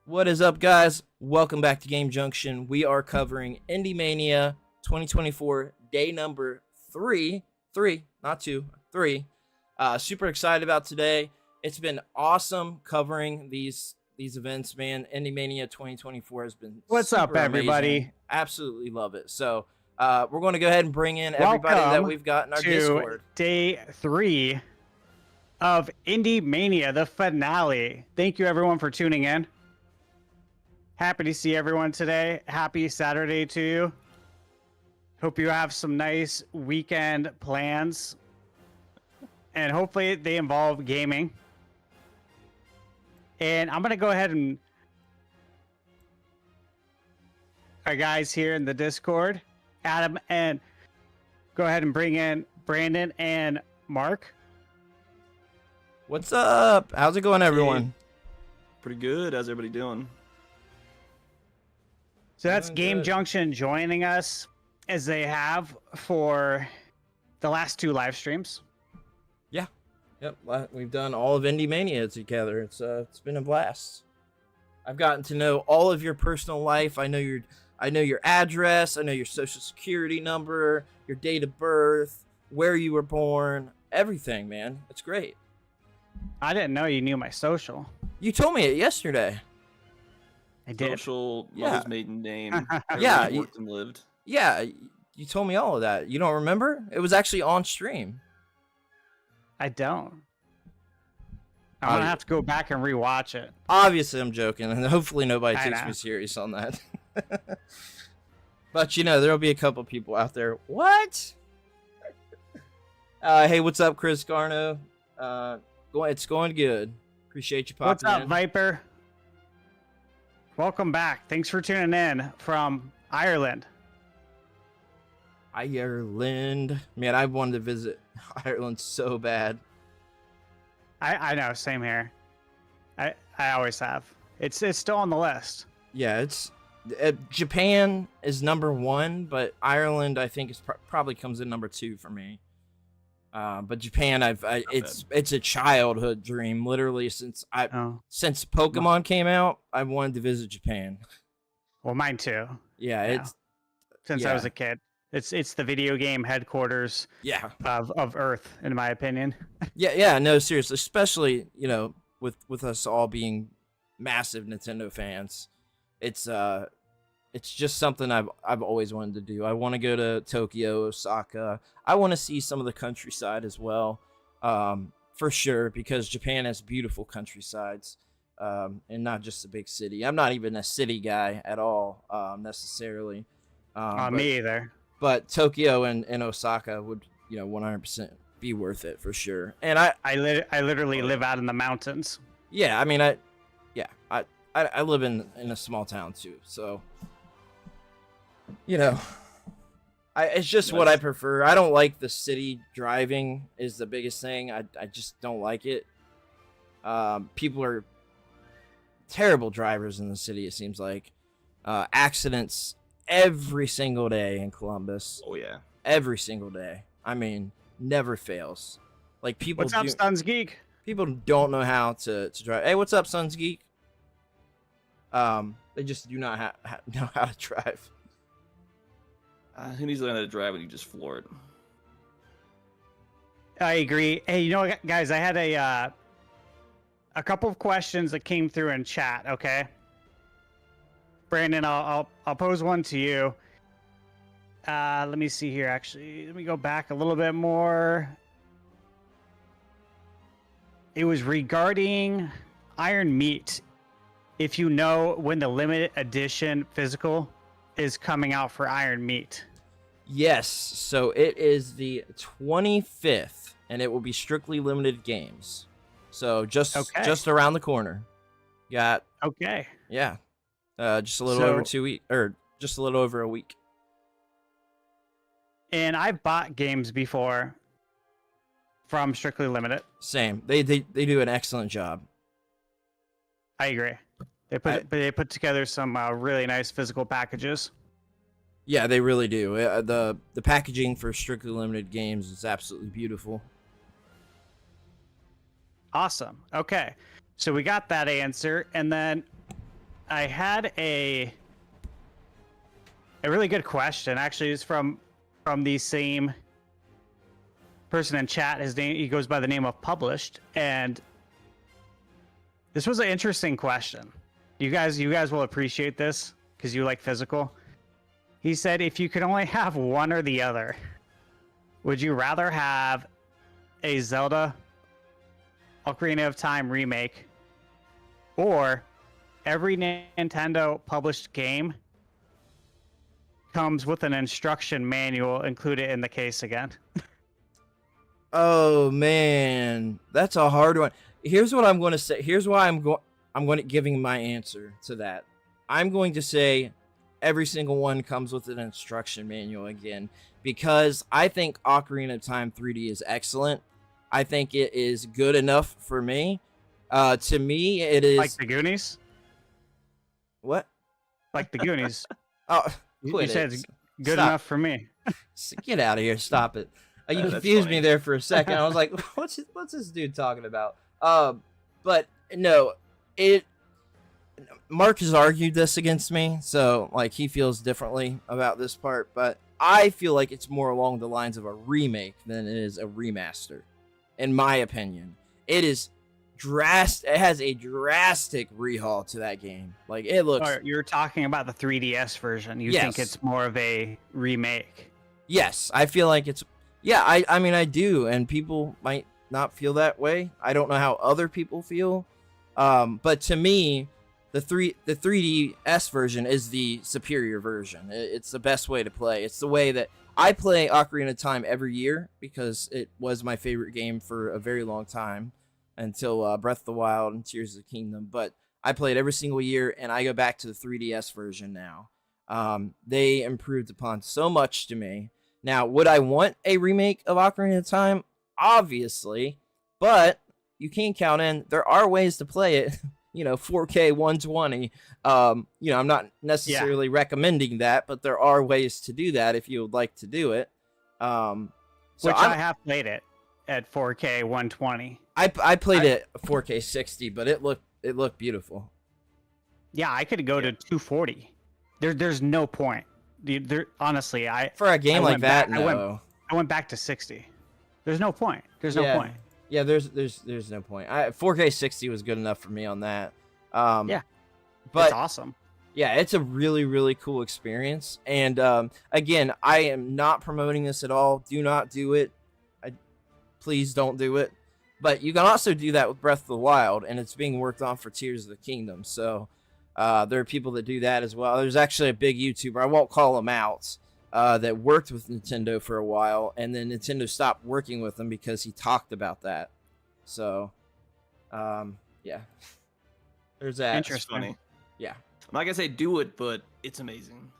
What is up, guys? Welcome back to Game Junction. We are covering IndieMania 2024, day number three, not two, three. Super excited about today. It's been awesome covering these events, man. IndieMania 2024 has been What's up, everybody? amazing. Absolutely love it. So we're going to go ahead and bring in everybody that we've got in our Discord. Day 3 of IndieMania, the finale. Thank you, everyone, for tuning in. Happy to see everyone today. Happy Saturday to you. Hope you have some nice weekend plans. And hopefully they involve gaming. And I'm going to go ahead and... our guys here in the Discord, Adam, and go ahead and bring in Brandon and Mark. What's up? How's it going, everyone? Hey, pretty good. How's everybody doing? So that's Game Junction joining us as they have for the last 2 live streams. Yeah. Yep. We've done all of IndieMania together. It's been a blast. I've gotten to know all of your personal life. I know your address. I know your social security number, your date of birth, where you were born, everything, man. It's great. I didn't know you knew my social. You told me it yesterday. I did. Social, mother's maiden name. Yeah, worked and lived. Yeah, you told me all of that. You don't remember? It was actually on stream. I don't. I'm going to have to go back and rewatch it. Obviously, I'm joking, and hopefully nobody takes me serious on that. But, there'll be a couple people out there. What? Hey, what's up, Chris Garno? It's going good. Appreciate you popping in. What's up, Viper? Welcome back. Thanks for tuning in from Ireland. Ireland. Man, I wanted to visit Ireland so bad. I know, same here. I always have. It's still on the list. Yeah, it's Japan is number 1, but Ireland I think is probably comes in number 2 for me. But Japan, it's a childhood dream. Literally, since Pokemon came out, I wanted to visit Japan. Well, mine too. Yeah, since I was a kid. It's the video game headquarters. Yeah. Of Earth, in my opinion. Yeah. No, seriously, especially with us all being massive Nintendo fans, it's just something I've always wanted to do. I want to go to Tokyo, Osaka. I want to see some of the countryside as well, for sure, because Japan has beautiful countrysides, and not just a big city. I'm not even a city guy at all, necessarily. Me either. But Tokyo and Osaka would, 100% be worth it for sure. And I literally live out in the mountains. Yeah, I mean, I live in a small town too, so. It's just what I prefer. I don't like the city driving is the biggest thing. I just don't like it. People are terrible drivers in the city, it seems like. Accidents every single day in Columbus. Oh, yeah. Every single day. I mean, never fails. Like people. What's up, Sons Geek? People don't know how to drive. Hey, what's up, Sons Geek? They just do not know how to drive. Who needs to learn how to drive when you just floor it? I agree. Hey, you know what, guys? I had a couple of questions that came through in chat. Okay, Brandon, I'll pose one to you. Let me see here. Actually, let me go back a little bit more. It was regarding Iron Meat. If you know when the limited edition physical is coming out for Iron Meat. Yes, so it is the 25th, and it will be strictly limited games. So just around the corner. Got yeah, just a little over 2 weeks, or just a little over a week. And I've bought games before from Strictly Limited. Same. They do an excellent job. I agree. They put together some really nice physical packages. Yeah, they really do. The packaging for Strictly Limited games is absolutely beautiful. Awesome. Okay. So we got that answer. And then I had a really good question. Actually, it's from the same person in chat. His name, he goes by the name of Published, and this was an interesting question. You guys will appreciate this because you like physical. He said, if you could only have one or the other, would you rather have a Zelda Ocarina of Time remake, or every Nintendo published game comes with an instruction manual included in the case again? Oh man, that's a hard one. Here's what I'm going to say. Here's why I'm going to giving my answer to that. I'm going to say every single one comes with an instruction manual again, because I think Ocarina of Time 3D is excellent. I think it is good enough for me. To me, it is Like the Goonies? What? Like the Goonies. Oh, You said it's good Stop. enough for me. Get out of here! Stop it. You That's confused me funny. there for a second. I was like, what's this dude talking about? But no, Mark has argued this against me, so like he feels differently about this part, but I feel like it's more along the lines of a remake than it is a remaster, in my opinion. It is it has a drastic rehaul to that game. Like it looks. Oh, you're talking about the 3DS version. You think Yes. it's more of a remake? Yes, I feel like it's. Yeah, I mean I do, and people might not feel that way. I don't know how other people feel, but to me, the 3DS version is the superior version. It's the best way to play. It's the way that I play Ocarina of Time every year because it was my favorite game for a very long time until Breath of the Wild and Tears of the Kingdom. But I play it every single year, and I go back to the 3DS version now. They improved upon so much to me. Now, would I want a remake of Ocarina of Time? Obviously, but you can't count in. There are ways to play it, 4K 120. I'm not necessarily recommending that, but there are ways to do that if you would like to do it. Which I have played it at 4K 120. I played it 4K 60, but it looked beautiful. Yeah, I could go to 240. There's no point. Honestly, For a game like that, back, no. I went back to 60. There's no point. There's no point. Yeah, there's no point. 4K 60 was good enough for me on that. Yeah, but it's awesome. Yeah, it's a really, really cool experience. And again, I am not promoting this at all. Do not do it. Please don't do it. But you can also do that with Breath of the Wild, and it's being worked on for Tears of the Kingdom. So there are people that do that as well. There's actually a big YouTuber, I won't call him out, that worked with Nintendo for a while, and then Nintendo stopped working with him because he talked about that. So, yeah. There's that. Interesting. Funny. Yeah. I'm not gonna say do it, but it's amazing.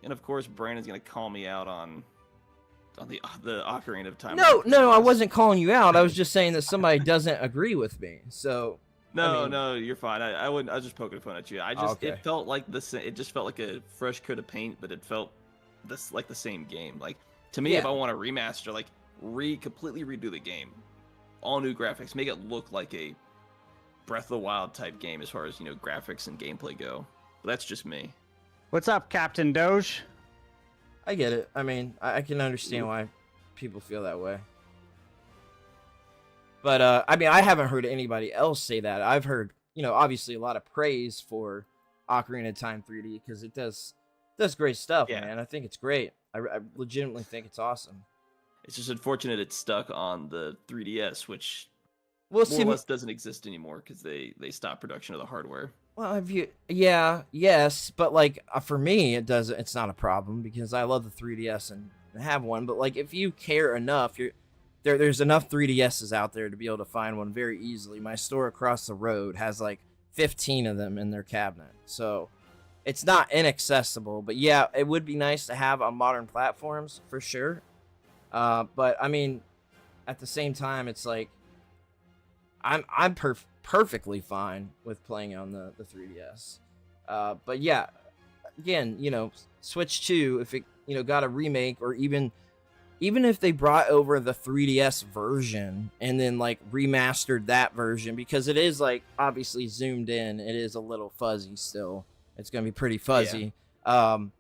And of course, Brandon's gonna call me out on the Ocarina of Time. No, I wasn't calling you out. I was just saying that somebody doesn't agree with me. So No, you're fine. I wouldn't. I was just poking fun at you. Okay. It felt like it just felt like a fresh coat of paint, but it felt like the same game. Like to me, if Yeah. I want to remaster, like completely redo the game, all new graphics, make it look like a Breath of the Wild type game as far as graphics and gameplay go. But that's just me. What's up, Captain Doge? I get it. I mean, I can understand why people feel that way. But I mean, I haven't heard anybody else say that. I've heard, obviously a lot of praise for Ocarina of Time 3D because it does great stuff, Yeah. man. I think it's great. I legitimately think it's awesome. It's just unfortunate it's stuck on the 3DS, which Well, more or less doesn't exist anymore because they stopped production of the hardware. Well, yes, but like for me, it's not a problem because I love the 3DS and have one. But like, if you care enough, there's enough 3DSs out there to be able to find one very easily. My store across the road has like 15 of them in their cabinet, so it's not inaccessible. But yeah, it would be nice to have on modern platforms for sure. But I mean, at the same time, it's like I'm perfectly fine with playing on the 3DS. But yeah, again, Switch 2, if it got a remake or even even if they brought over the 3DS version and then like remastered that version, because it is like obviously zoomed in, it is a little fuzzy still. It's gonna be pretty fuzzy. And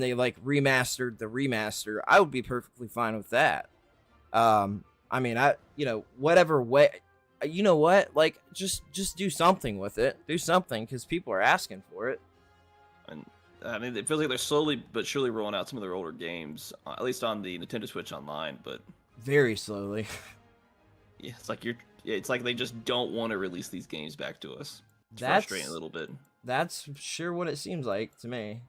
they like remastered the remaster, I would be perfectly fine with that. I mean, whatever way, you know what? Like, just do something with it. Do something, because people are asking for it. And I mean, it feels like they're slowly but surely rolling out some of their older games, at least on the Nintendo Switch Online. But very slowly. yeah, it's like they just don't want to release these games back to us. It's That's frustrating a little bit. That's sure what it seems like to me.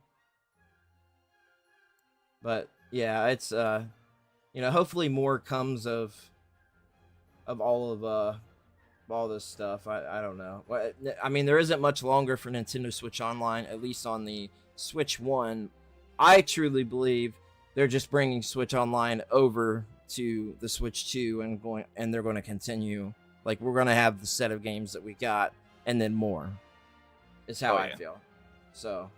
But yeah, it's hopefully more comes of all this stuff. I don't know. I mean, there isn't much longer for Nintendo Switch Online, at least on the Switch 1. I truly believe they're just bringing Switch Online over to the Switch 2 and they're going to continue. Like, we're going to have the set of games that we got and then more. Is how I feel. So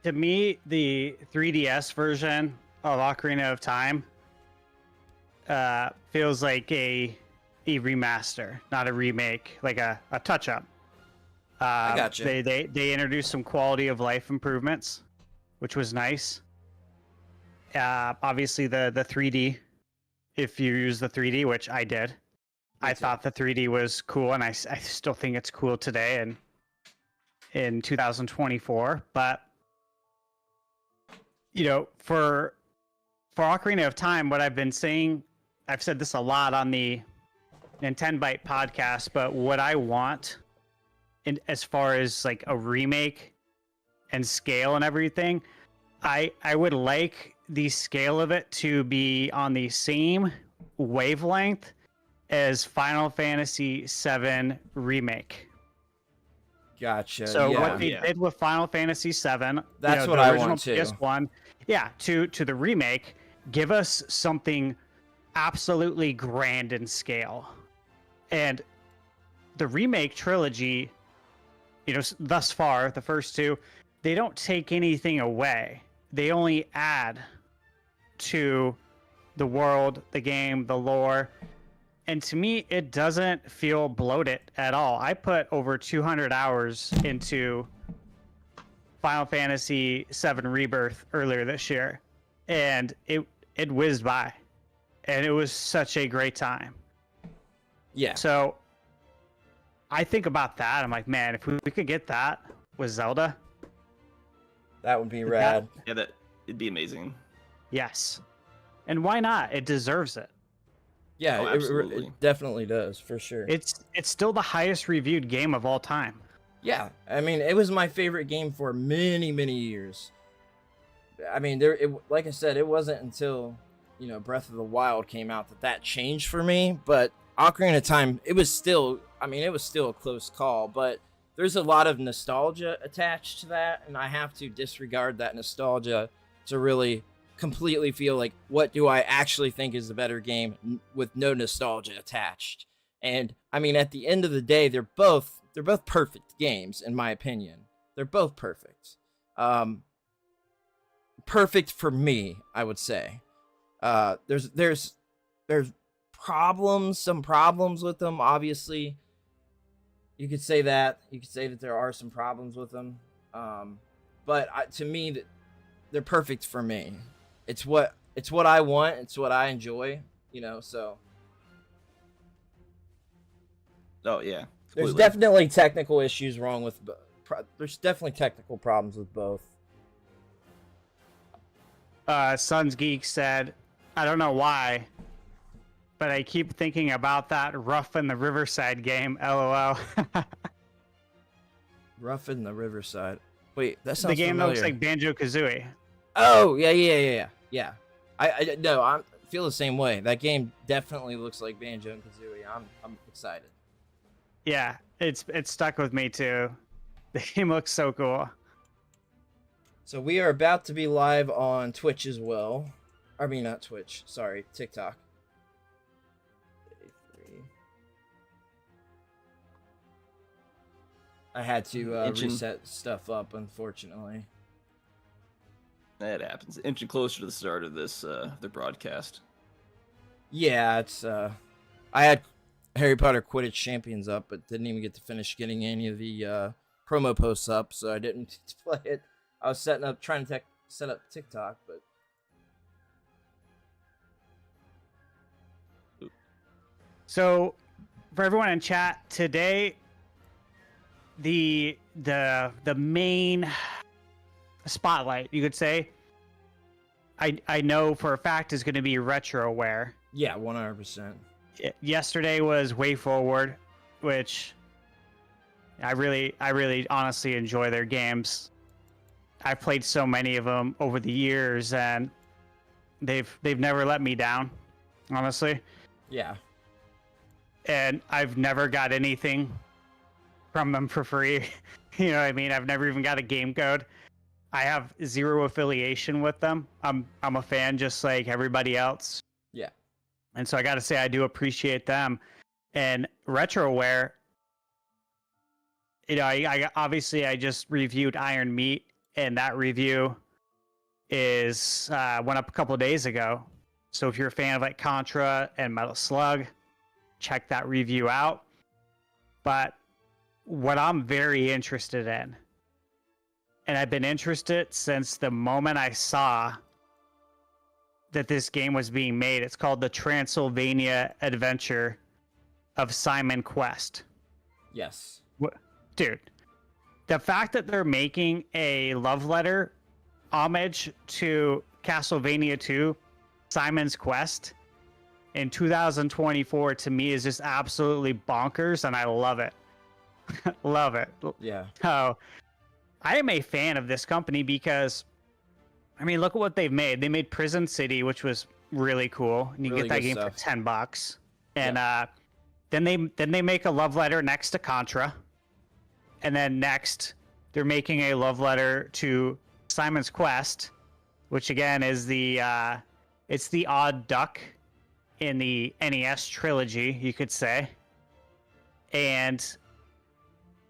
to me, the 3DS version of Ocarina of Time feels like a remaster, not a remake, like a touch up. I gotcha. They introduced some quality of life improvements, which was nice. Obviously the 3D, if you use the 3D, which I did, I thought the 3D was cool, and I still think it's cool today and in 2024. But for Ocarina of Time, what I've been saying, I've said this a lot on the Nintendo Byte podcast, but what I want as far as like a remake and scale and everything, I would like the scale of it to be on the same wavelength as Final Fantasy VII Remake. Gotcha. So what they did with Final Fantasy VII, that's what the I original want too. PS1, to the remake, give us something absolutely grand in scale. And the remake trilogy, thus far, the first two, they don't take anything away. They only add to the world, the game, the lore. And to me, it doesn't feel bloated at all. I put over 200 hours into Final Fantasy VII Rebirth earlier this year, and it whizzed by, and it was such a great time. Yeah. So I think about that. I'm like, man, if we could get that with Zelda, that would be rad. It'd be amazing. Yes. And why not? It deserves it. Yeah, absolutely. It definitely does, for sure. It's still the highest reviewed game of all time. Yeah, I mean, it was my favorite game for many, many years. I mean, like I said, it wasn't until, Breath of the Wild came out that changed for me. But Ocarina of Time, it was still a close call. But there's a lot of nostalgia attached to that, and I have to disregard that nostalgia to really completely feel like, what do I actually think is the better game with no nostalgia attached? And I mean, at the end of the day, they're both perfect games, in my opinion. They're both perfect. Perfect for me, I would say. There's some problems with them, obviously. You could say that there are some problems with them. But to me, they're perfect for me. It's what I want. It's what I enjoy, so. Oh, yeah. There's definitely technical issues wrong with there's definitely technical problems with both. Sons Geek said, I don't know why, but I keep thinking about that Rough in the Riverside game, LOL. Rough in the Riverside. Wait, that sounds the game familiar. that looks like Banjo-Kazooie. Oh, yeah. I feel the same way. That game definitely looks like Banjo and Kazooie. I'm excited. Yeah, it's stuck with me too. The game looks so cool. So we are about to be live on Twitch as well. I mean, not Twitch. Sorry, TikTok. I had to reset stuff up, unfortunately. That happens. Inching closer to the start of this the broadcast. Yeah, it's I had Harry Potter Quidditch Champions up, but didn't even get to finish getting any of the promo posts up, so I didn't get to play it. I was trying to set up TikTok, but So, for everyone in chat today, the main spotlight, you could say, I know for a fact is going to be retroware. yeah, 100%. Yesterday was Way Forward, which I really honestly enjoy their games. I've played so many of them over the years, and they've never let me down, honestly. Yeah. And I've never got anything from them for free. You know what I mean? I've never even got a game code. I have zero affiliation with them. I'm a fan just like everybody else. Yeah. And so I got to say I do appreciate them. And Retroware, you know, I obviously I just reviewed Iron Meat, and that review is went up a couple of days ago. So if you're a fan of like Contra and Metal Slug, check that review out. But what I'm very interested in, and I've been interested since the moment I saw that this game was being made. It's called the Transylvania Adventure of Simon Quest. Yes. Dude, the fact that they're making a love letter homage to Castlevania 2, Simon's Quest, in 2024 to me is just absolutely bonkers, and I love it. Love it. Yeah. Oh, I am a fan of this company because, I mean, look at what they've made. They made Prison City, which was really cool, and you Really get that good game stuff. for $10. And then they make a love letter next to Contra, and then next they're making a love letter to Simon's Quest, which again is it's the odd duck in the NES trilogy, you could say. And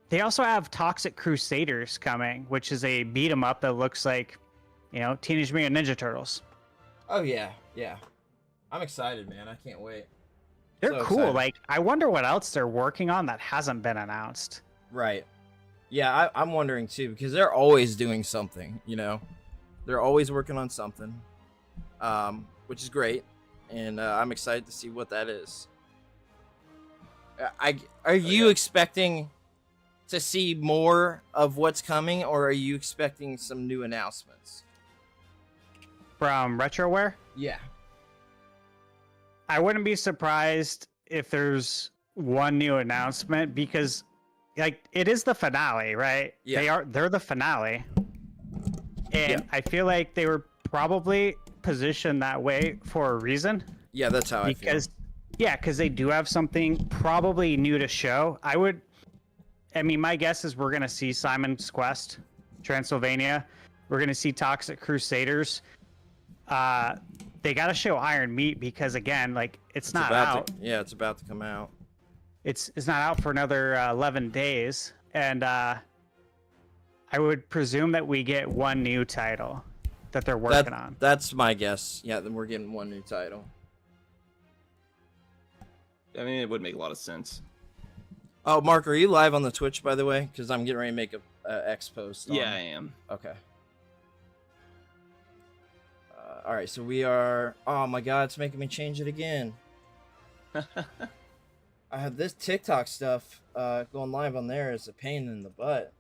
they also have Toxic Crusaders coming, which is a beat 'em up that looks like, you know, Teenage Mutant Ninja Turtles. Oh yeah, yeah. I'm excited, man. I can't wait. They're So cool. excited. Like, I wonder what else they're working on that hasn't been announced. Right. Yeah, I'm wondering too, because they're always doing something, you know. They're always working on something, which is great, and I'm excited to see what that is. Are you expecting to see more of what's coming, or are you expecting some new announcements? From Retroware, Yeah. I wouldn't be surprised if there's one new announcement because, like, it is the finale, right? Yeah. They're the finale, and Yeah. I feel like they were probably positioned that way for a reason. Yeah, that's how I feel. Because they do have something probably new to show. I mean, my guess is we're gonna see Simon's Quest, Transylvania. We're gonna see Toxic Crusaders. They got to show Iron Meat because again, like it's not out. It's about to come out. It's not out for another 11 days, and I would presume that we get one new title that they're working on. That's my guess. Yeah, then we're getting one new title. I mean, it would make a lot of sense. Oh, Mark, are you live on the Twitch, by the way? Because I'm getting ready to make a X post. Yeah, I am. Okay. All right, so we are. Oh my God, it's making me change it again. I have this TikTok stuff going live on there is a pain in the butt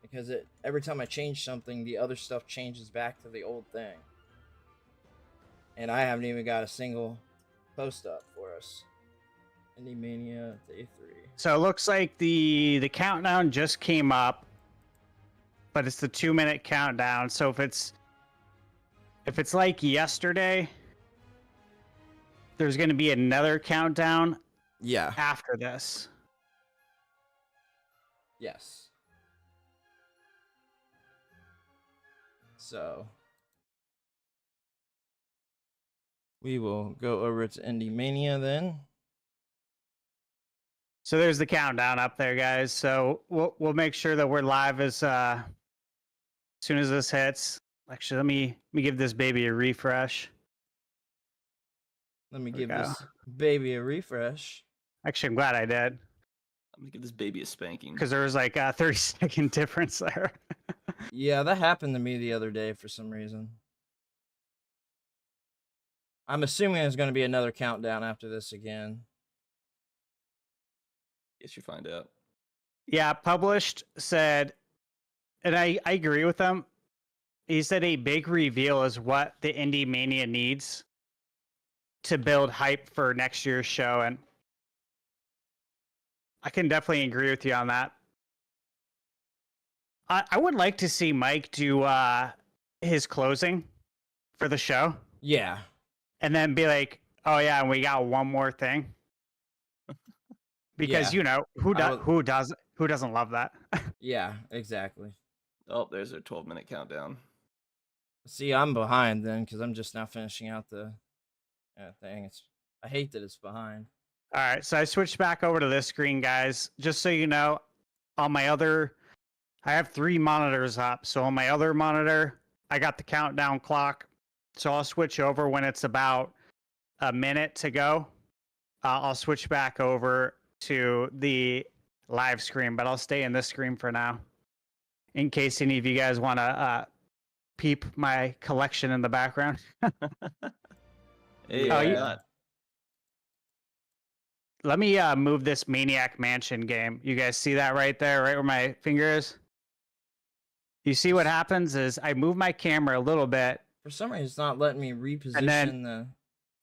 because every time I change something, the other stuff changes back to the old thing, and I haven't even got a single post up for us. IndieMania Day 3. So it looks like the countdown just came up, but it's the 2-minute countdown. So if it's like yesterday, there's going to be another countdown Yeah. after this. Yes. So we will go over to IndieMania then. So there's the countdown up there, guys. So we'll make sure that we're live as soon as this hits. Actually, let me give this baby a refresh. Let me There we give go. this baby a refresh. Actually, I'm glad I did I'm gonna give this baby a spanking. because there was like a 30-second difference there. Yeah, that happened to me the other day for some reason. I'm assuming there's going to be another countdown after this again. Guess you find out. Yeah, published said, and I agree with them. He said a big reveal is what the IndieMania needs to build hype for next year's show, and I can definitely agree with you on that. I would like to see Mike do his closing for the show, Yeah. and then be like, "Oh yeah, and we got one more thing," because Yeah. you know I would- who doesn't love that? Yeah, exactly. Oh, there's their 12-minute countdown. See, I'm behind then because I'm just now finishing out the thing. I hate that it's behind. All right, so I switched back over to this screen, guys. Just so you know, on my other, I have 3 monitors up. So on my other monitor, I got the countdown clock. So I'll switch over when it's about a minute to go. I'll switch back over to the live screen, but I'll stay in this screen for now, in case any of you guys want to peep my collection in the background. Hey, Oh, why you- not? Let me move this Maniac Mansion game. You guys see that right there, right where my finger is? You see what happens is I move my camera a little bit, For some reason, it's not letting me reposition then- the.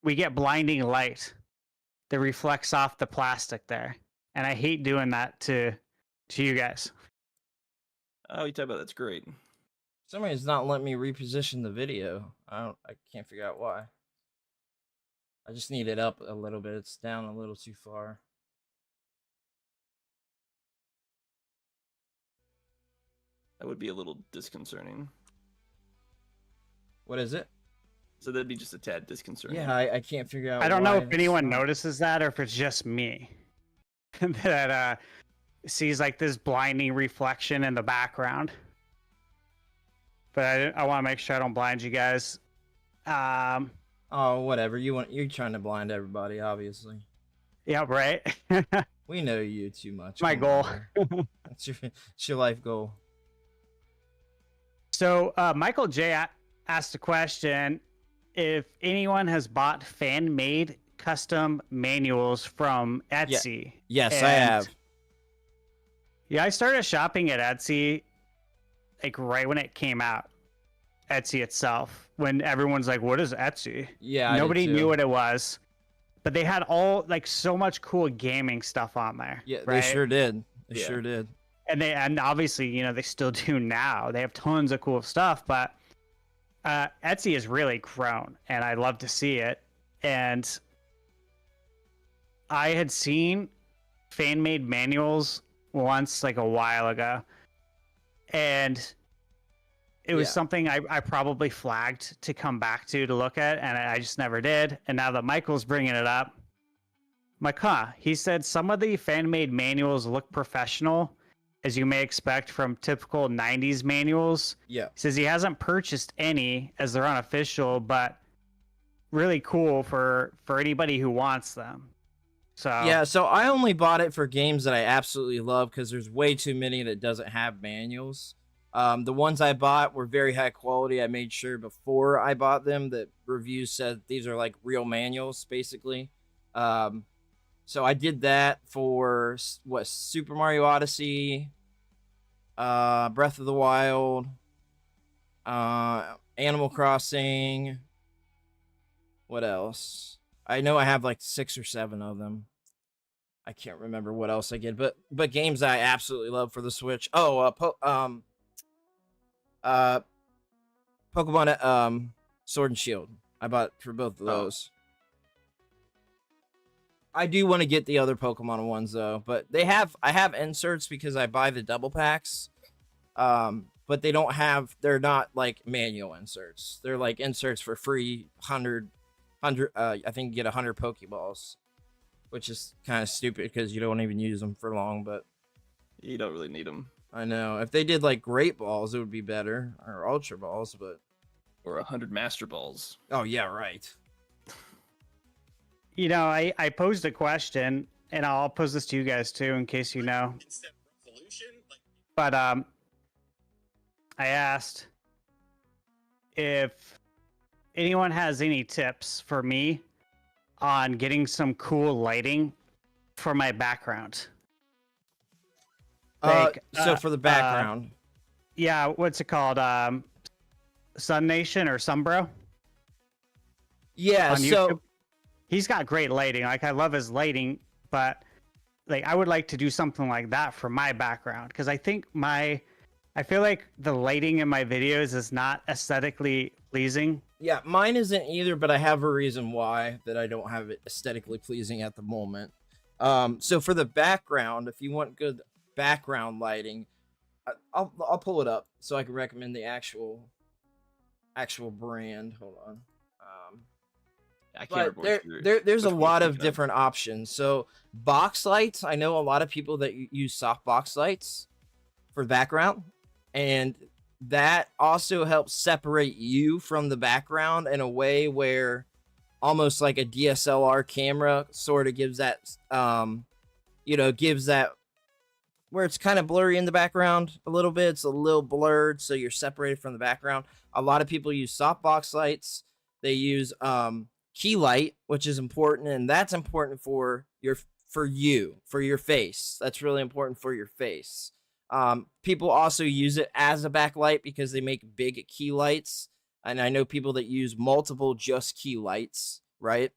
we get blinding light that reflects off the plastic there. And I hate doing that to you guys. Oh, you talk about that's great. For some reason, it's not letting me reposition the video. I can't figure out why. I just need it up a little bit. It's down a little too far. That would be a little disconcerting. What is it? So that'd be just a tad disconcerting. Yeah, I can't figure out. I don't know why if it's anyone not- notices that or if it's just me that sees like this blinding reflection in the background. But I want to make sure I don't blind you guys. Oh, whatever. You're trying to blind everybody, obviously. Yeah, right. We know you too much. My Come goal. on, man. It's your life goal. So Michael J asked a question: if anyone has bought fan-made custom manuals from Etsy. Yes, I And- have. Yeah, I started shopping at Etsy like right when it came out. Etsy itself, when everyone's like, "What is Etsy?" Yeah, I did Nobody too. knew what it was, but they had all like so much cool gaming stuff on there. Yeah, right? they sure did. They Yeah. sure did. And obviously, you know, they still do now. They have tons of cool stuff, but Etsy has really grown, and I love to see it. And I had seen fan-made manuals once, like a while ago, and it was Yeah. something I probably flagged to come back to look at, and I just never did. And now that Michael's bringing it up, I'm like, huh. He said some of the fan-made manuals look professional, as you may expect from typical 90s manuals. Yeah. He says he hasn't purchased any as they're unofficial, but really cool for anybody who wants them. So Yeah, so I only bought it for games that I absolutely love because there's way too many that doesn't have manuals. The ones I bought were very high quality. I made sure before I bought them that reviews said these are like real manuals, basically. So I did that for Super Mario Odyssey, Breath of the Wild, Animal Crossing. What else? I know I have like 6 or 7 of them. I can't remember what else I did, but games I absolutely love for the Switch. Oh, Pokemon Sword and Shield. I bought for both of those. I do want to get the other Pokemon ones though, but I have inserts because I buy the double packs. But they're not like manual inserts. They're like inserts for free 100 I think you get 100 Pokeballs, which is kind of stupid because you don't even use them for long, but You don't really need them. I know if they did like Great Balls, it would be better, or Ultra Balls, but Or 100 Master Balls. Oh yeah, right. You know, I posed a question, and I'll pose this to you guys too, in case you know. But I asked if anyone has any tips for me on getting some cool lighting for my background. So for the background, Yeah, what's it called? Sun Nation or Sunbro yeah. on So YouTube. He's got great lighting. Like, I love his lighting, but like, I would like to do something like that for my background, because I feel like the lighting in my videos is not aesthetically pleasing. yeah, mine isn't either, but I have a reason why that I don't have it aesthetically pleasing at the moment. So for the background, if you want good background lighting, I'll pull it up so I can recommend the actual brand. Hold on. I can't But remember. there's a which one lot you're of thinking different options. So box lights, I know a lot of people that use soft box lights for background, and that also helps separate you from the background in a way where almost like a DSLR camera sort of gives that gives that where it's kind of blurry in the background a little bit. It's a little blurred, so you're separated from the background. A lot of people use softbox lights. They use key light, which is important, and that's important for your face. That's really important for your face. People also use it as a backlight because they make big key lights, and I know people that use multiple just key lights, right?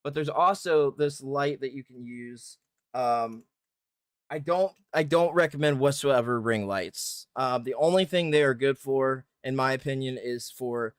But there's also this light that you can use. I don't recommend whatsoever ring lights. The only thing they are good for, in my opinion, is for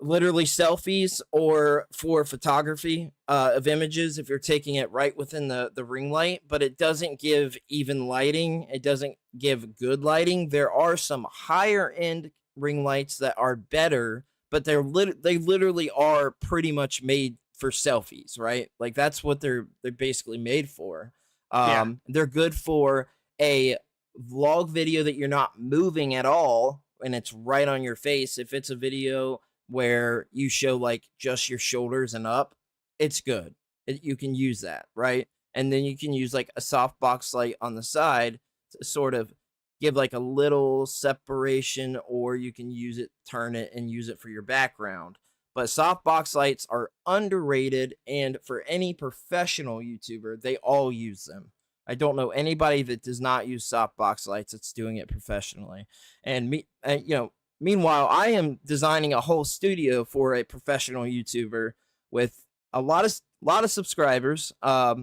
literally selfies or for photography of images if you're taking it right within the ring light, but it doesn't give even lighting. It doesn't give good lighting. There are some higher end ring lights that are better, but they literally are pretty much made for selfies, right? Like that's what they're basically made for. They're good for a vlog video that you're not moving at all and it's right on your face. If it's a video where you show like just your shoulders and up, it's good. You can use that, right? And then you can use like a softbox light on the side to sort of give like a little separation, or you can use it, turn it and use it for your background. But softbox lights are underrated, and for any professional YouTuber, they all use them. I don't know anybody that does not use softbox lights that's doing it professionally. And meanwhile, I am designing a whole studio for a professional YouTuber with a lot of subscribers. A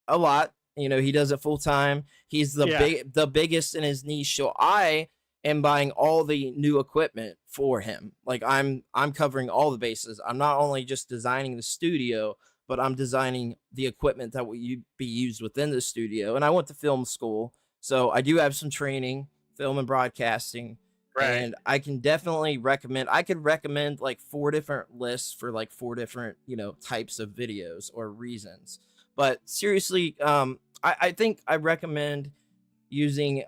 lot. He does it full time. He's the biggest in his niche. So I am buying all the new equipment for him. Like I'm covering all the bases. I'm not only just designing the studio, but I'm designing the equipment that will be used within the studio. And I went to film school, so I do have some training, film and broadcasting. Right. And I can definitely recommend. I could recommend like 4 different lists for like 4 different types of videos or reasons. But seriously, I think I recommend using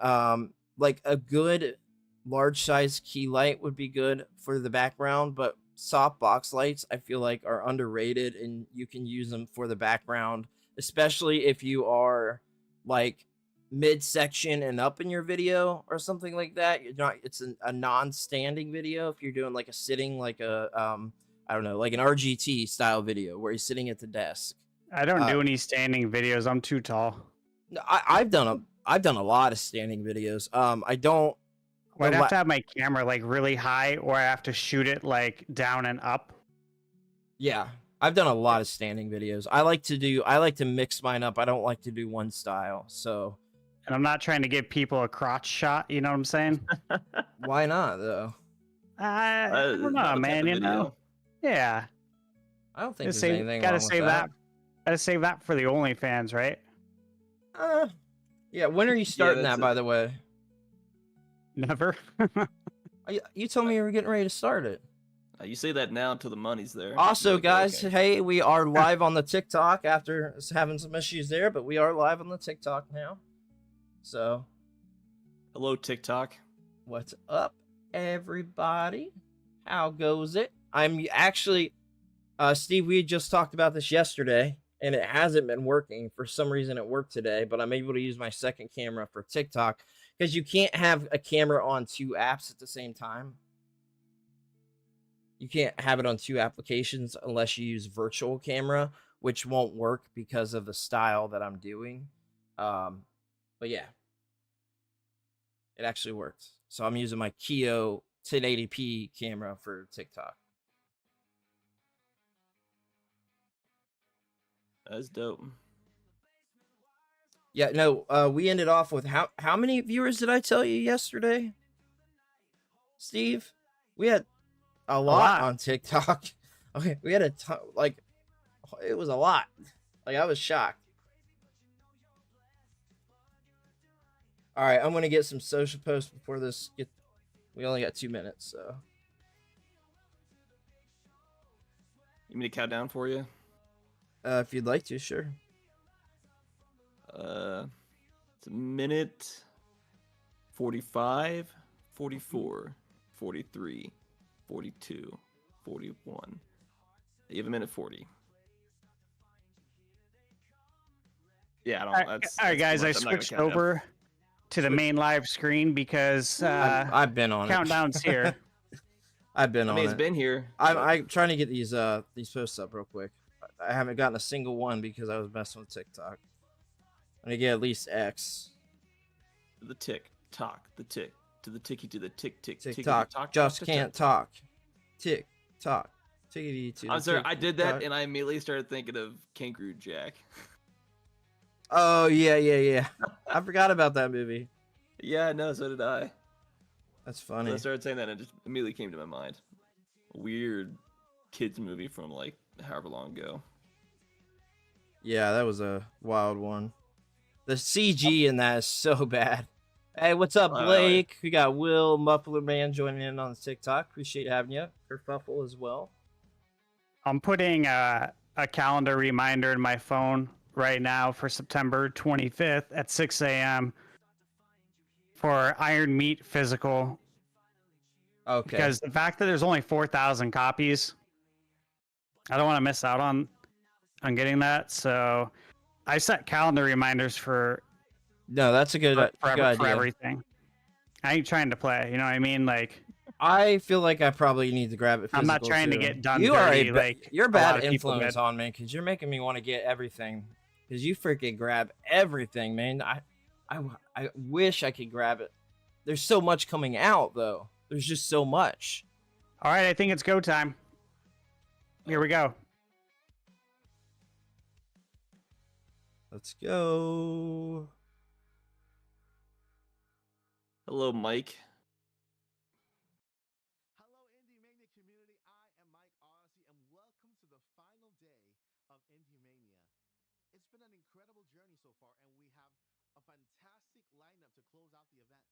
like a good large size key light would be good for the background, but softbox lights I feel like are underrated, and you can use them for the background, especially if you are like midsection and up in your video or something like that. It's a non-standing video. If you're doing like a sitting, like a I don't know, like an RGT style video where he's sitting at the desk. I don't do any standing videos. I'm too tall. No, I've done a lot of standing videos. I don't. I'd have to have my camera like really high, or I have to shoot it like down and up. Yeah, I've done a lot of standing videos. I like to mix mine up. I don't like to do one style. So, and I'm not trying to give people a crotch shot. You know what I'm saying? Why not though? I don't know, man. Yeah. I don't think there's anything wrong with that. Gotta save that for the OnlyFans, right? Yeah. When are you starting that, by the way? Never. You told me you were getting ready to start it. You say that now until the money's there. Also, guys, hey, we are live on the TikTok after having some issues there, but we are live on the TikTok now. So, hello, TikTok. What's up, everybody? How goes it? I'm actually, Steve, we just talked about this yesterday, and it hasn't been working. For some reason, it worked today, but I'm able to use my second camera for TikTok because you can't have a camera on two apps at the same time. You can't have it on two applications unless you use virtual camera, which won't work because of the style that I'm doing. But yeah, it actually worked. So I'm using my Keo 1080p camera for TikTok. That's dope. Yeah, no, we ended off with how many viewers did I tell you yesterday, Steve? We had a lot on TikTok. Okay, we had a ton, like it was a lot. Like I was shocked. All right, I'm gonna get some social posts before this. We only got 2 minutes, so. You mean to count down for you? If you'd like to, sure. It's a minute 45, 44, 43, 42, 41. You have a minute 40. Yeah, I don't. All right, guys. I switched over to the main live screen because I've been on countdown's here. I've been on it. It's been here. I'm trying to get these posts up real quick. I haven't gotten a single one because I was messing with TikTok. I'm gonna get at least X. The tick tock, the tick to the ticky to the tick tick TikTok. Talk, just can't talk. Tick tock. Tickety to. I'm sorry, I did that and I immediately started thinking of Kangaroo Jack. Oh yeah. I forgot about that movie. Yeah, no, so did I. That's funny. So I started saying that and it just immediately came to my mind. A weird kids movie from like however long ago. Yeah, that was a wild one. The CG in that is so bad. Hey, what's up, Blake? We got Will Muffler Man joining in on TikTok. Appreciate having you. Kerfuffle as well. I'm putting a calendar reminder in my phone right now for September 25th at 6 a.m. for Iron Meat Physical. Okay. Because the fact that there's only 4,000 copies, I don't want to miss out on getting that. So I set calendar reminders for. No, that's a good idea. For everything. I ain't trying to play. You know what I mean? Like. I feel like I probably need to grab it. I'm not trying to get done. You dirty, are like you're bad influence on me because you're making me want to get everything. Because you freaking grab everything, man. I wish I could grab it. There's so much coming out though. There's just so much. All right, I think it's go time. Here we go. Let's go. Hello, Mike. Hello, IndieMania community. I am Mike Odyssey, and welcome to the final day of IndieMania. It's been an incredible journey so far, and we have a fantastic lineup to close out the event.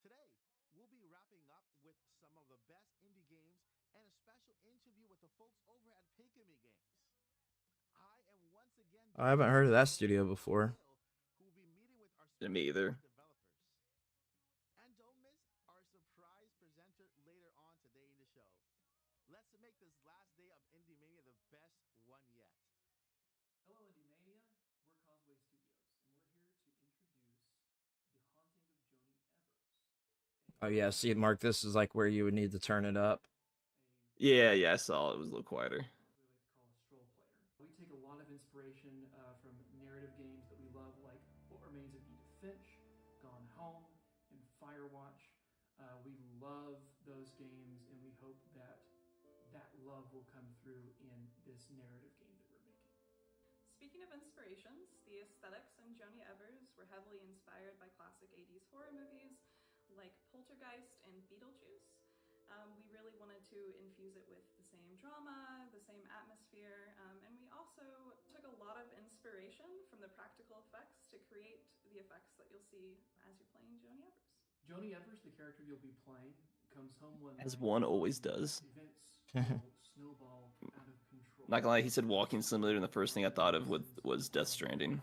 Today, we'll be wrapping up with some of the best indie games and a special interview with the folks over at Pikami Games. I am once again. I haven't heard of that studio before. Who will be meeting with our Me either. developers. And don't miss our surprise presenter later on today in the show. Let's make this last day of IndieMania the best one yet. Hello, IndieMania. We're Causeway Studios, and we're here to introduce The Haunting of Joni Evers. Oh yeah, see, Mark, this is like where you would need to turn it up. Yeah, I saw it was a little quieter. We like to call a stroll player. We take a lot of inspiration from narrative games that we love, like What Remains of Edith Finch, Gone Home, and Firewatch. We love those games, and we hope that that love will come through in this narrative game that we're making. Speaking of inspirations, the aesthetics in Joni Evers were heavily inspired by classic 80s horror movies like Poltergeist and Beetlejuice. We really wanted to infuse it with the same drama, the same atmosphere, and we also took a lot of inspiration from the practical effects to create the effects that you'll see as you're playing Joni Evers. Joni Evers, the character you'll be playing, comes home one As night. one always does. Events will snowball out of control. Not gonna lie, he said walking simulator, and the first thing I thought of was Death Stranding.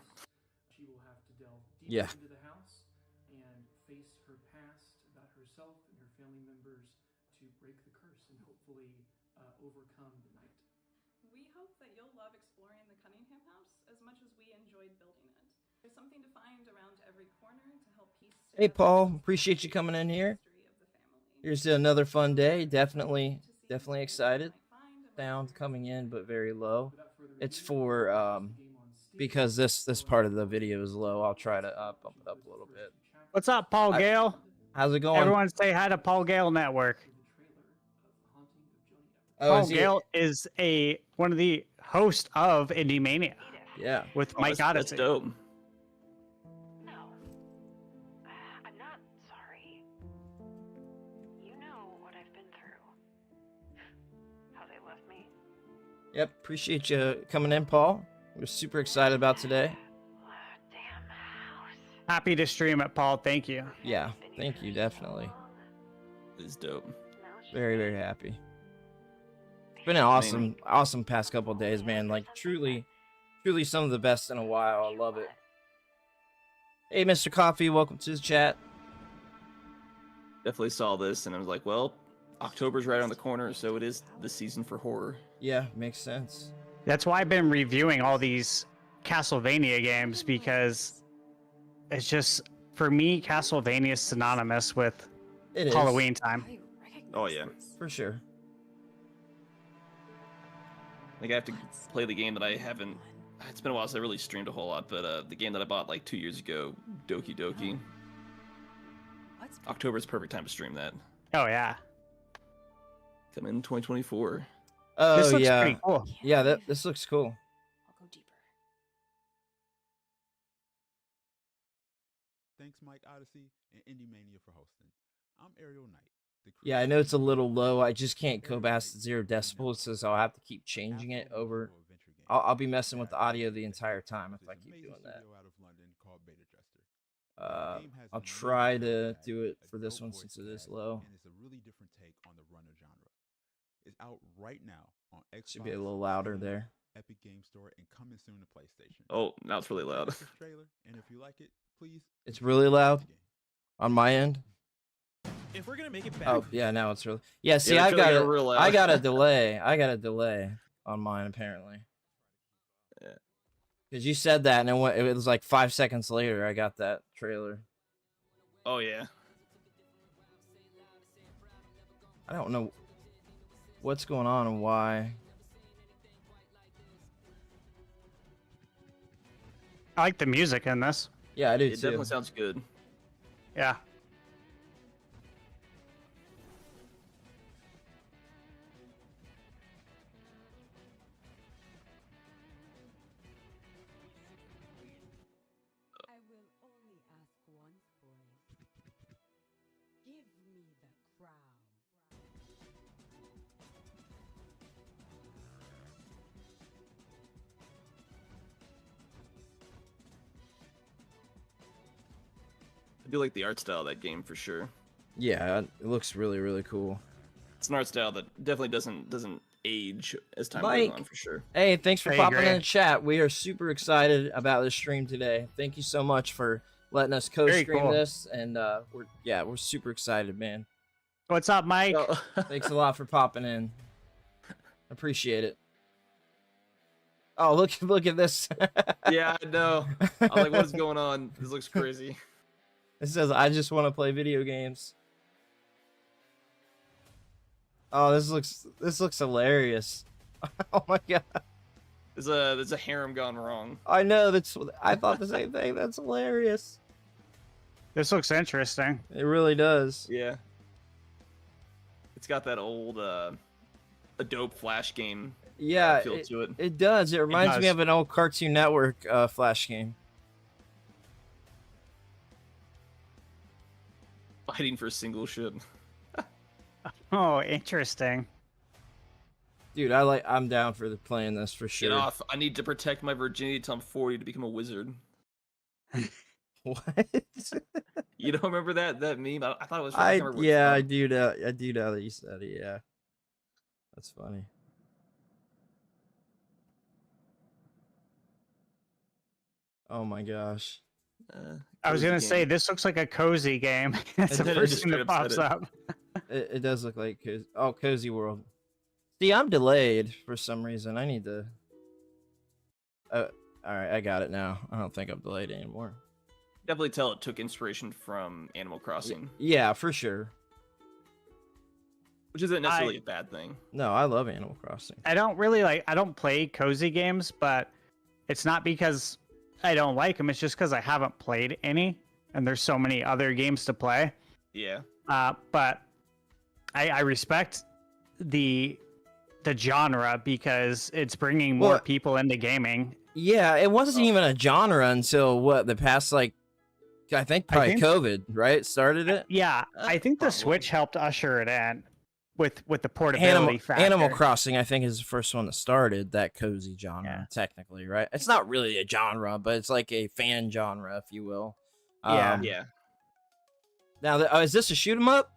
She will have to delve deeper into the house and face her past about herself and her family members to break the curse enjoyed building it. There's something to find around every corner to help piece Hey, together Paul. Appreciate you coming in here. history of the family. Here's to another fun day. Definitely, To see definitely what excited. you might find and what Sound coming in, but very low. Without further It's ado, for purchase the game on Steam. because this part of the video is low. I'll try to bump it up a little bit. What's up, Paul I- Gale? How's it going? Everyone say hi to Paul Gale Network. With the trailer of The Haunting of Joni Everett. Oh, Paul is he- Gale is one of the hosts of IndieMania Yeah. with Oh, Mike that's Odyssey. dope. No. I'm not sorry. You know what I've been through. How they left me. Yep. Appreciate you coming in, Paul. We're super excited about today. Damn house. Happy to stream it, Paul. Thank you. Yeah. Thank you. Definitely. It's dope. Very, very happy. It's been an awesome past couple of days, man. Like truly some of the best in a while. I love it. Hey, Mr. Coffee, welcome to the chat. Definitely saw this and I was like, well, October's right around the corner, so it is the season for horror. Yeah, makes sense. That's why I've been reviewing all these Castlevania games, because it's just, for me, Castlevania is synonymous with It is. Halloween time. Oh yeah. For sure. Like I have to play the game that I haven't. It's been a while since I really streamed a whole lot, but the game that I bought like 2 years ago, Doki Doki. October's perfect time to stream that. Oh, yeah. Coming in 2024. Oh This looks yeah. pretty cool. Yeah, this looks cool. I'll go deeper. Thanks, Mike Odyssey and IndieMania for hosting. I'm Ariel Knight. Yeah, I know it's a little low. I just can't go past 0 decibels, so I'll have to keep changing it over. I'll be messing with the audio the entire time if I keep doing that. I'll try to do it for this one since it is low. And it's a really different take on the runner genre. It's out right now on Xbox. Should be a little louder there. Epic Game Store and coming soon to PlayStation. Oh, now it's really loud. Watch this trailer, and if you like it, please. It's really loud on my end. If we're gonna make it back, Oh yeah, now it's really. Yeah, see, Yeah, I've the got trailer real loud. I got a delay. I got a delay on mine apparently. Yeah. Because you said that, and it was like 5 seconds later I got that trailer. Oh yeah. I don't know what's going on and why. I like the music in this. Yeah, I do It too. definitely sounds good. Yeah. I will only ask once, boys. Give me the crown. I do like the art style of that game for sure. Yeah, it looks really, really cool. It's an art style that definitely doesn't age as time Mike. goes on for sure. Hey, thanks for I popping agree. in the chat. We are super excited about this stream today. Thank you so much for letting us co-stream Very cool. this, and we're super excited, man. What's up, Mike? Oh. Thanks a lot for popping in. Appreciate it. Oh, look at this. Yeah, I know. I'm like, what's going on? This looks crazy. It says, I just want to play video games. Oh, this looks hilarious. Oh my god. There's a harem gone wrong. I know, I thought the same thing. That's hilarious. This looks interesting. It really does. Yeah. It's got that old Adobe Flash game Yeah, feel to it. it does. It reminds me does. of an old Cartoon Network Flash game. Fighting for a single ship. Oh, interesting. Dude, I'm down for playing this for sure. Get off. I need to protect my virginity till I'm 40 to become a wizard. What? You don't remember that meme? I thought it was. I can't remember where it's from. do know. I do know that you said it. Yeah, that's funny. Oh my gosh. I was cozy gonna game. say this looks like a cozy game. That's the did, I first just thing that straight up pops said it. up. It does look like Cozy World. See, I'm delayed for some reason. I need to. All right, I got it now. I don't think I'm delayed anymore. Definitely tell it took inspiration from Animal Crossing, Yeah, for sure. which isn't necessarily a bad thing. No, I love Animal Crossing. I don't play cozy games, but it's not because I don't like them. It's just because I haven't played any, and there's so many other games to play. Yeah. But I respect the genre because it's bringing more Well, people into gaming. Yeah, it wasn't even a genre until what, the past, like, I think probably COVID, right? Started it. Yeah, I think the Switch helped usher it in with the portability factor. Animal Crossing, I think, is the first one that started that cozy genre, technically, right? It's not really a genre, but it's like a fan genre, if you will. Yeah. Yeah. Now, is this a shoot 'em up?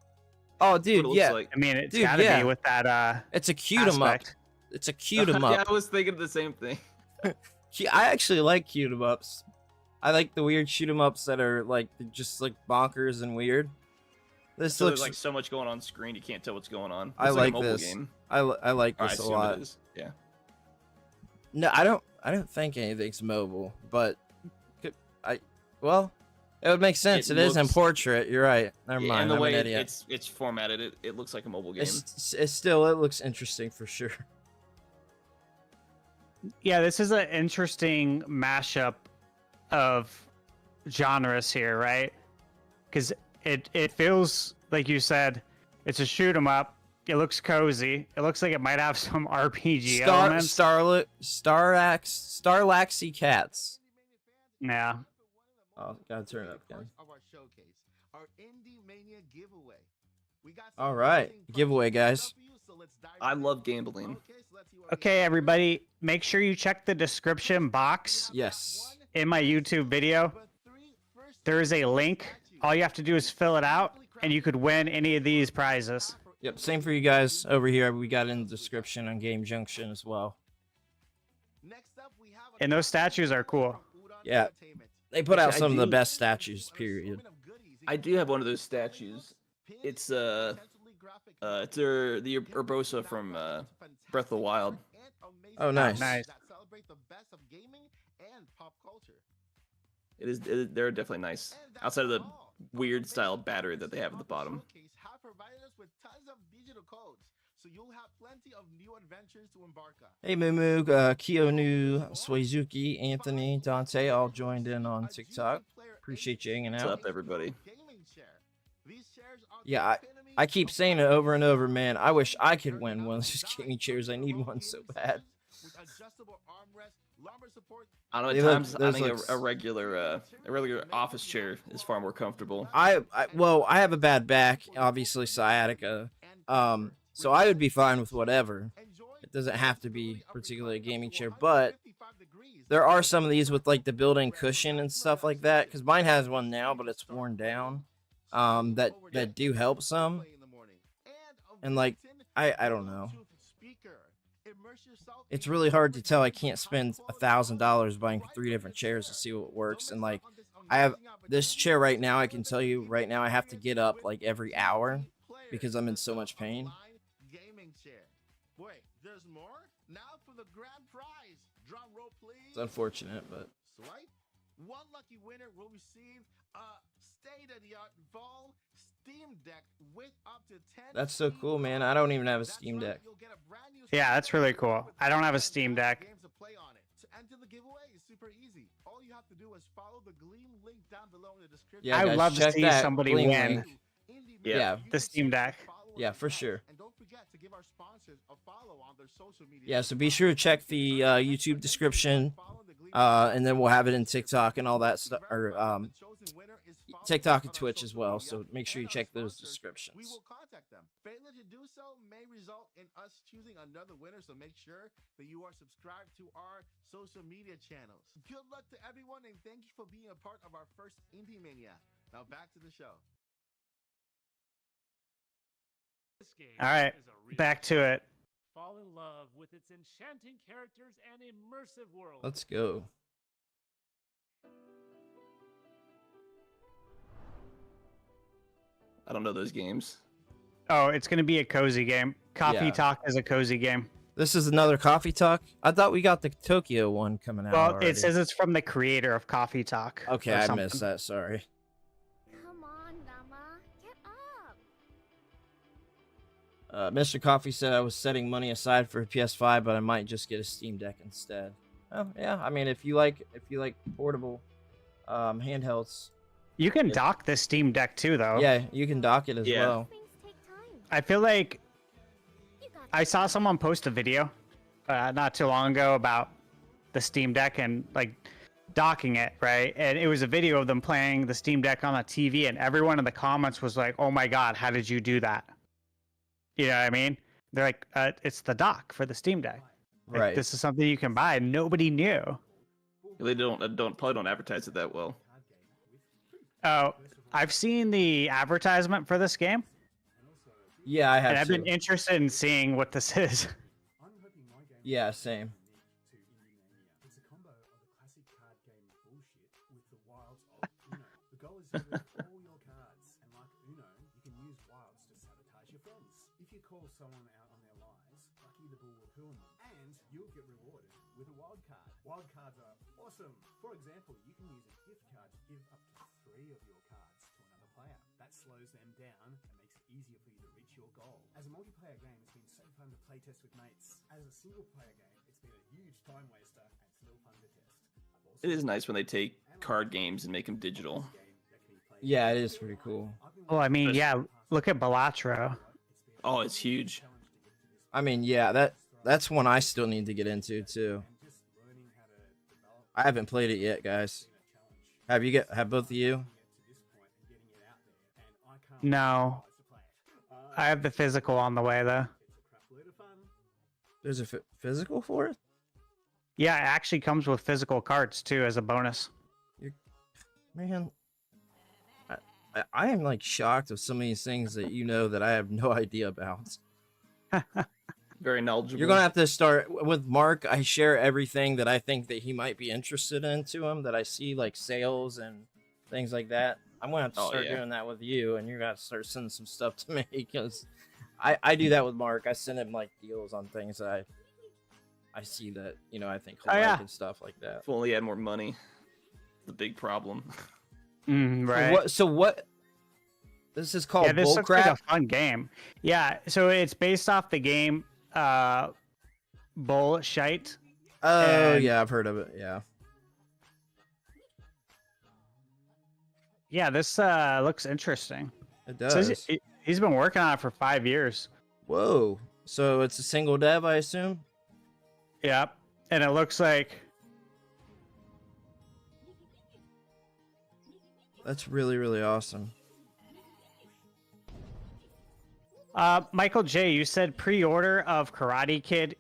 Oh, dude, yeah. Like. I mean, it's gotta be with that. It's a cute 'em up. aspect. It's a cute 'em up. Yeah, I was thinking the same thing. I actually like cute 'em ups. I like the weird shoot 'em ups that are like just like bonkers and weird. This So looks there's like so much going on screen, you can't tell what's going on. I It's like a mobile this. Game. I like Or I this a assume lot. it is. Yeah. No, I don't think anything's mobile, but well, it would make sense. It is in portrait. You're right. Never mind. And the I'm way an idiot. it's formatted, it looks like a mobile game. It's still, it looks interesting for sure. Yeah, this is an interesting mashup of genres here, right? Because it feels like you said, it's a shoot 'em up. It looks cozy. It looks like it might have some RPG elements. Starlaxy cats. Yeah. Oh, gotta turn it up again. Of our showcase, our IndieMania giveaway. We got All right, giveaway, guys. I love gambling. Okay, everybody, make sure you check the description box Yes. in my YouTube video. There is a link. All you have to do is fill it out, and you could win any of these prizes. Yep, same for you guys over here. We got it in the description on Game Junction as well. And those statues are cool. Yeah, they put out Actually, some of the best statues, period. I do have one of those statues. It's the Urbosa from Breath of the Wild. Oh, nice. Nice. They're definitely nice. Outside of the weird style battery that they have at the bottom. Hey, Mumu, Kiyonu, Swazuki, Anthony, Dante, all joined in on TikTok. Appreciate you hanging What's out. up, everybody? Yeah, I keep saying it over and over, man. I wish I could win one of these gaming chairs. I need one so bad. I don't know. They At look- times, I those think looks- a regular office chair is far more comfortable. Well, I have a bad back, obviously sciatica. So I would be fine with whatever. It doesn't have to be particularly a gaming chair, but there are some of these with like the built-in cushion and stuff like that. Because mine has one now, but it's worn down. That do help some. And like, I don't know. It's really hard to tell. I can't spend $1,000 buying 3 different chairs to see what works. And like, I have this chair right now. I can tell you right now, I have to get up like every hour because I'm in so much pain. It's unfortunate, but one lucky winner will receive a state-of-the-art Vol Steam Deck with up to 10. that's so cool, man. I don't even have a Steam Deck. Yeah, that's really cool. I don't have a Steam Deck. Games to play on it. To enter the giveaway is super easy. All you have to do is follow the Gleam link down below in the description. Yeah, I would guys, love to check see that somebody Gleam win. link. Yeah. The Steam Deck. Yeah, for sure. And don't forget to give our sponsors a follow on their social media. Yeah, so be sure to check the YouTube description, and then we'll have it in TikTok and all that stuff, or TikTok and Twitch as well. So make sure you check those We descriptions. will contact them. Failure to do so may result in us choosing another winner, so make sure that you are subscribed to our social media channels. Good luck to everyone, and thank you for being a part of our first IndieMania. Now back to the show. All right, back to it. Fall in love with its enchanting characters and immersive world. Let's go. I don't know those games. Oh, it's going to be a cozy game. Coffee Yeah. Talk is a cozy game. This is another coffee talk. I thought we got the Tokyo one coming out. Well, already. it says it's from the creator of Coffee Talk. Okay, or I something. missed that. Sorry. Come on, Nama. Get up. Mr. Coffee said I was setting money aside for a PS5, but I might just get a Steam Deck instead. Oh yeah, I mean if you like portable handhelds, You can dock the Steam Deck too, though. yeah, you can dock it as Yeah. well. Things take time. I feel like You got I saw someone post a video not too long ago about the Steam Deck and like docking it, right? And it was a video of them playing the Steam Deck on a TV, and everyone in the comments was like, "Oh my God, how did you do that?" You know what I mean? They're like, "It's the dock for the Steam Deck. Like, Right. This is something you can buy." Nobody knew. They probably don't advertise it that well. Oh, I've seen the advertisement for this game, Yeah, I have. and I've been too. interested in seeing what this is. Yeah, same. It's a combo of a classic card game bullshit with the wilds of Uno. The goal is to lift all your cards, and like Uno, you can use wilds to sabotage your friends. If you call someone out on their lies, Lucky the Bull will ruin them, and you'll get rewarded with a wild card. Wild cards are awesome. For example, you can use a gift card to give up to 3 of your cards to another player. That slows them down and makes it easier for you to reach your goal. As a multiplayer game, it's been so fun to playtest with mates. As a single player game, it's been a huge time waster and still fun to test. It is nice when they take card games and make them digital. Yeah, it is pretty cool. Well, I mean, yeah, look at Balatro. Oh, it's huge. I mean, yeah, that's one I still need to get into too. I haven't played it yet, guys. Have both of you? No. I have the physical on the way, though. There's a physical for it? Yeah, it actually comes with physical cards, too, as a bonus. Man, I am like shocked of some of these things that you know that I have no idea about. Very knowledgeable. You're gonna have to start with Mark. I share everything that I think that he might be interested in to him, that I see like sales and things like that. I'm gonna have to start doing that with you, and you're gonna have to start sending some stuff to me because I do that with Mark. I send him like deals on things that I see that I think he'll like and stuff like that. If only he had more money. The big problem. Right. So what? This is called this looks like Bullcrap. a fun game. Yeah, so it's based off the game Bullshite. Oh and- yeah, I've heard of it. Yeah. Yeah, this looks interesting. It So does. he's been working on it for 5 years. Whoa. So it's a single dev, I assume? Yep. And it looks like That's really, really awesome. Michael J, you said pre-order of Karate Kid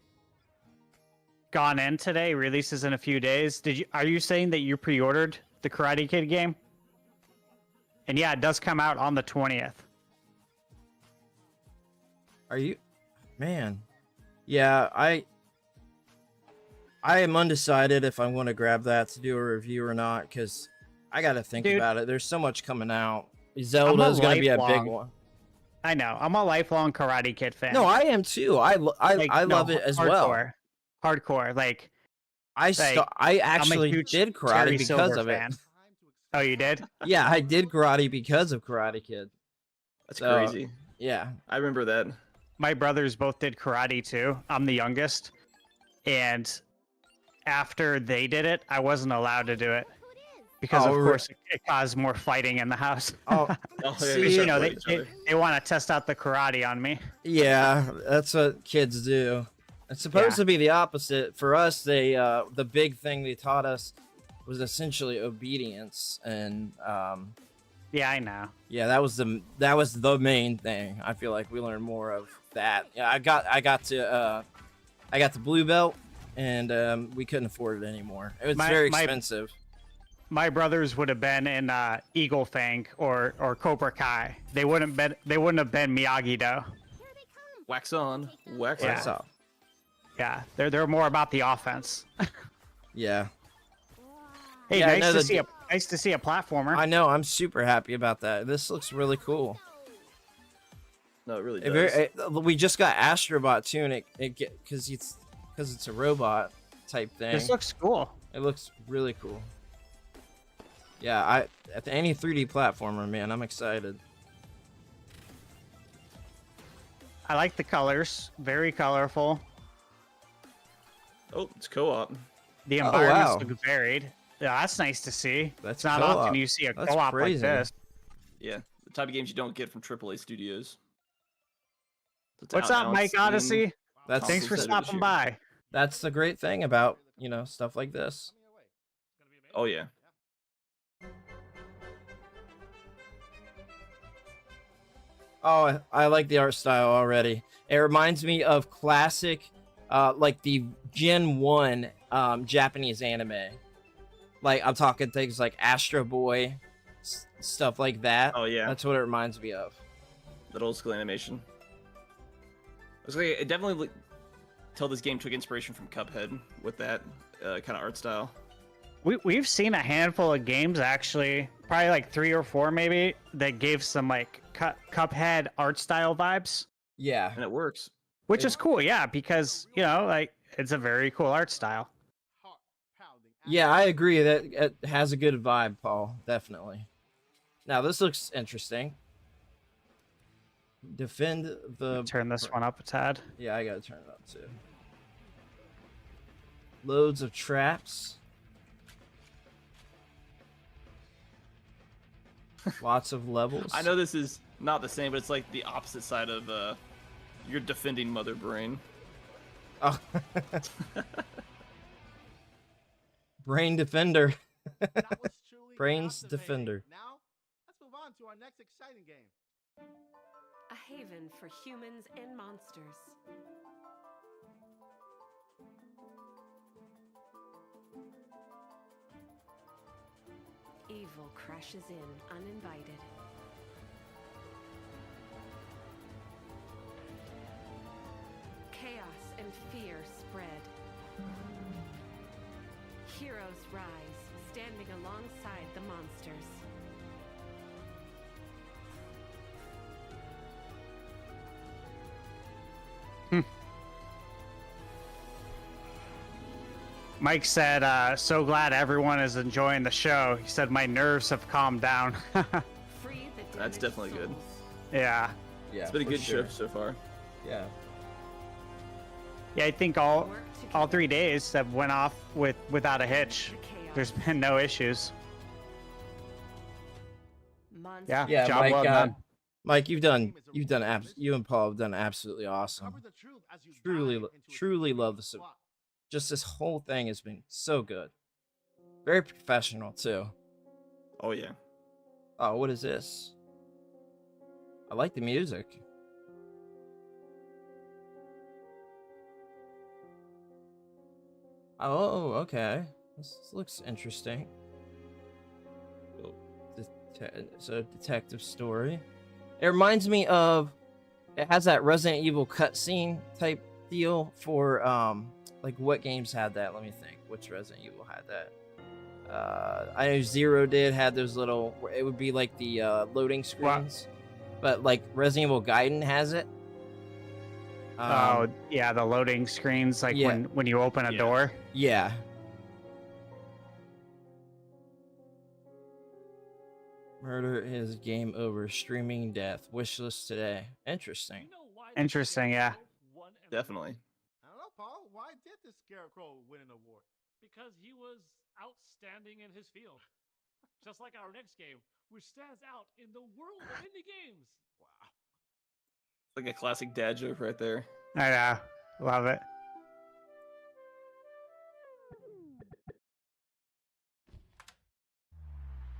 gone in today, releases in a few days. Are you saying that you pre-ordered the Karate Kid game? And yeah, it does come out on the 20th. Are you? Man. Yeah, I am undecided if I want to grab that to do a review or not, because I got to think about it. There's so much coming out. Zelda is going to be a big one. I know. I'm a lifelong Karate Kid fan. No, I am too. I love it as well. Hardcore. Like I actually huge did karate Terry because Silver of fan. it. Oh, you did? Yeah, I did karate because of Karate Kid. That's So, crazy. Yeah. I remember that. My brothers both did karate too. I'm the youngest. And after they did it, I wasn't allowed to do it. Because of course it caused more fighting in the house. Oh, See, you know, they want to test out the karate on me. Yeah, that's what kids do. It's supposed to be the opposite. For us, the big thing they taught us was essentially obedience, and yeah, I know. Yeah, that was the main thing. I feel like we learned more of that. Yeah, I got to blue belt, and we couldn't afford it anymore. It was very expensive. My brothers would have been in Eagle Fang or Cobra Kai. They wouldn't have been Miyagi-Do. Wax on, wax off. Yeah, they're more about the offense. Yeah. Hey, Yeah, nice to see a platformer. I know. I'm super happy about that. This looks really cool. No, it really It does. we just got Astrobot too, and because it's a robot type thing. This looks cool. It looks really cool. Yeah, at any 3D platformer, man, I'm excited. I like the colors. Very colorful. Oh, it's co-op. The environments wow. look varied. Yeah, that's nice to see. That's It's not co-op. often you see a That's co-op like crazy. this. Yeah, the type of games you don't get from AAA studios. It's What's out up, now on Mike Steam. Odyssey? That's Thanks for Consoles later this stopping year. by. That's the great thing about stuff like this. Oh yeah. Oh, I like the art style already. It reminds me of classic, like the Gen 1 Japanese anime. Like, I'm talking things like Astro Boy, stuff like that. Oh yeah. That's what it reminds me of. That old school animation. Looks like it definitely tell this game took inspiration from Cuphead with that kind of art style. We've seen a handful of games, actually, probably like 3 or 4 maybe, that gave some like Cuphead art style vibes. Yeah. And it works. Which is cool, yeah, because, like, it's a very cool art style. Yeah, I agree that it has a good vibe, Paul. Definitely. Now, this looks interesting. Defend the... Turn this one up a tad. Yeah, I gotta turn it up, too. Loads of traps. Lots of levels. I know this is not the same, but it's like the opposite side of you're defending Mother Brain. Oh. Brain Defender. Brains Defender. Now, let's move on to our next exciting game. A haven for humans and monsters. Evil crashes in uninvited. Chaos and fear spread. Heroes rise, standing alongside the monsters. Mike said, so glad everyone is enjoying the show. He said, my nerves have calmed down. Free the That's damaged definitely good. souls. Yeah. Yeah, It's been a for good sure. show so far. Yeah. Yeah, I think all Work together. 3 days have went off without a hitch. The chaos. There's been no issues. Monsters. Yeah. Yeah, Job Mike. well done. Mike, you and Paul have done absolutely awesome. Cover the truth as you Truly, dive into a truly deep love this. plot. Just this whole thing has been so good. Very professional too. Oh yeah. Oh, what is this? I like the music. Oh, okay. This looks interesting. Oh. So, detective story. It reminds me of. It has that Resident Evil cutscene type deal for like what games had that? Let me think. Which Resident Evil had that? I know Zero had those little. It would be like the loading screens, but like Resident Evil Gaiden has it. Oh, yeah, the loading screens, like yeah. when you open a door. Yeah. Murder is game over. Streaming death. Wishlist today. Interesting. Interesting, yeah. Definitely. I don't know, Paul. Why did this scarecrow win an award? Because he was outstanding in his field. Just like our next game, which stands out in the world of indie games. Like a classic dad joke right there. I know. Love it.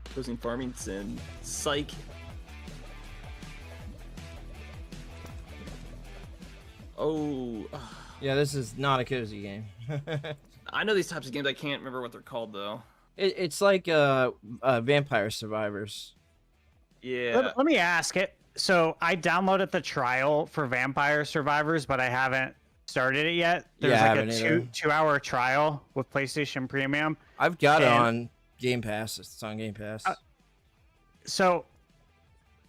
Opposing farming sim. Psych. Oh. Yeah, this is not a cozy game. I know these types of games. I can't remember what they're called though. It's like Vampire Survivors. Yeah. Let me ask it. So I downloaded the trial for Vampire Survivors, but I haven't started it yet. There's Yeah, I like a haven't either. 2-hour trial with PlayStation Premium. I've got it And- on Game Pass. It's on Game Pass. So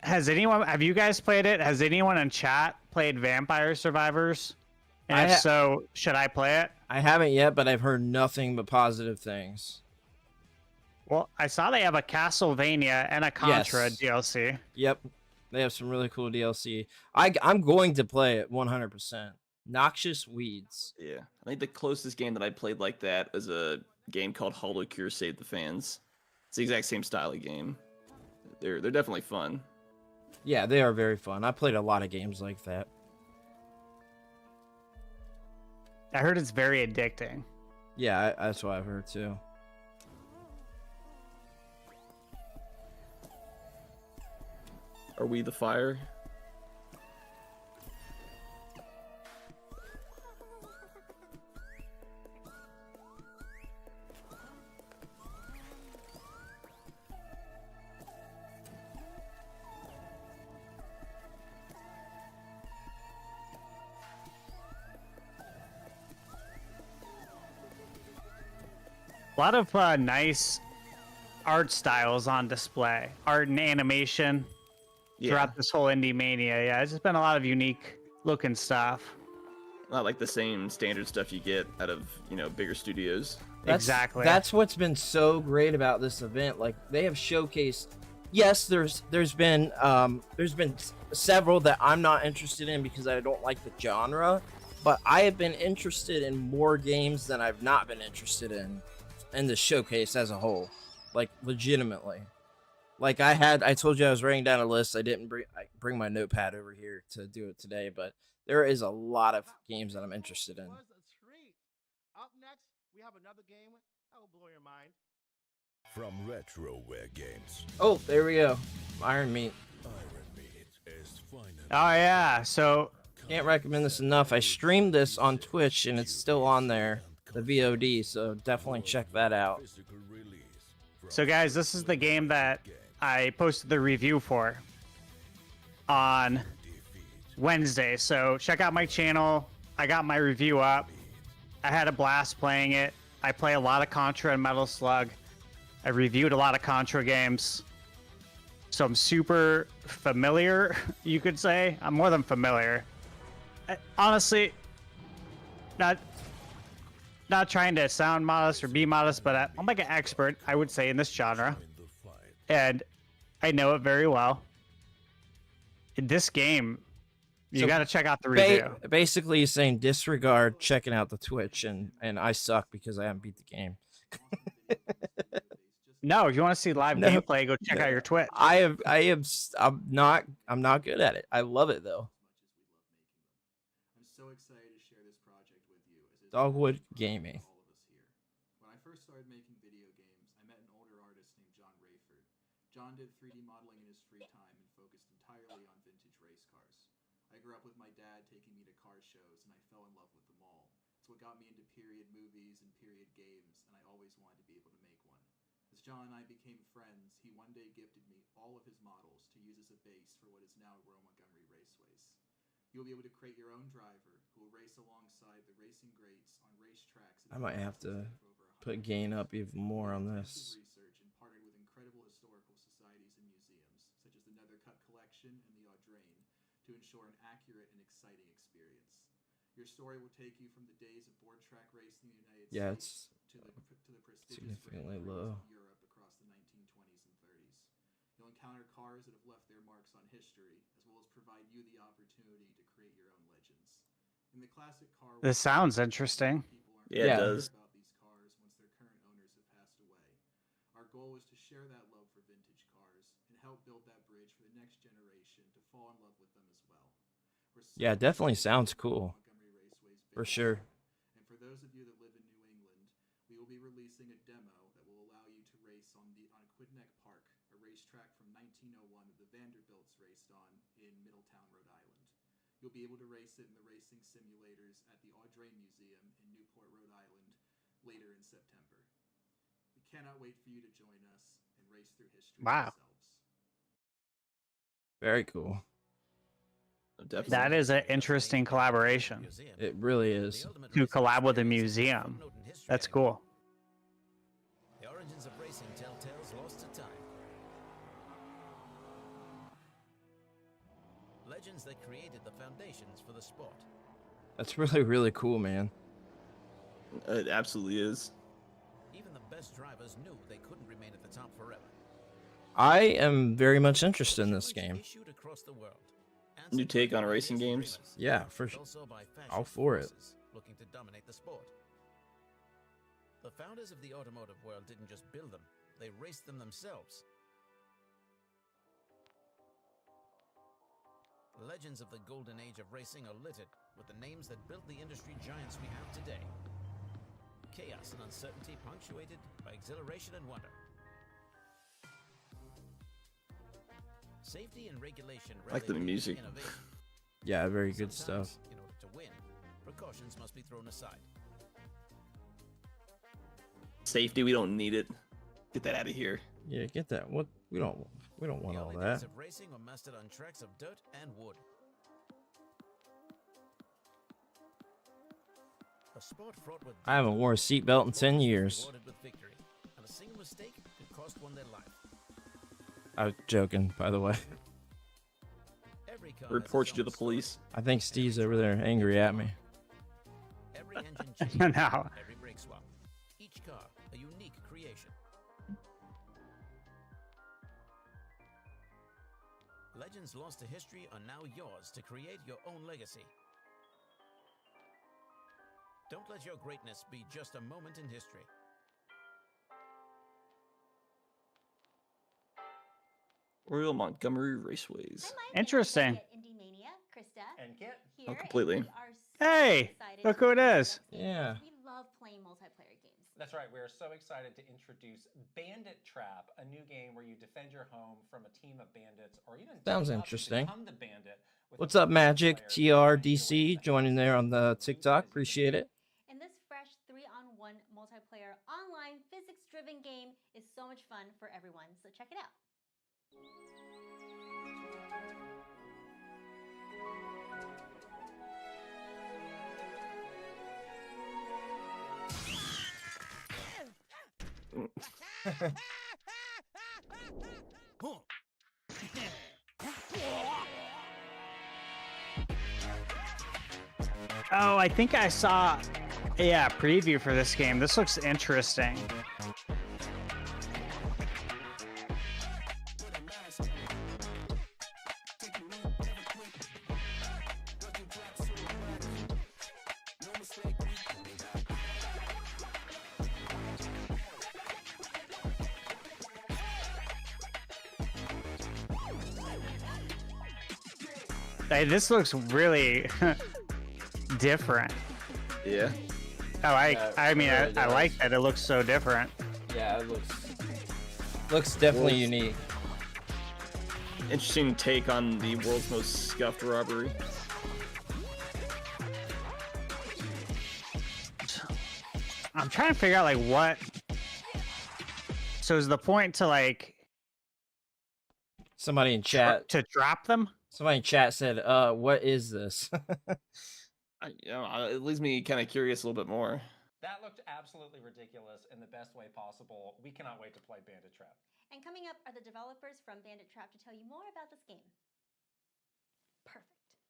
Have you guys played it? Has anyone in chat played Vampire Survivors? And I if ha- so, should I play it? I haven't yet, but I've heard nothing but positive things. Well, I saw they have a Castlevania and a Contra Yes. DLC. Yep, they have some really cool DLC. I'm going to play it 100%. Noxious Weeds. Yeah, I think the closest game that I played like that was a game called Hollow Cure Save the Fans. It's the exact same style of game. They're definitely fun. Yeah, they are very fun. I played a lot of games like that. I heard it's very addicting. Yeah, that's what I've heard too. Are we the fire? A lot of nice art styles on display, art and animation throughout this whole IndieMania. Yeah, it's just been a lot of unique looking stuff. Not like the same standard stuff you get out of, bigger studios. Exactly. That's what's been so great about this event. Like, they have showcased. Yes, there's been several that I'm not interested in because I don't like the genre, but I have been interested in more games than I've not been interested in the showcase as a whole, like legitimately. Like I told you I was writing down a list. I didn't bring my notepad over here to do it today, but there is a lot of games that I'm interested in. Was a treat. Up next, we have another game that will blow your mind. From Retroware Games. Oh, there we go. Iron Meat. Oh yeah, so Can't recommend this enough. I streamed this on Twitch and it's still on there, the VOD, so definitely check that out. So guys, this is the game that I posted the review for on Wednesday. So check out my channel. I got my review up. I had a blast playing it. I play a lot of Contra and Metal Slug. I reviewed a lot of Contra games. So I'm super familiar, you could say. I'm more than familiar. Honestly, not trying to sound modest or be modest, but I'm like an expert, I would say, in this genre. And I know it very well. In this game, you got to check out the review. Basically, he's saying disregard checking out the Twitch, and I suck because I haven't beat the game. No, if you want to see live gameplay, go check out your Twitch. I'm not good at it. I love it though. I'm so excited to share this project with you. Dogwood Gaming. When I first started making video games, I met an older artist named John Rayford. John did 3D modeling in his free time and focused entirely on vintage race cars. I grew up with my dad taking me to car shows, and I fell in love with them all. It's what got me into period movies and period games, and I always wanted to be able to make one. As John and I became friends, he one day gifted me all of his models to use as a base for what is now Royal Montgomery Raceways. You'll be able to create your own driver who will race alongside the racing greats on racetracks. I might have to put gain up even more on this. Research and partnered with incredible historical societies and museums, such as the Nethercut Collection and the Audrain, to ensure an accurate and exciting experience. Your story will take you from the days of board track racing in the United States to the prestigious significantly Grand Prix low. of Europe across the 1920s and 30s. You'll encounter cars that have left their marks on history, as well as provide you the opportunity to create your own legends. In the classic car, This sounds interesting. Yeah, it does. about these cars once their current owners have passed away. Our goal is to share that love for vintage cars and help build that bridge for the next generation to fall in love with them as well. Yeah, it definitely sounds cool. For sure. And for those of you that live in New England, we will be releasing a demo that will allow you to race on Quidneck Park, a racetrack from 1901 that the Vanderbilts raced on in Middletown, Rhode Island. You'll be able to race it in the racing simulators at the Audrain Museum in Newport, Rhode Island later in September. We cannot wait for you to join us and race through history yourselves. Very cool. Definitely. That is an interesting collaboration. It really is. To collab with a museum. That's cool. The origins of racing tell tales lost to time. legends that created the foundations for the sport. That's really cool, man. It absolutely is. Even the best drivers knew they couldn't remain at the top forever. I am very much interested in this game. Issued across the world. New take on racing games. Yeah, for sure. Also by All fascist for it. forces looking to dominate the sport. The founders of the automotive world didn't just build them, they raced them themselves. The legends of the golden age of racing are littered with the names that built the industry giants we have today. Chaos and uncertainty punctuated by exhilaration and wonder. Safety and regulation I like the rarely lead to music. innovation. Yeah, very good stuff. Sometimes, in order to win, precautions must be thrown aside. Safety, we don't need it. Get that out of here. Yeah, get that. What we don't want The all early that. days of racing were mastered on tracks of dirt and wood. A sport fraught with I haven't worn a seatbelt in 10 years. rewarded with victory, and a single mistake could cost one their life. I was joking, by the way. Every car Report has you its to the own police. story. I think Steve's over there angry at me. Every engine change, No. every brake swap, each car a unique creation. Legends lost to history are now yours to create your own legacy. Don't let your greatness be just a moment in history. Royal Montgomery Raceways. Interesting. IndieMania, Krista. And Kit. Here, Oh, completely. and we are so Hey, excited look to who it introduce is. this game Yeah. because We love playing multiplayer games. That's right. We're so excited to introduce Bandit Trap, a new game where you defend your home from a team of bandits, or even Sounds team up to interesting. become the bandit with What's a up, team of Magic players TRDC, joining there on the TikTok. Appreciate it. And this fresh 3-on-1 multiplayer online physics-driven game is so much fun for everyone. So check it out. Oh, I think I saw a preview for this game. This looks interesting. Hey, this looks really different. Yeah. Oh, Yeah, I mean, it really I does. like that. It looks so different. Yeah, it looks definitely unique. Interesting take on the world's most scuffed robbery. I'm trying to figure out like what. So is the point to like Somebody in chat, to drop them? somebody in chat said, what is this?" It leaves me kind of curious a little bit more. That looked absolutely ridiculous in the best way possible. We cannot wait to play Bandit Trap. And coming up are the developers from Bandit Trap to tell you more about this game. Perfect.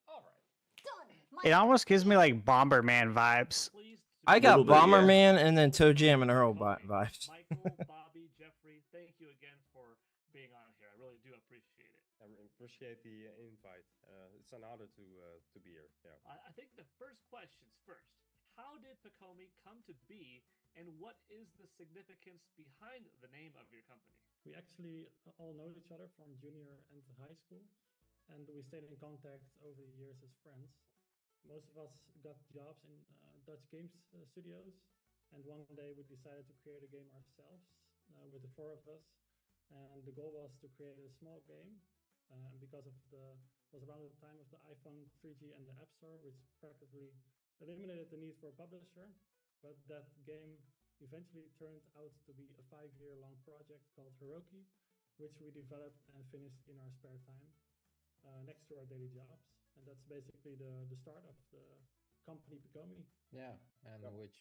All right. Done. It almost gives me like Bomberman vibes. I got Little bit, yeah. Bomberman and then Toe Jam and Earl vibes. Michael, Bobby, Jeffrey, thank you again for being on here. I really do appreciate it. I appreciate the invite. It's an honor to be here. Yeah. I think the first questions first. How did Pacomi come to be, and what is the significance behind the name of your company? We actually all know each other from junior and high school, and we stayed in contact over the years as friends. Most of us got jobs in Dutch games studios, and one day we decided to create a game ourselves with the four of us. And the goal was to create a small game, because of was around the time of the iPhone 3G and the App Store, which practically eliminated the need for a publisher. But that game eventually turned out to be a 5-year-long project called Heroki, which we developed and finished in our spare time, next to our daily jobs. And that's basically the start of the company Pacomi. Yeah, and which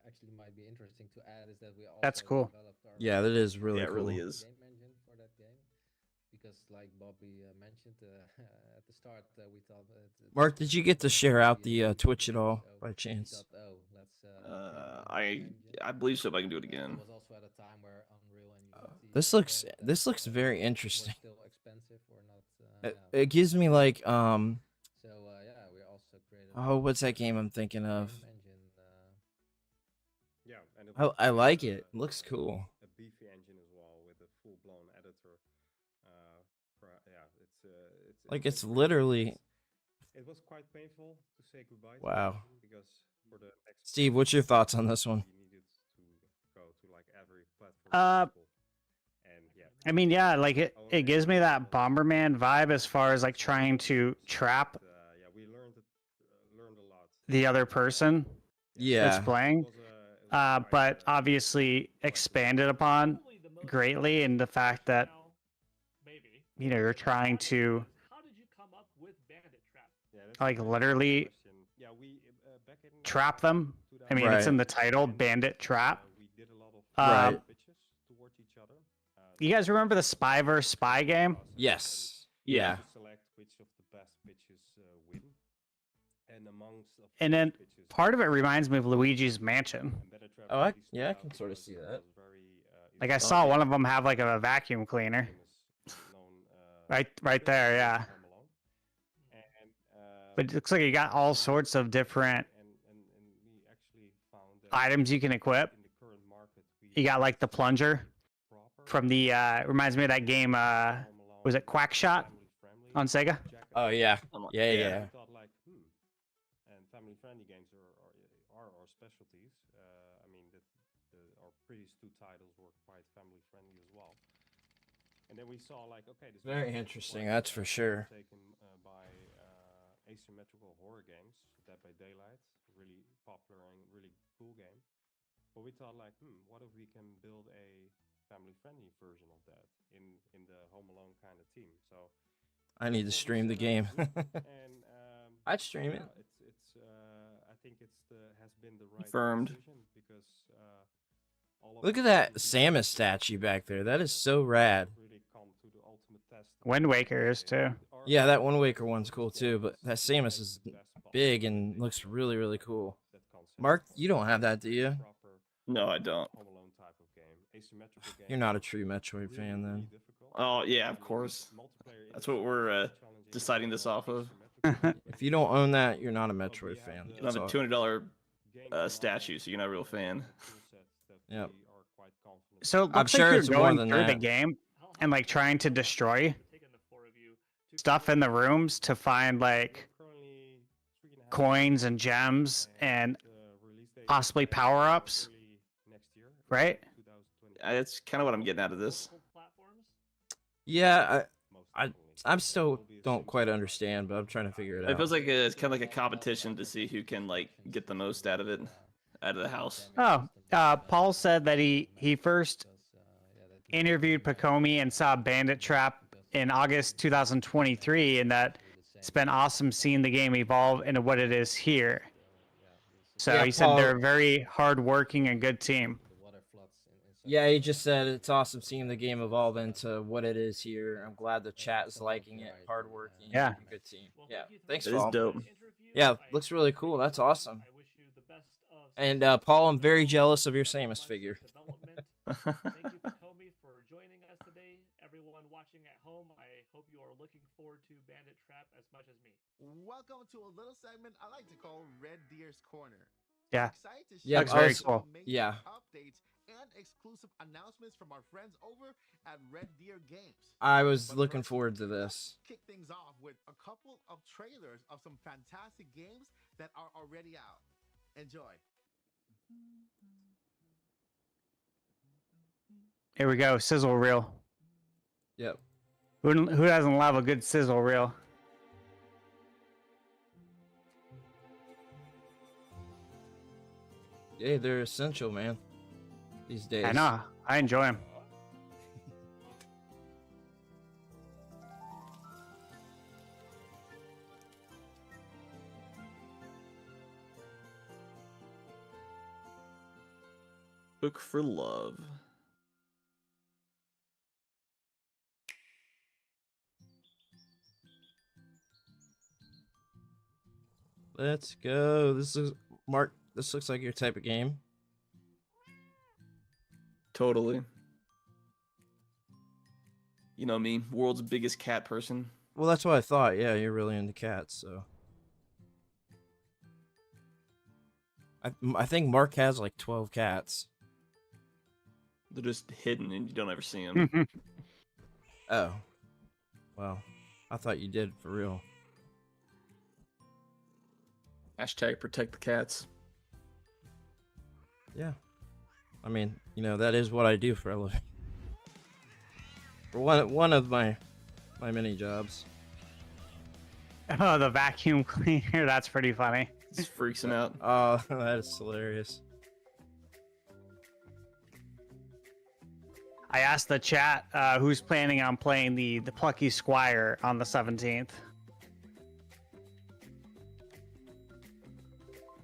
actually might be interesting to add is that we also That's cool. developed our Yeah, that is really Yeah, it cool. really is. game engine for that game, because because like Bobby mentioned at the start, we thought Mark, did you get to share out the Twitch at all by chance? oh, let's I believe so. If I can do it again. was also at a time where Unreal and Unity This looks very interesting. still expensive or not. It gives me like So yeah, we also created. oh, what's that game I'm thinking of? Engine, Yeah, and it I like it. It looks cool. A beefy engine as well with a full-blown editor. Yeah, Like it's literally. It was quite painful to say goodbye. Wow. To it because for the next Steve, what's your thoughts on this one? we needed to go to like every platform possible. And yeah, I mean, yeah, like it gives me that Bomberman vibe as far as like trying to trap yeah, we learned a lot. the other person Yeah. that's playing, but obviously expanded upon greatly in the fact that you're trying to like literally trap them. I mean, it's in the title, Bandit Trap. Right. You guys remember the Spy vs. Spy game? Yes. Yeah. Select which of the best pitches win, and amongst And then part of it reminds me of Luigi's Mansion. Oh, yeah, I can sort of see that. Like I saw one of them have like a vacuum cleaner. Right there, yeah. But it looks like you got all sorts of different items you can equip. You got like the plunger from the reminds me of that game was it Quackshot on Sega? Oh yeah. Yeah. We thought like, and family-friendly games are our specialties. I mean, our previous two titles were quite family-friendly as well. And then we saw like, okay, this Very interesting, that's for sure. Taken by asymmetrical horror games, Dead by Daylight, really popular and really cool game. But we thought like, what if we can build a family-friendly version of that in the Home Alone kind of team? So I need to stream the game. and I'd stream it. It's I think has been the right Confirmed. decision because all of Look at the that games Samus statue back there. That is so rad. really come to the ultimate test. Wind Waker is too. Yeah, that Wind Waker one's cool too, but that Samus is big and looks really, really cool. Mark, you don't have that, do you? No, I don't. Home Alone type of game, asymmetrical game. You're not a true Metroid fan then. Oh yeah, of course. That's what we're deciding this off of. If you don't own that, you're not a Metroid fan. You have a $200 statue, so you're not a real fan. Yep. So it I'm looks sure like you're it's more going than through the that. game and like trying to destroy stuff in the rooms to find like coins and gems and possibly power-ups, right? That's kind of what I'm getting out of this. Yeah, I'm still don't quite understand, but I'm trying to figure it out. It feels like it's kind of like a competition to see who can like get the most out of it, out of the house. Oh, Paul said that he first interviewed Pacomi and saw Bandit Trap in August 2023, and that it's been awesome seeing the game evolve into what it is here. So Yeah, he said Paul- they're a very hardworking and good team. Yeah, he just said it's awesome seeing the game evolve into what it is here. I'm glad the chat is liking it. Hardworking. Yeah. Good team. Yeah. Thanks, It is Paul. dope. Yeah, looks really cool. That's awesome. And Paul, I'm very jealous of your Samus figure. Thank you, Pacomi, for joining us today. Everyone watching at home, I hope you are looking forward to Bandit Trap as much as me. Welcome to a little segment I like to call Red Deer's Corner. Yeah. Excited to Yeah, Looks very I was- cool. amazing Yeah. updates and exclusive announcements from our friends over at Red Deer Games. I was looking forward to this. Kick things off with a couple of trailers of some fantastic games that are already out. Enjoy. Here we go, sizzle reel. Yep. Who doesn't love a good sizzle reel? Yeah, they're essential, man. These days. I know. I enjoy them. Book for Love. Let's go. This is Mark. This looks like your type of game. Totally. You know me, world's biggest cat person. Well, that's what I thought. Yeah, you're really into cats, so. I think Mark has like 12 cats. They're just hidden and you don't ever see them. Oh. Well, I thought you did for real. Hashtag protect the cats. Yeah. I mean, you know, that is what I do for a living. For one of my many jobs. Oh, the vacuum cleaner. That's pretty funny. This freaks him out. Oh, that is hilarious. I asked the chat who's planning on playing the Plucky Squire on the 17th.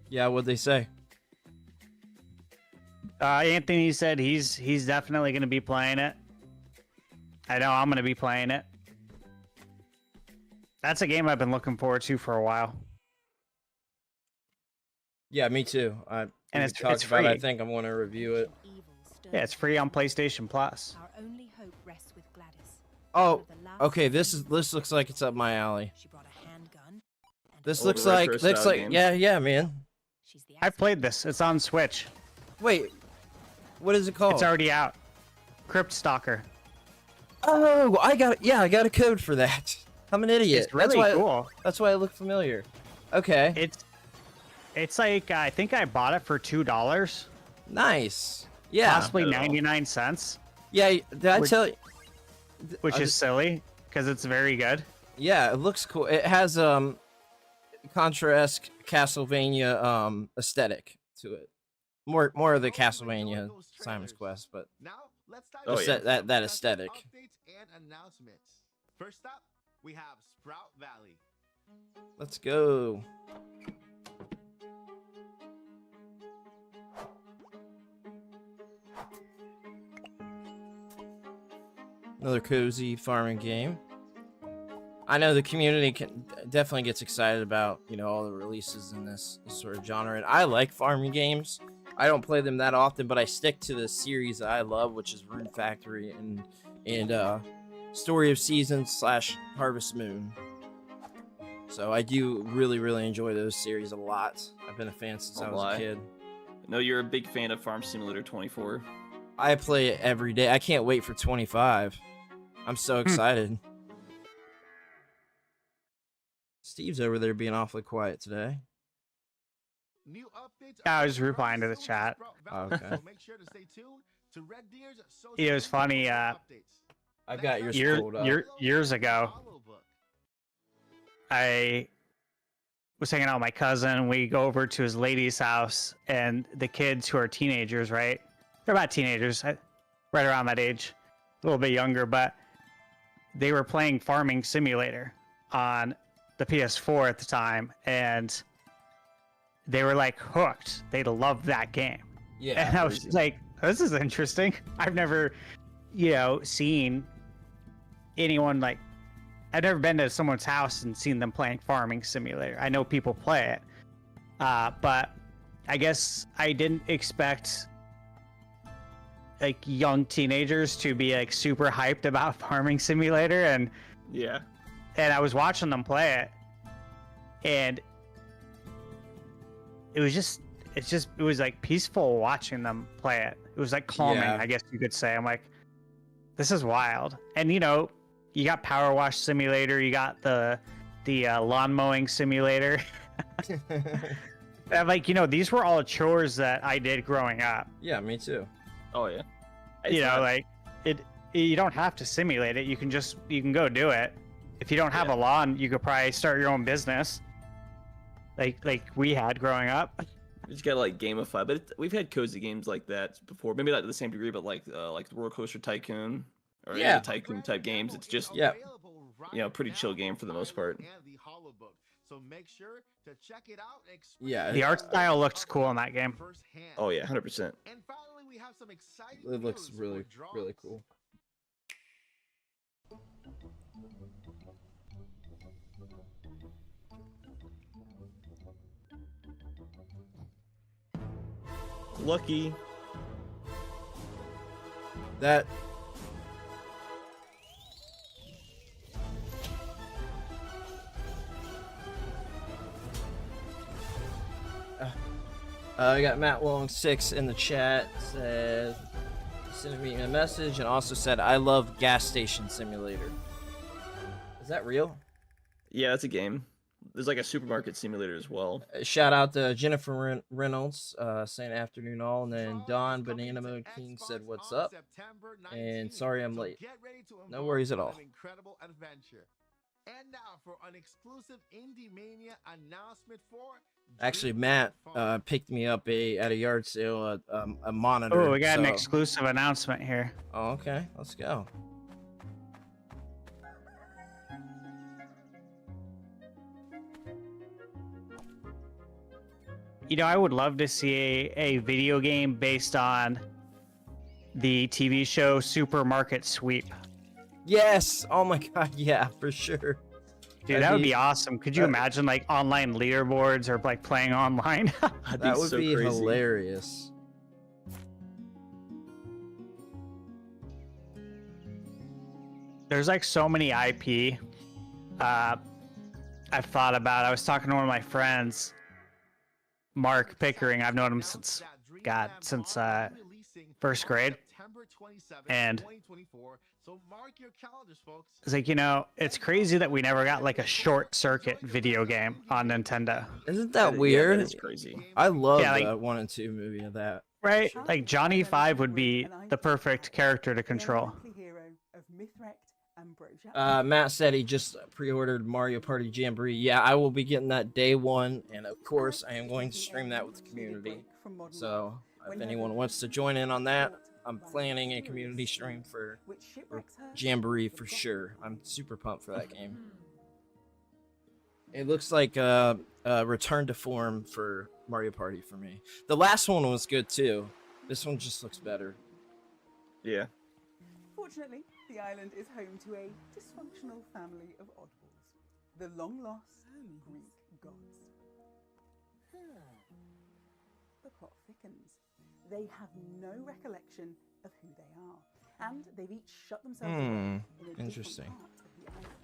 Yeah, what'd they say? Anthony said he's definitely going to be playing it. I know I'm going to be playing it. That's a game I've been looking forward to for a while. Yeah, me too. And it's free. free. I think I'm going to review it. Yeah, it's free on PlayStation Plus. Our only hope rests with Gladys. Oh, okay. This looks like it's up my alley. She brought a handgun. This Old looks like retro style game. yeah, man. I played this. It's on Switch. Wait, what is it called? It's already out. Crypt Stalker. Oh, I got a code for that. I'm an idiot. It's really cool. That's why it looked familiar. Okay. It's like I think I bought it for $2. Nice. Yeah. Possibly 99 cents. Yeah. Did I tell you? Which is silly because it's very good. Yeah, it looks cool. It has Contra-esque Castlevania aesthetic to it. More of the Castlevania Simon's Quest, but that aesthetic. Updates and announcements. First up, we have Sprout Valley. Let's go. Another cozy farming game. I know the community definitely gets excited about, you know, all the releases in this sort of genre, and I like farming games. I don't play them that often, but I stick to the series that I love, which is Rune Factory and Story of Seasons / Harvest Moon. So I do really enjoy those series a lot. I've been a fan since I was a kid. No, you're a big fan of Farm Simulator 24. I play it every day. I can't wait for 25. I'm so excited. Steve's over there being awfully quiet today. New updates. I was replying to the chat. Oh, okay. So make sure to stay tuned to Red Deer's social It was funny. I've got yours pulled up. Years ago, I was hanging out with my cousin. We go over to his lady's house, and the kids who are teenagers, right? They're about teenagers, right around that age, a little bit younger, but they were playing Farming Simulator on the PS4 at the time, and they were like hooked. They loved that game. Yeah. And I was like, this is interesting. I've never, seen anyone like, I've never been to someone's house and seen them playing Farming Simulator. I know people play it, but I guess I didn't expect like young teenagers to be like super hyped about Farming Simulator, and I was watching them play it, and it was like peaceful watching them play it. It was like calming, I guess you could say. I'm like, this is wild. And you got Power Wash Simulator, you got the lawn mowing simulator. I'm like, these were all chores that I did growing up. Yeah, me too. Oh yeah. You don't have to simulate it. You can go do it. If you don't have a lawn, you could probably start your own business. Like we had growing up. You just gotta like gamify, but we've had cozy games like that before. Maybe not to the same degree, but like the Roller Coaster Tycoon or any of the Tycoon type games. It's just pretty chill game for the most part. So make sure to check it out. Yeah, the art style looks cool in that game. Oh yeah, 100%. And finally, we have some exciting It looks really cool. Lucky. That. I got Matt Long 6 in the chat. Says sent me a message and also said I love Gas Station Simulator. Is that real? Yeah, that's a game. There's like a supermarket simulator as well. Shout out to Jennifer Reynolds saying afternoon all, and then Don Banana Mode King said what's up, and sorry I'm late. No worries at all. Incredible adventure. And now for an exclusive IndieMania announcement for. Actually, Matt picked me up at a yard sale a monitor. Oh, we got an exclusive announcement here. Oh, okay, let's go. You know, I would love to see a video game based on the TV show Supermarket Sweep. Yes! Oh my god, yeah, for sure. Dude, that would be awesome. Could you imagine like online leaderboards or like playing online? That would be hilarious. There's like so many IP I've thought about. I was talking to one of my friends, Mark Pickering. I've known him since first grade. And it's like, you know, it's crazy that we never got like a short circuit video game on Nintendo. Isn't that weird? Yeah, that is crazy. I love Yeah, the 1 and 2 movie of that. Right? Like Johnny 5 would be the perfect character to control. Matt said he just pre-ordered Mario Party Jamboree. Yeah, I will be getting that day one, and of course, I am going to stream that with the community. So, if anyone wants to join in on that, I'm planning a community stream for Jamboree for sure. I'm super pumped for that game. It looks like a return to form for Mario Party for me. The last one was good too. This one just looks better. Yeah. Fortunately, the island is home to a dysfunctional family of oddballs, the long-lost Greek gods. The plot thickens. They have no recollection of who they are, and they've each shut themselves away in a Interesting. different part of the island.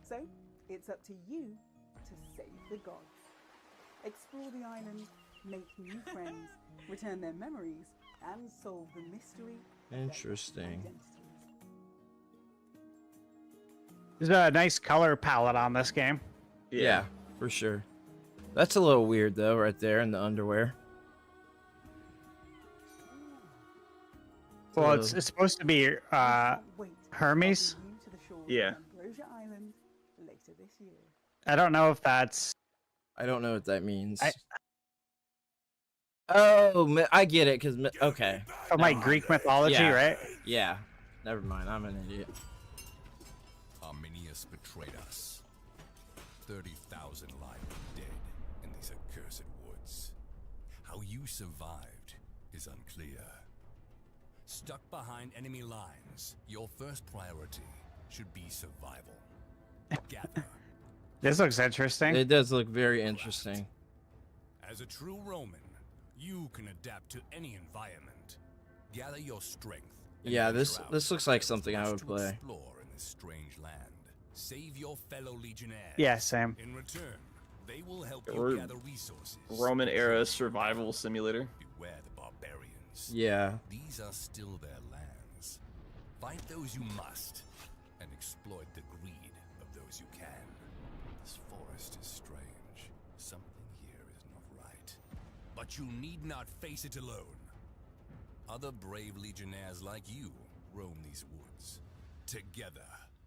So, it's up to you to save the gods. Explore the island, make new friends, return their memories, and solve the mystery. Interesting. There's a nice color palette on this game. Yeah, for sure. That's a little weird though, right there in the underwear. Well, it's supposed to be Hermes. Yeah. I don't know if that's. I don't know what that means. Oh, I get it. Cause okay. From like Greek mythology, Yeah. right? Yeah. Never mind. I'm an idiot. Arminius betrayed us. 30,000 lie dead in these accursed woods. How you survived is unclear. Stuck behind enemy lines, your first priority should be survival. Gather. This looks interesting. It does look very interesting. As a true Roman, you can adapt to any environment. Gather your strength. Yeah, this looks like something I would play. Explore in this strange land. Save your fellow legionnaires. Yeah, same. In return, they will help Or you gather resources. Roman era survival simulator. Beware the barbarians. Yeah. These are still their lands. Fight those you must, and exploit the greed of those you can. This forest is strange. Something here is not right. But you need not face it alone. Other brave legionnaires like you roam these woods. Together,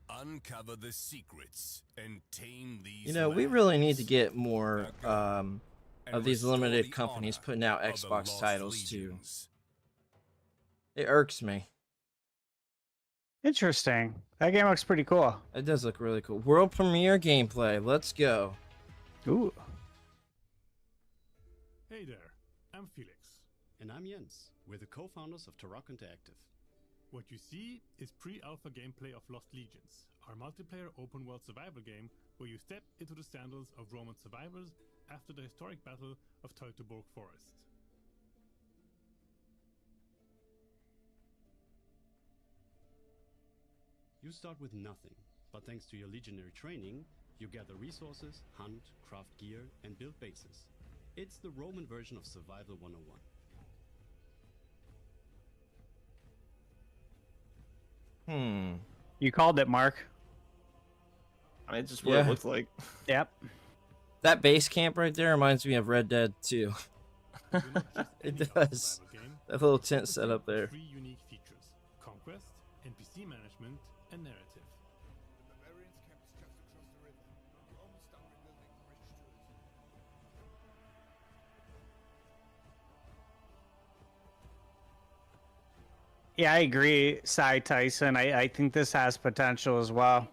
uncover the secrets and tame these. You know, we really need to get more of these limited companies putting out Xbox titles too. It irks me. Interesting. That game looks pretty cool. It does look really cool. World premiere gameplay. Let's go. Ooh. Hey there, I'm Felix. And I'm Jens. We're the co-founders of Turok Interactive. What you see is pre-alpha gameplay of Lost Legions, our multiplayer open-world survival game where you step into the sandals of Roman survivors after the historic battle of Teutoburg Forest. You start with nothing, but thanks to your legionary training, you gather resources, hunt, craft gear, and build bases. It's the Roman version of Survival 101. You called it, Mark. I mean, it's just what it looks like. Yep. That base camp right there reminds me of Red Dead 2. It does. That little tent set up there. Three unique features: conquest, NPC management, and narrative. Yeah, I agree, Cy Tyson. I think this has potential as well.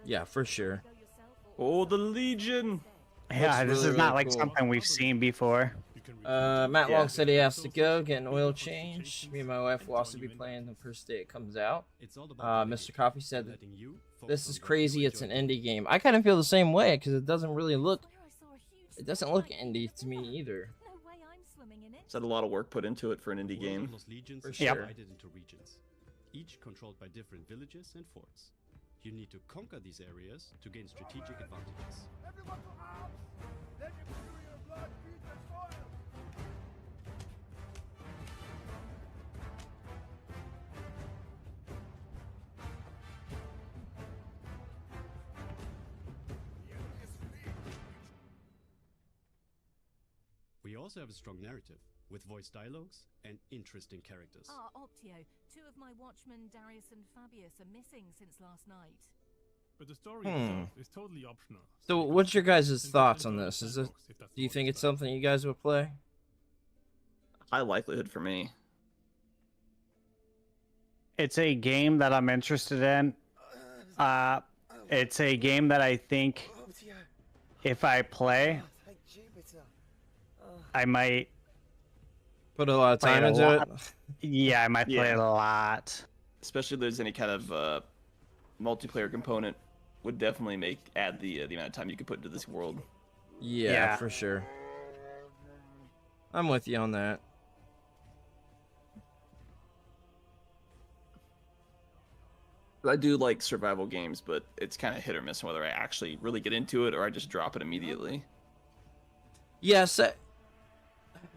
Yeah, for sure. Oh, the Legion! Yeah, Looks this really, is not really like cool. something we've seen before. Matt Long said he has to go get an oil change. Me and my wife will also be playing the first day it comes out. Mr. Coffee said that this is crazy. It's an indie game. I kind of feel the same way because it doesn't really look. It doesn't look indie to me either. It's had a lot of work put into it for an indie game. For Sure. sure. Divided into regions, each controlled by different villages and forts. You need to conquer these areas to gain strategic advantages. We also have a strong narrative, with voice dialogues and interesting characters. Ah, Optio. Two of my watchmen, Darius and Fabius, are missing since last night. But the story itself is totally optional. So, what's your guys' thoughts on this? Is it? Do you think it's something you guys would play? High likelihood for me. It's a game that I'm interested in. It's a game that I think if I play, I might put a lot of play time it a into it. lot. Yeah, I might play it a lot. Especially if there's any kind of multiplayer component, would definitely add the amount of time you could put into this world. Yeah, for sure. I'm with you on that. I do like survival games, but it's kind of hit or miss whether I actually really get into it or I just drop it immediately. Yes,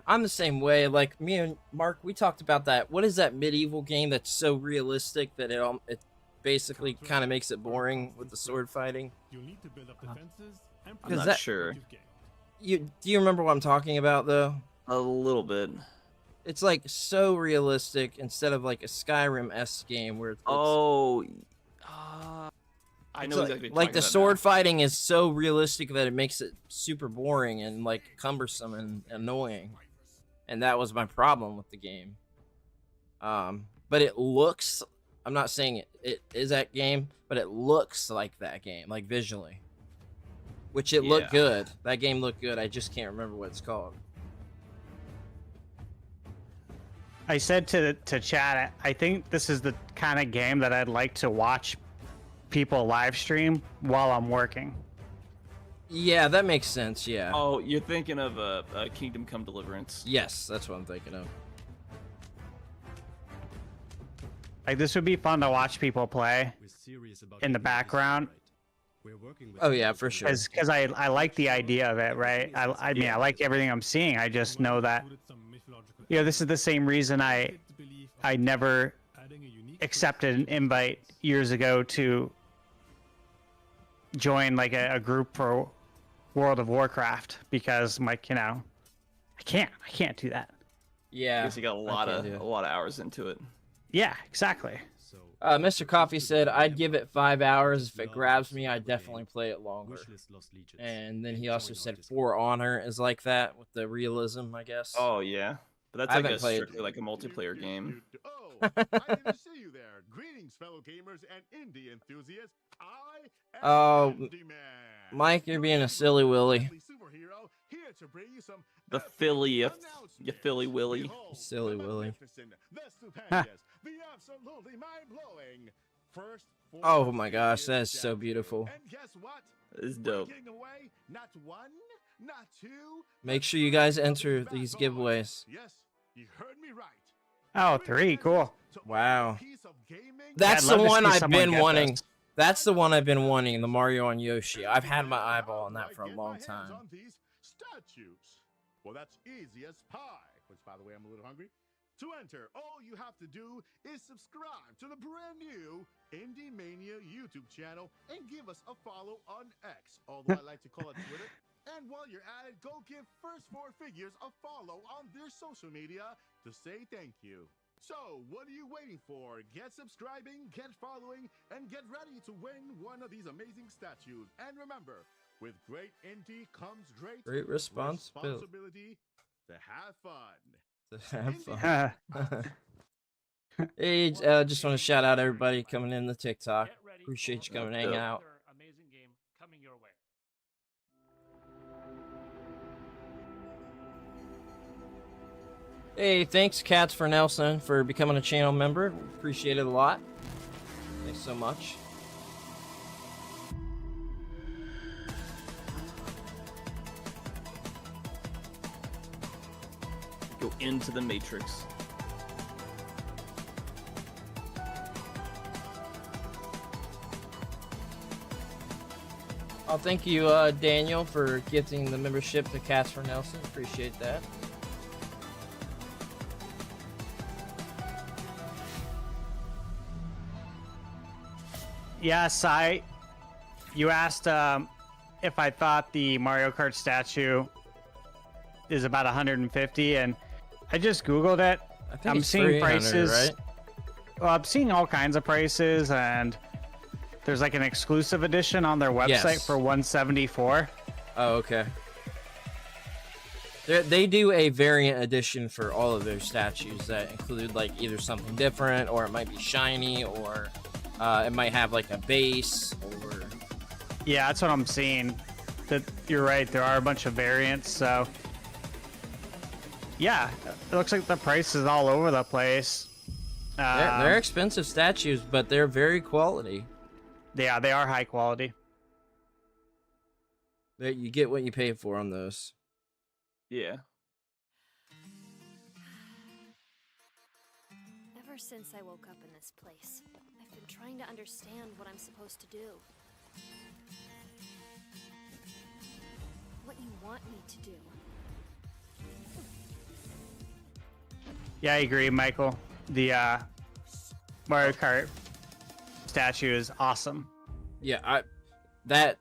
I'm the same way. Like me and Mark, we talked about that. What is that medieval game that's so realistic that it basically kind of makes it boring with the sword fighting? You need to build up defenses and I'm not sure. Do you remember what I'm talking about though? A little bit. It's like so realistic instead of like a Skyrim-esque game where it's I know like, exactly. like the sword fighting is so realistic that it makes it super boring and like cumbersome and annoying. And that was my problem with the game. But it looks, I'm not saying it is that game, but it looks like that game, like visually. Which it looked good. That game looked good. I just can't remember what it's called. I said to chat, I think this is the kind of game that I'd like to watch people live stream while I'm working. Yeah, that makes sense. Yeah. Oh, you're thinking of Kingdom Come Deliverance. Yes, that's what I'm thinking of. Like this would be fun to watch people play in the background. Oh yeah, for sure. Because I like the idea of it, right? I mean, I like everything I'm seeing. I just know that, you know, this is the same reason I never accepted an invite years ago to join like a group for World of Warcraft, because like, you know, I can't do that. Yeah. I guess you got a lot of hours into it. Yeah, exactly. Mr. Coffee said, I'd give it 5 hours. If it grabs me, I'd definitely play it longer. And then he also said For Honor is like that with the realism, I guess. Oh, yeah. But that's like strictly like a multiplayer game. I didn't see you there. Greetings, fellow gamers and indie enthusiasts. Oh, Mike, you're being a silly willy. The Philly, you Philly Willy. Silly willy. The absolutely mind-blowing first. Oh my gosh, that is so beautiful. And guess what? It's dope. We're giving away not one, not two. Make sure you guys enter these giveaways. Yes, you heard me right. Oh, 3, cool. Wow. Yeah, That's I'd the love to one see I've someone been get wanting. this. That's the one I've been wanting, the Mario and Yoshi. I've had my eyeball on that for a long time. On these statues. Well, that's easy as pie. Which, by the way, I'm a little hungry. To enter, all you have to do is subscribe to the brand new IndieMania YouTube channel and give us a follow on X, although I like to call it Twitter. And while you're at it, go give first 4 figures a follow on their social media to say thank you. So, what are you waiting for? Get subscribing, get following, and get ready to win one of these amazing statues. And remember, with great indie comes great responsibility to have fun. Have fun. Hey, just want to shout out everybody coming in the TikTok. Appreciate you coming and hang out. Amazing game coming your way. Hey, thanks Cats for Nelson for becoming a channel member. Appreciate it a lot. Thanks so much. Go into the Matrix. Oh, thank you, Daniel, for gifting the membership to Cats for Nelson. Appreciate that. Yes, you asked if I thought the Mario Kart statue is about 150, and I just Googled it. I think I'm it's seeing 300, prices. right? Well, I'm seeing all kinds of prices, and there's like an exclusive edition on their website Yes. for 174. Oh, okay. They do a variant edition for all of their statues that include like either something different, or it might be shiny, or it might have like a base, or Yeah, that's what I'm seeing. That you're right. There are a bunch of variants. So yeah, it looks like the price is all over the place. they're expensive statues, but they're very quality. Yeah, they are high quality. You get what you pay for on those. Yeah. Ever since I woke up in this place, I've been trying to understand what I'm supposed to do. What you want me to do. Yeah, I agree, Michael. The Mario Kart statue is awesome. Yeah, I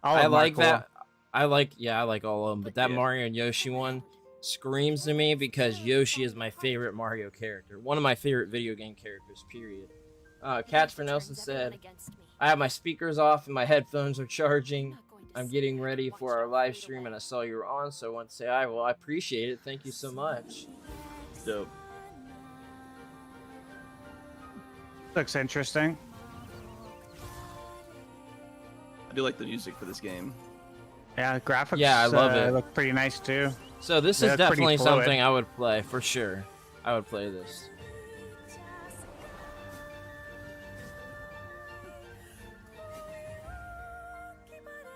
All of them are like cool. that. I like all of them, but that Mario and Yoshi one screams to me because Yoshi is my favorite Mario character. One of my favorite video game characters, period. Cats for Nelson said, I have my speakers off and my headphones are charging. I'm getting ready for our live stream and I saw you were on, so I want to say hi. Well, I appreciate it. Thank you so much. Dope. Looks interesting. I do like the music for this game. Yeah, graphics. Yeah, I love it. Look pretty nice too. So this They is look pretty definitely fluid. something I would play, for sure. I would play this.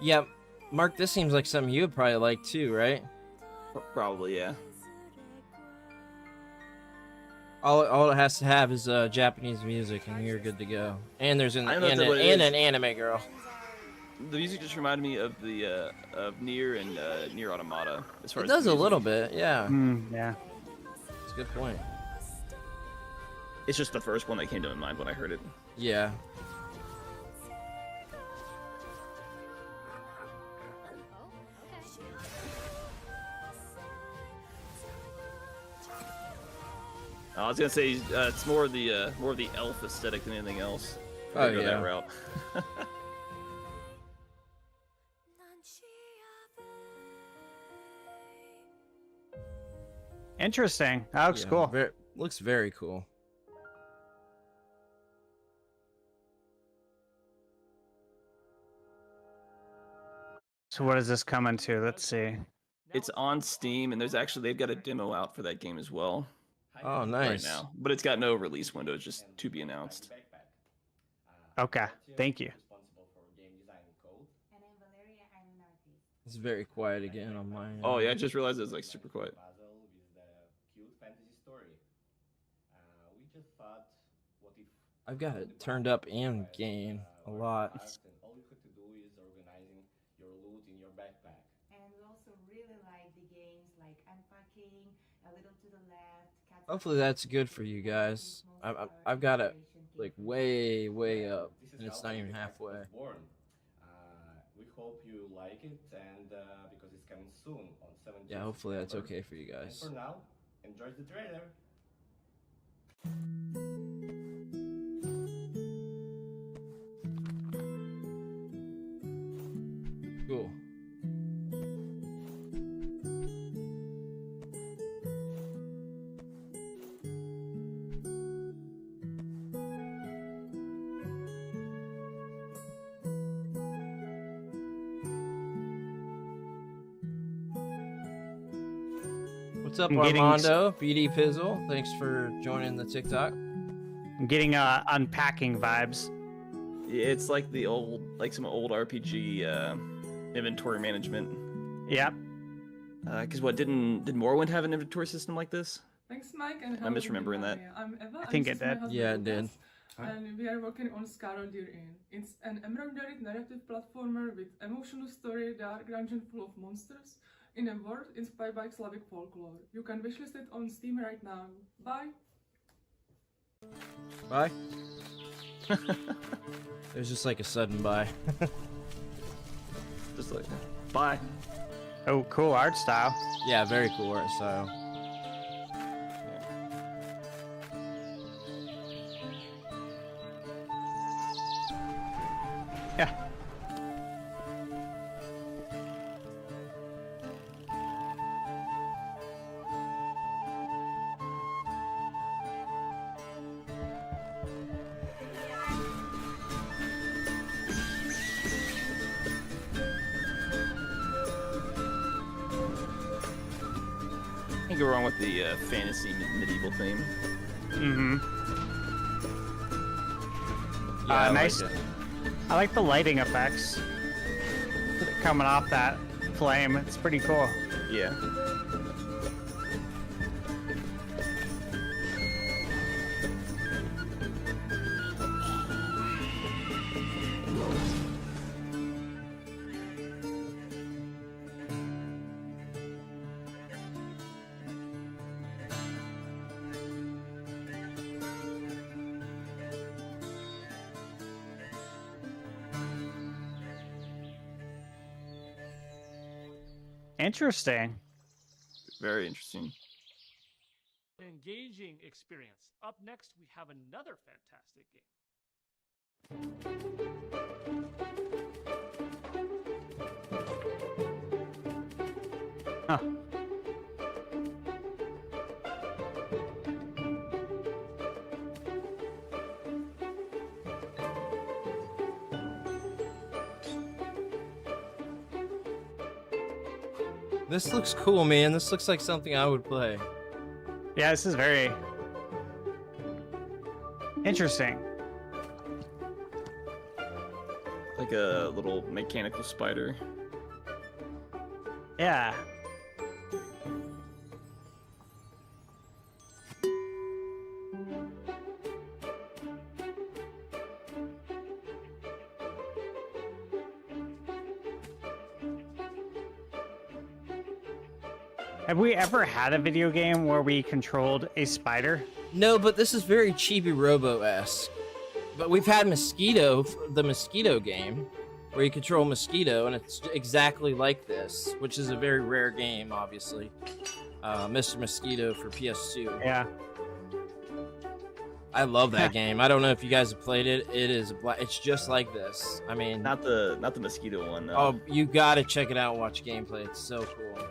Yeah, Mark, this seems like something you would probably like too, right? Probably, yeah. All it has to have is Japanese music, and you're good to go. And there's an I don't know what it is. an anime girl. The music just reminded me of the of Nier and Nier Automata. As far It as does the a music. little bit, yeah. Yeah. It's a good point. It's just the first one that came to my mind when I heard it. Yeah. I was gonna say it's more of the elf aesthetic than anything else. Oh, Go yeah. that route. Interesting. That looks Yeah, cool. Looks very cool. So what is this coming to? Let's see. It's on Steam, and they've got a demo out for that game as well. Oh, nice. Right now, but it's got no release window. It's just to be announced. Okay. Thank you. It's very quiet again on my end. Oh yeah, I just realized it's like super quiet. I've got it turned up and gain a lot. And all you have to do is organizing your loot in your backpack. And we also really like the games like Unpacking, A Little to the Left, Cats Hopefully that's good for you guys. I've got it like way up, and it's not even halfway. We hope you like it, and because it's coming soon on 17th. Yeah, hopefully that's September. okay for you And guys. for now, enjoy the trailer. Cool. What's up, Armando? BD Pizzle, thanks for joining the TikTok. I'm getting unpacking vibes. Yeah, it's like the old, like some old RPG inventory management. Yep. Because what did Morrowind have an inventory system like this? Thanks, Mike, and I'm misremembering that. I'm Eva. I think and it this is my did. husband, Yeah, it did. Lucas, And we are working on Scarlet Deer Inn. It's an emergent narrative platformer with emotional story, dark dungeon full of monsters, in a world inspired by Slavic folklore. You can wishlist it on Steam right now. Bye. Bye. It was just like a sudden bye. Just like, bye. Oh, cool art style. Yeah, very cool art style. Yeah. Can't go wrong with the fantasy medieval theme. Mm-hmm. Yeah, I like nice. it. I like the lighting effects coming off that flame. It's pretty cool. Yeah. Interesting. Very interesting. Engaging experience. Up next, we have another fantastic game. Huh. This looks cool, man. This looks like something I would play. Yeah, this is very interesting. Like a little mechanical spider. Yeah. Have we ever had a video game where we controlled a spider? No, but this is very Chibi Robo-esque. But we've had Mosquito, the Mosquito game, where you control Mosquito, and it's exactly like this, which is a very rare game, obviously. Mr. Mosquito for PS2. Yeah. I love that game. I don't know if you guys have played it. It is it's just like this. I mean, not the mosquito one. No. Oh, you gotta check it out and watch gameplay. It's so cool.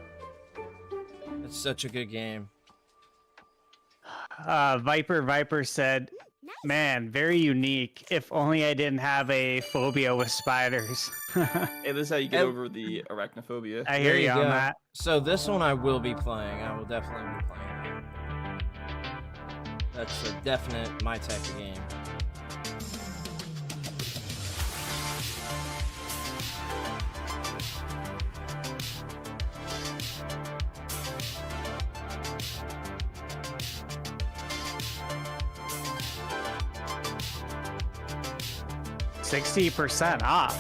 It's such a good game. Viper said, "Man, very unique. If only I didn't have a phobia with spiders." Hey, this is how you get over the arachnophobia. I hear you on that. So this one I will be playing. I will definitely be playing. That's a definite my type of game. 60% off.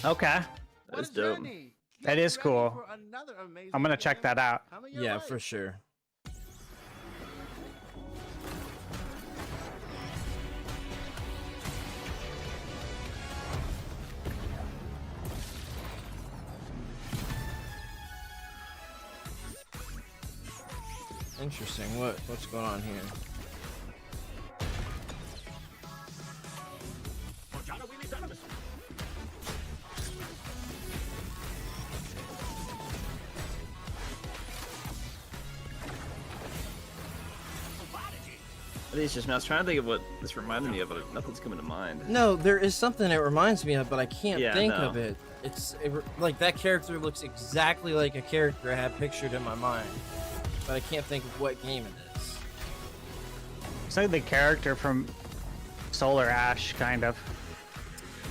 Okay. That's dope. That is cool. I'm gonna check that out. Yeah, for sure. Interesting. What's going on here? I think it's just me. I was trying to think of what this reminded me of, but nothing's coming to mind. No, there is something it reminds me of, but I can't think no. of it. Like that character looks exactly like a character I had pictured in my mind, but I can't think of what game it is. It's like the character from Solar Ash, kind of.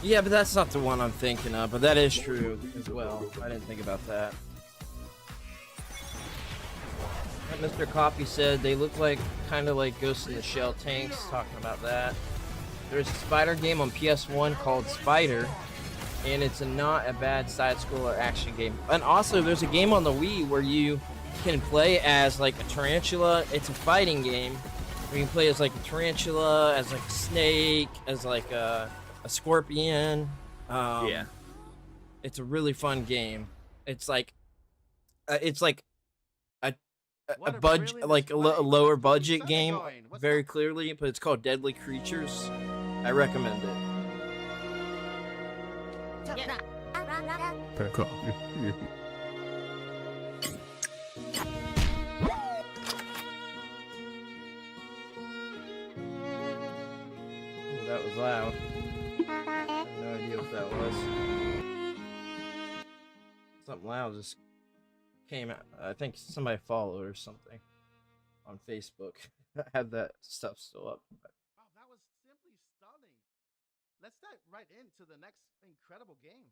Yeah, but that's not the one I'm thinking of, but that is true as well. I didn't think about that. Mr. Coffee said they look like kind of like Ghost in the Shell tanks, talking about that. There's a spider game on PS1 called Spider, and it's not a bad side-scroller action game. And also, there's a game on the Wii where you can play as like a tarantula. It's a fighting game where you can play as like a tarantula, as like a snake, as like a scorpion. Yeah. It's a really fun game. It's like a lower budget game, very clearly, but it's called Deadly Creatures. I recommend it. Oh, that was loud. I have no idea what that was. Something loud just came out. I think somebody followed or something on Facebook. I have that stuff still up. Wow, that was simply stunning. Let's dive right into the next incredible game.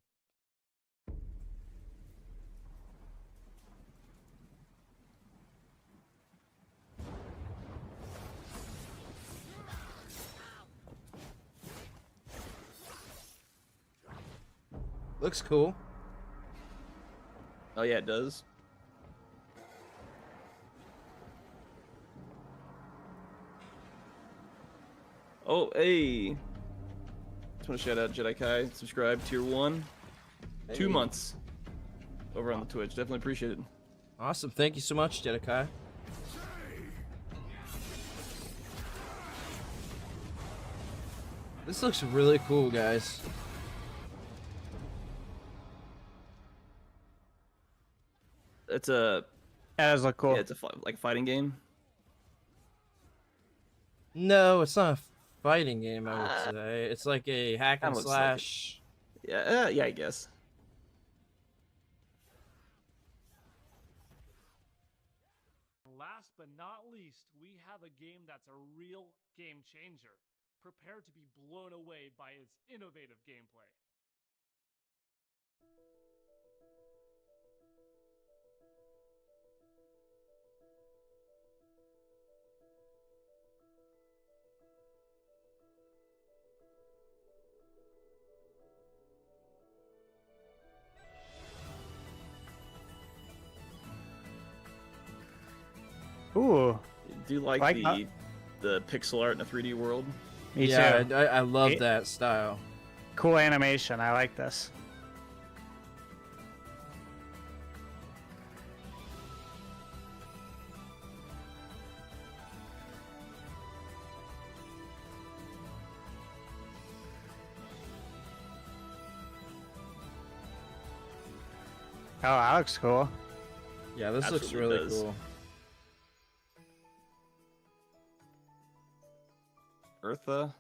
Looks cool. Oh yeah, it does. Oh, hey. Just want to shout out Jedi Kai. Subscribe, tier 1. Hey. 2 months over on the Twitch. Definitely appreciate it. Awesome. Thank you so much, Jedi. This looks really cool, guys. It's a. That does look cool. Yeah, it's a like fighting game. No, it's not a fighting game, I would say. It's like a hack and slash. Like yeah, yeah, I guess. Last but not least, we have a game that's a real game changer. Prepare to be blown away by its innovative gameplay. Ooh. Do you like the pixel art in a 3D world? Me too. I love that style. Cool animation. I like this. Oh, that looks cool. Yeah, this looks really cool. Eartha.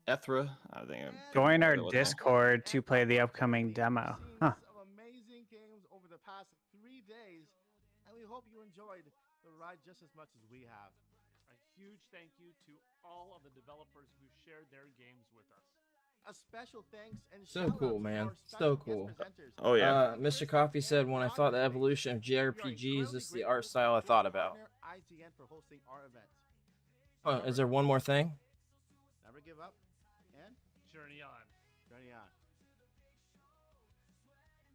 Ethra. I think I'm Join our Discord to play the upcoming demo. Huh. Of amazing games over the past 3 days, and we hope you enjoyed the ride just as much as we have. A huge thank you to all of the developers who shared their games with us. A special thanks and So cool, man. So cool. Oh, yeah. Mr. Coffee said, when I thought the evolution of JRPGs, this is the art style I thought about. IGN for hosting our event. Oh, is there one more thing? Never give up and Journey on. journey on.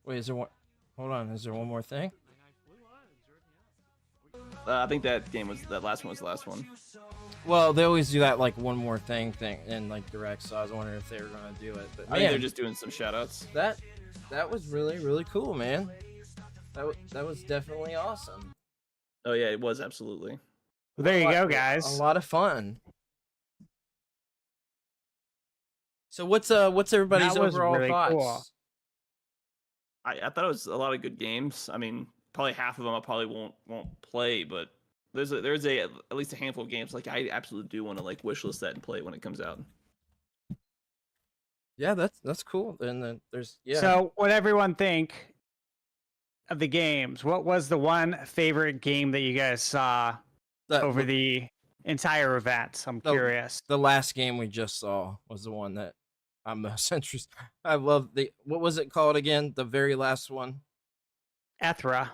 Wait, is there one? Hold on, is there one more thing? I think that last one was the last one. Well, they always do that like one more thing in like direct, so I was wondering if they were gonna do it. But I think they're man, just doing some shoutouts. that was really cool, man. That was definitely awesome. Oh yeah, it was absolutely. Well, there you go, guys. A lot of fun. So what's everybody's That was overall really thoughts? cool. I thought it was a lot of good games. I mean, probably half of them I probably won't play, but there's at least a handful of games like I absolutely do want to like wishlist that and play when it comes out. Yeah, that's cool. And then there's So, what everyone think of the games? What was the one favorite game that you guys saw over the entire event? I'm curious. The last game we just saw was the one that I'm most interested. I love what was it called again? The very last one. Ethra.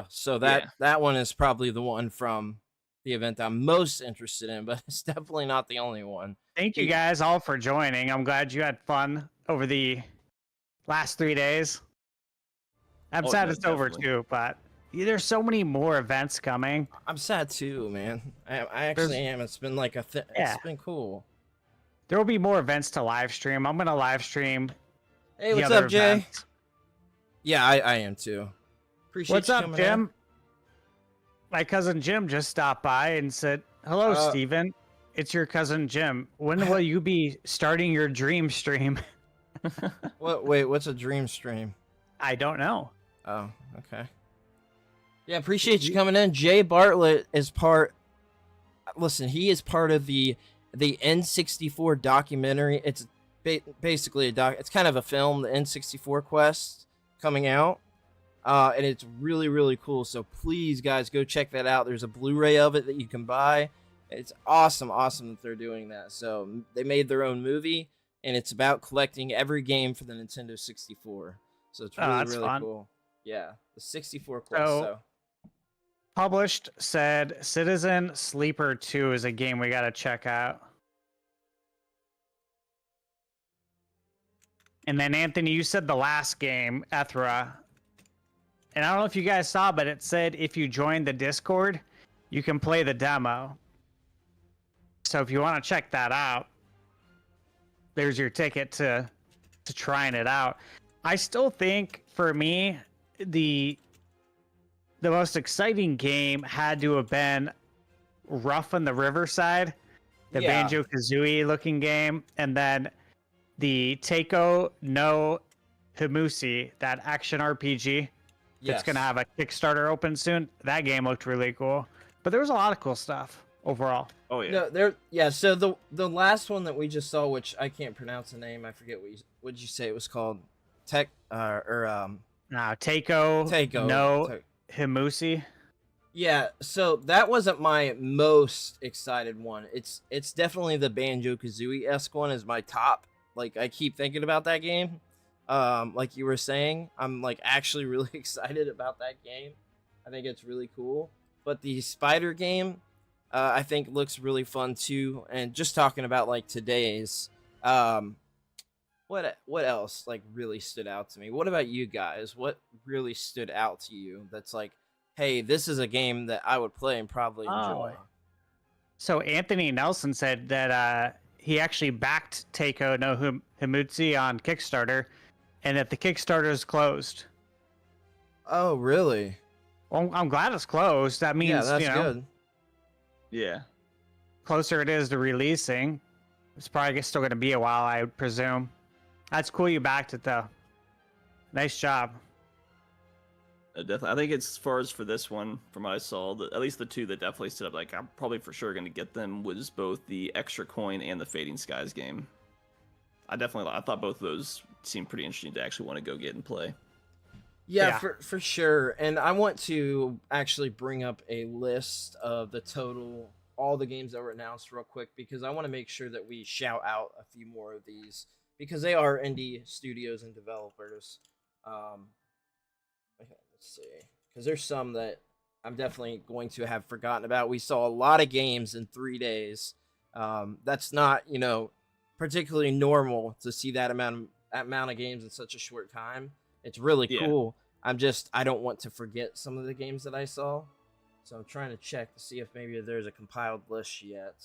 So that one is probably the one from the event I'm most interested in, but it's definitely not the only one. Thank you guys all for joining. I'm glad you had fun over the last 3 days. I'm sad it's over too, but there's so many more events coming. I'm sad too, man. I actually am. It's been like it's been cool. There will be more events to live stream. I'm gonna live stream. Hey, what's up, Jay? Yeah, I am too. Appreciate What's you up, coming Jim? in. My cousin Jim just stopped by and said, "Hello, Steven. It's your cousin Jim. When will you be starting your dream stream?" Wait, what's a dream stream? I don't know. Oh, okay. Yeah, appreciate you coming in. Jay Bartlett is part. Listen, he is part of the N64 documentary. It's basically it's kind of a film, the N64 Quest, coming out. And it's really cool. So please, guys, go check that out. There's a Blu-ray of it that you can buy. It's awesome that they're doing that. So they made their own movie, and it's about collecting every game for the Nintendo 64. So it's really fun. cool. Yeah, the 64 Quest. So Published said Citizen Sleeper 2 is a game we gotta check out. And then Anthony, you said the last game, Ethra. And I don't know if you guys saw, but it said if you join the Discord, you can play the demo. So if you want to check that out, there's your ticket to trying it out. I still think for me, the most exciting game had to have been Rough on the Riverside, the Banjo-Kazooie looking game, and then the Teiko no Himushi, that action RPG. It's going to have a Kickstarter open soon. That game looked really cool. But there was a lot of cool stuff overall. Oh, yeah. No, so the last one that we just saw, which I can't pronounce the name. I forget what did you say it was called? Teiko no Himushi. Yeah, so that wasn't my most excited one. It's definitely the Banjo-Kazooie-esque one is my top. Like, I keep thinking about that game. Like you were saying, I'm like actually really excited about that game. I think it's really cool. But the spider game, I think looks really fun too. And just talking about like today's, what else like really stood out to me? What about you guys? What really stood out to you? That's like, hey, this is a game that I would play and probably enjoy. So Anthony Nelson said that he actually backed Teiko no Himushi on Kickstarter, and that the Kickstarter is closed. Oh, really? Well, I'm glad it's closed. That means that's good. Yeah. Closer it is to releasing. It's probably still going to be a while, I would presume. That's cool you backed it, though. Nice job. Definitely. I think it's as far as for this one, from what I saw, at least the two that definitely stood up, like I'm probably for sure going to get them, was both the Extra Coin and the Fading Skies game. I thought both of those seemed pretty interesting to actually want to go get and play. Yeah, for sure. And I want to actually bring up a list of all the games that were announced real quick, because I want to make sure that we shout out a few more of these because they are indie studios and developers. Okay, let's see, because there's some that I'm definitely going to have forgotten about. We saw a lot of games in 3 days. That's not, particularly normal to see that amount of games in such a short time. It's really cool. I don't want to forget some of the games that I saw. So I'm trying to check to see if maybe there's a compiled list yet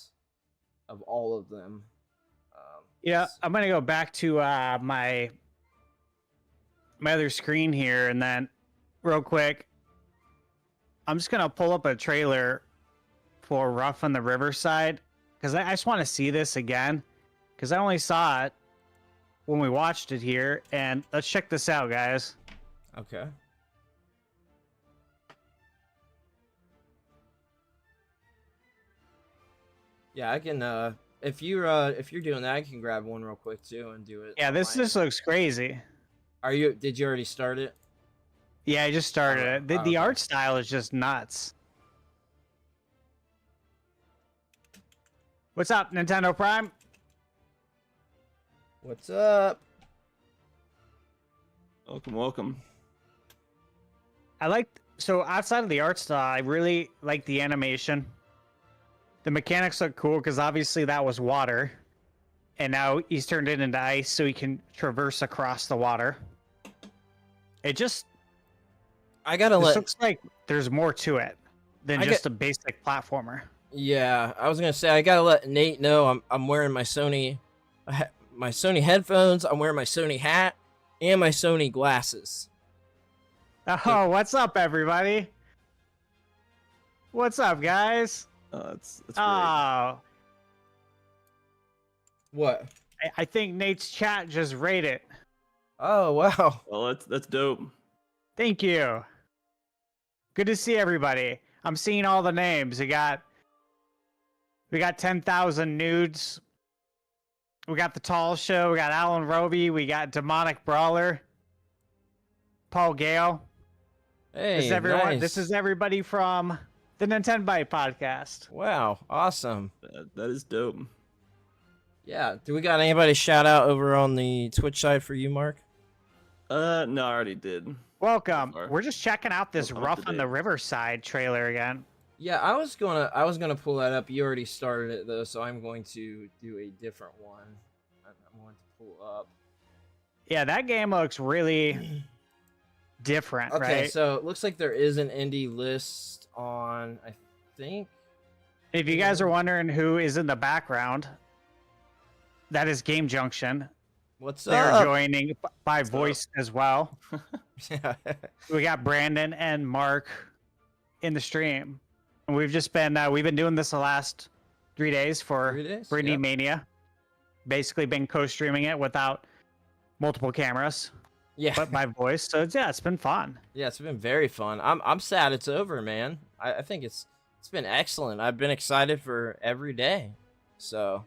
of all of them. Yeah, I'm going to go back to my other screen here, and then real quick, I'm just going to pull up a trailer for Rough on the Riverside, because I just want to see this again, because I only saw it when we watched it here, and let's check this out, guys. Okay. Yeah, I can. If you're doing that, I can grab one real quick too and do it. Yeah, this just looks crazy. Did you already start it? Yeah, I just started it. The art style is just nuts. What's up, Nintendo Prime? What's up? Welcome. So outside of the art style, I really like the animation. The mechanics look cool because obviously that was water, and now he's turned it into ice so he can traverse across the water. Looks like there's more to it than just a basic platformer. Yeah, I was gonna say I gotta let Nate know I'm wearing my Sony headphones. I'm wearing my Sony hat and my Sony glasses. Oh, what's up, everybody? What's up, guys? That's great. Oh. What? I think Nate's chat just rated. Oh, wow. Well, that's dope. Thank you. Good to see everybody. I'm seeing all the names. We got 10,000 nudes. We got the Tall Show. We got Alan Roby. We got Demonic Brawler. Paul Gale. Hey, this is everyone. nice. This is everybody from the Nintendo Byte podcast. Wow, awesome. That is dope. Yeah. Do we got anybody shout out over on the Twitch side for you, Mark? No, I already did. Welcome. We're just checking out this Rough on the Riverside trailer again. Yeah, I was gonna pull that up. You already started it though, so I'm going to do a different one. I'm going to pull up. Yeah, that game looks really different, Okay, right? so it looks like there is an indie list on, I think. If you guys are wondering who is in the background, that is Game Junction. What's They're up? joining by voice as well. Yeah. We got Brandon and Mark in the stream. And we've just been doing this the last 3 days for IndieMania. Basically been co-streaming it without multiple cameras. Yeah. But by voice. So it's been fun. Yeah, it's been very fun. I'm sad it's over, man. I think it's been excellent. I've been excited for every day. So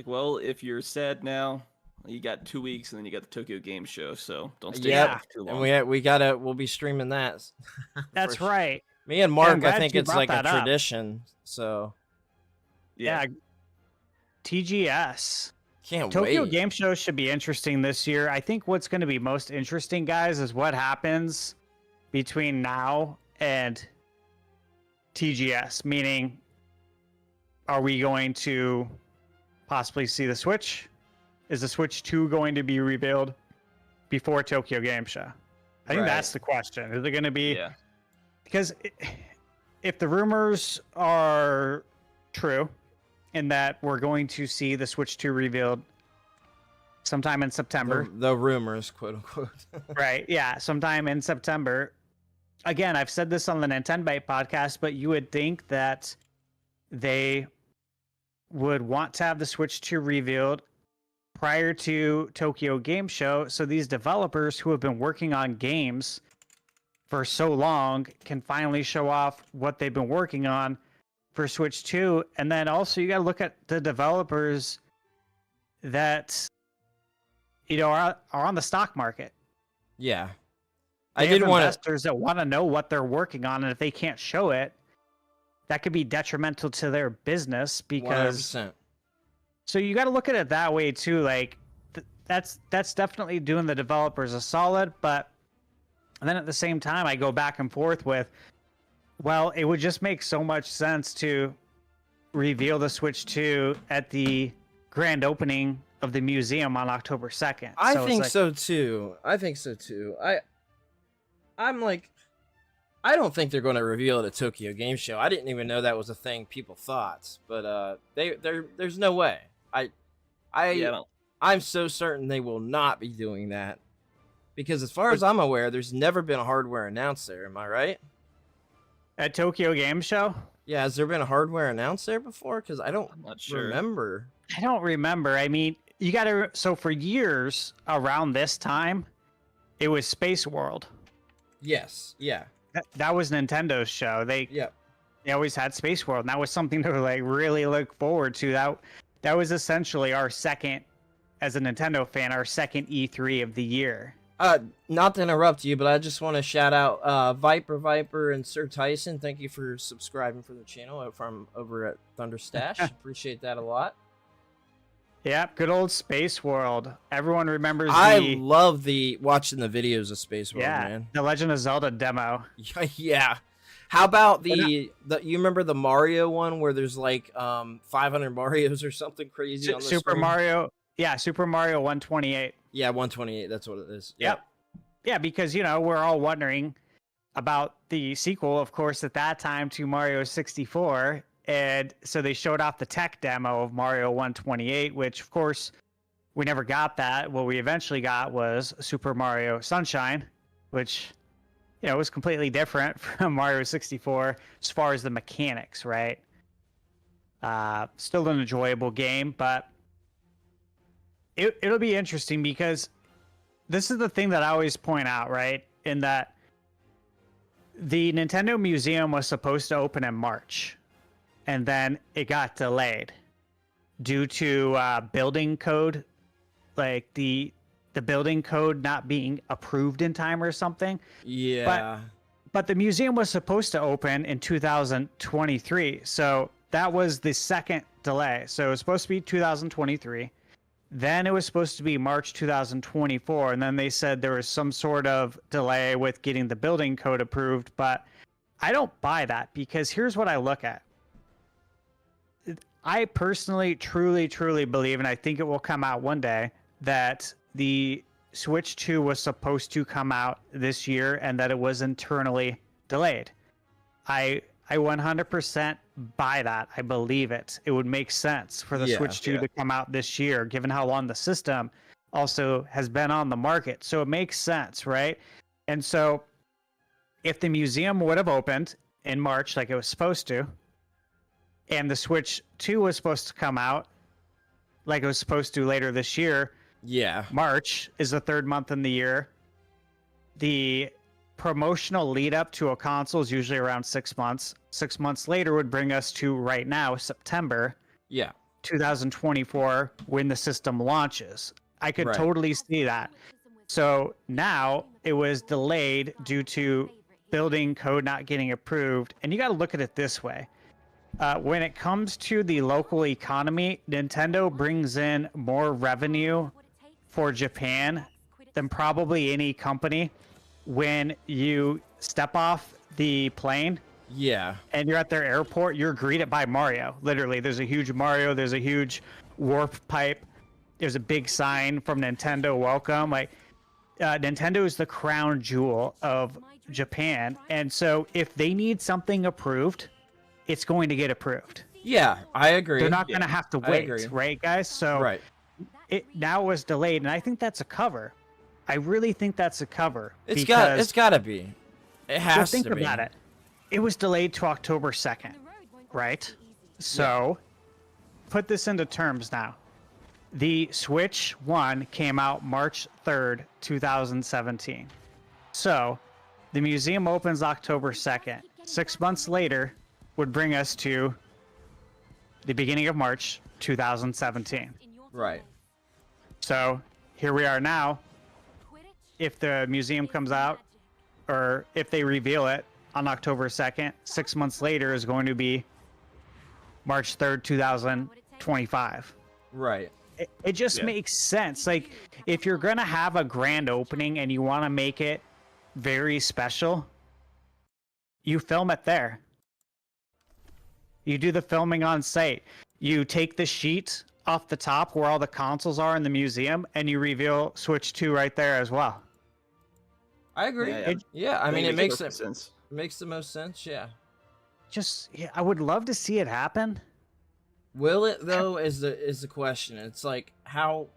Well, if you're sad now, you got 2 weeks and then you got the Tokyo Game Show, so don't stay yeah, for too long. and we'll be streaming that. That's right. Me and Mark, I think it's like a tradition. So yeah. TGS. Can't Tokyo wait. Game Show should be interesting this year. I think what's going to be most interesting, guys, is what happens between now and TGS. Meaning, are we going to possibly see the Switch? Is the Switch 2 going to be revealed before Tokyo Game Show? I think that's the question. Is it going to be... Yeah. Because if the rumors are true, in that we're going to see the Switch 2 revealed sometime in September. The rumors, quote unquote. Right, yeah, sometime in September. Again, I've said this on the Nintendo Byte podcast, but you would think that they would want to have the Switch 2 revealed prior to Tokyo Game Show, so these developers who have been working on games for so long can finally show off what they've been working on for Switch 2. And then also you got to look at the developers that are on the stock market. Yeah. I did want investors that want to know what they're working on, and if they can't show it, that could be detrimental to their business because 100%. So you got to look at it that way too. Like that's definitely doing the developers a solid. But then at the same time, I go back and forth with, well, it would just make so much sense to reveal the Switch 2 at the grand opening of the museum on October 2nd. I think so too. I'm like, I don't think they're going to reveal it at Tokyo Game Show. I didn't even know that was a thing people thought, but there's no way. I'm so certain they will not be doing that, because as far as I'm aware, there's never been a hardware announced there. Am I right? At Tokyo Game Show? Yeah, has there been a hardware announced there before? Because I'm not sure. remember. I don't remember. I mean, you got to. So for years around this time, it was Space World. Yes. Yeah. That was Nintendo's show. They always had Space World, and that was something to like really look forward to. That was essentially our second, as a Nintendo fan, our second E3 of the year. Not to interrupt you, but I just want to shout out Viper and Sir Tyson. Thank you for subscribing for the channel from over at Thunderstash. Appreciate that a lot. Yeah, good old Space World. Everyone remembers. I love watching the videos of Space World, man. The Legend of Zelda demo. Yeah. How about you remember the Mario one where there's like 500 Marios or something crazy on the Super screen? Mario. Yeah, Super Mario 128. Yeah, 128. That's what it is. Yep. Yeah, because we're all wondering about the sequel, of course, at that time to Mario 64. And so they showed off the tech demo of Mario 128, which, of course, we never got that. What we eventually got was Super Mario Sunshine, which, was completely different from Mario 64 as far as the mechanics, right? Still an enjoyable game, but it'll be interesting because this is the thing that I always point out, right? In that the Nintendo Museum was supposed to open in March, and then it got delayed due to building code, like the building code not being approved in time or something. Yeah. But the museum was supposed to open in 2023, so that was the second delay. So it was supposed to be 2023. Then it was supposed to be March 2024, and then they said there was some sort of delay with getting the building code approved, but I don't buy that, because here's what I look at. I personally, truly believe, and I think it will come out one day, that the Switch 2 was supposed to come out this year and that it was internally delayed. I 100% buy that. I believe it. It would make sense for the Switch 2 to come out this year, given how long the system also has been on the market. So it makes sense, right? And so if the museum would have opened in March like it was supposed to, and the Switch 2 was supposed to come out like it was supposed to later this year, March is the third month in the year. The promotional lead up to a console is usually around 6 months. 6 months later would bring us to right now, September 2024, when the system launches. I could totally see that. So now it was delayed due to building code not getting approved. And you got to look at it this way. When it comes to the local economy, Nintendo brings in more revenue for Japan than probably any company. When you step off the plane and you're at their airport, you're greeted by Mario. Literally, there's a huge Mario, there's a huge warp pipe, there's a big sign from Nintendo, welcome. Like, Nintendo is the crown jewel of Japan, and so if they need something approved, it's going to get approved. Yeah, I agree. They're not going to have to wait, right, guys? So it now was delayed, and I think that's a cover. I really think that's a cover. It's got to be. It has to be. Think about it. It was delayed to October 2nd, right? So put this into terms now. The Switch 1 came out March 3rd, 2017. So the museum opens October 2nd. 6 months later would bring us to the beginning of March 2017. Right. So here we are now. If the museum comes out, or if they reveal it on October 2nd, 6 months later is going to be March 3rd, 2025. Right. It just makes sense. Like, if you're gonna have a grand opening and you want to make it very special, you film it there. You do the filming on site. You take the sheet off the top where all the consoles are in the museum, and you reveal Switch 2 right there as well. I agree. Yeah, I mean, it makes sense. It makes the most sense. Yeah. I would love to see it happen. Will it though? Is the question? It's like how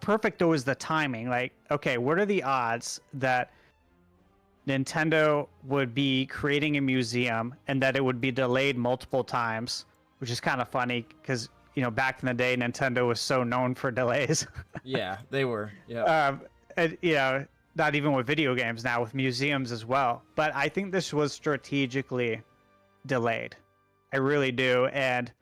perfect though is the timing? Like, okay, what are the odds that Nintendo would be creating a museum and that it would be delayed multiple times, which is kind of funny because, you know, back in the day, Nintendo was so known for delays. Yeah, they were. Yeah. And, you know, not even with video games now, with museums as well. But I think this was strategically delayed. I really do. And,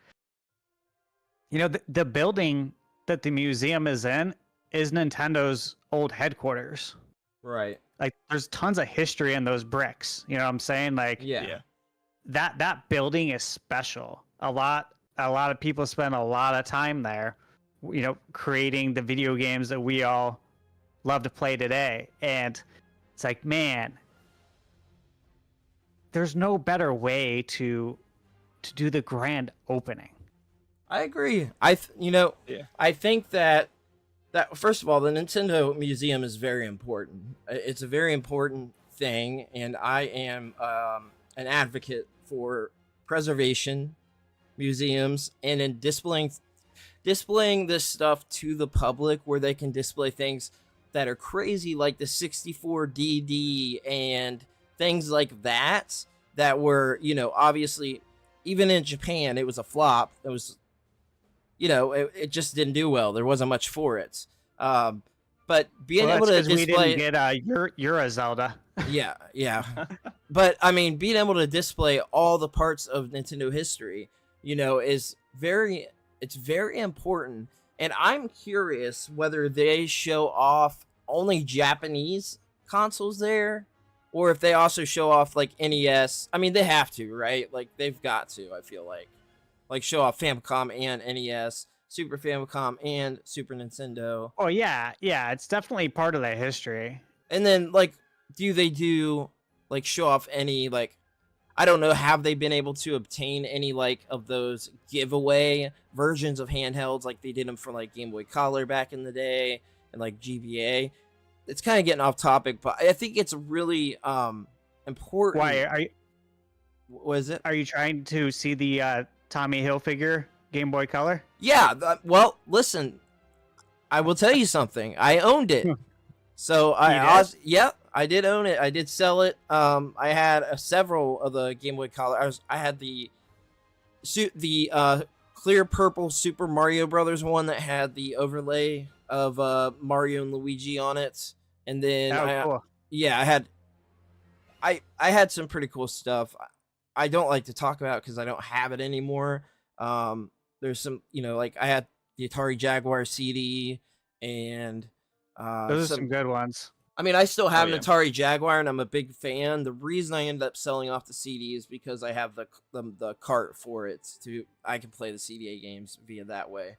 you know, the building that the museum is in is Nintendo's old headquarters. Right. Like, there's tons of history in those bricks. You know what I'm saying? Like, that building is special. A lot of people spend a lot of time there, you know, creating the video games that we all love to play today. And it's like, man, there's no better way to do the grand opening. I agree. I think that first of all, the Nintendo Museum is very important. It's a very important thing, and I am an advocate for preservation, museums, and in displaying this stuff to the public where they can display things that are crazy, like the 64DD and things like that were, you know, obviously, even in Japan, it was a flop. It was, you know, it just didn't do well. There wasn't much for it. But being able to display, we didn't get you're a Zelda. Yeah. But I mean, being able to display all the parts of Nintendo history, you know, it's very important. And I'm curious whether they show off only Japanese consoles there, or if they also show off like NES. I mean, they have to, right? Like, they've got to, I feel like show off Famicom and NES, Super Famicom and Super Nintendo. Oh yeah, it's definitely part of the history. And then, like, do they like show off any, like, I don't know, have they been able to obtain any like of those giveaway versions of handhelds like they did them for like Game Boy Color back in the day and like GBA? It's kind of getting off topic, but I think it's really important. Why was it? Are you trying to see the Tommy Hilfiger Game Boy Color? Yeah. Well, listen, I will tell you something. I owned it. So I did own it. I did sell it. I had several of the Game Boy Color. I had the clear purple Super Mario Brothers one that had the overlay of Mario and Luigi on it, and then cool. I had some pretty cool stuff. I don't like to talk about because I don't have it anymore. There's some, you know, like I had the Atari Jaguar CD and those are some good ones. I mean, I still have an Atari Jaguar, and I'm a big fan. The reason I ended up selling off the CD is because I have the cart for it. I can play the CDA games via that way.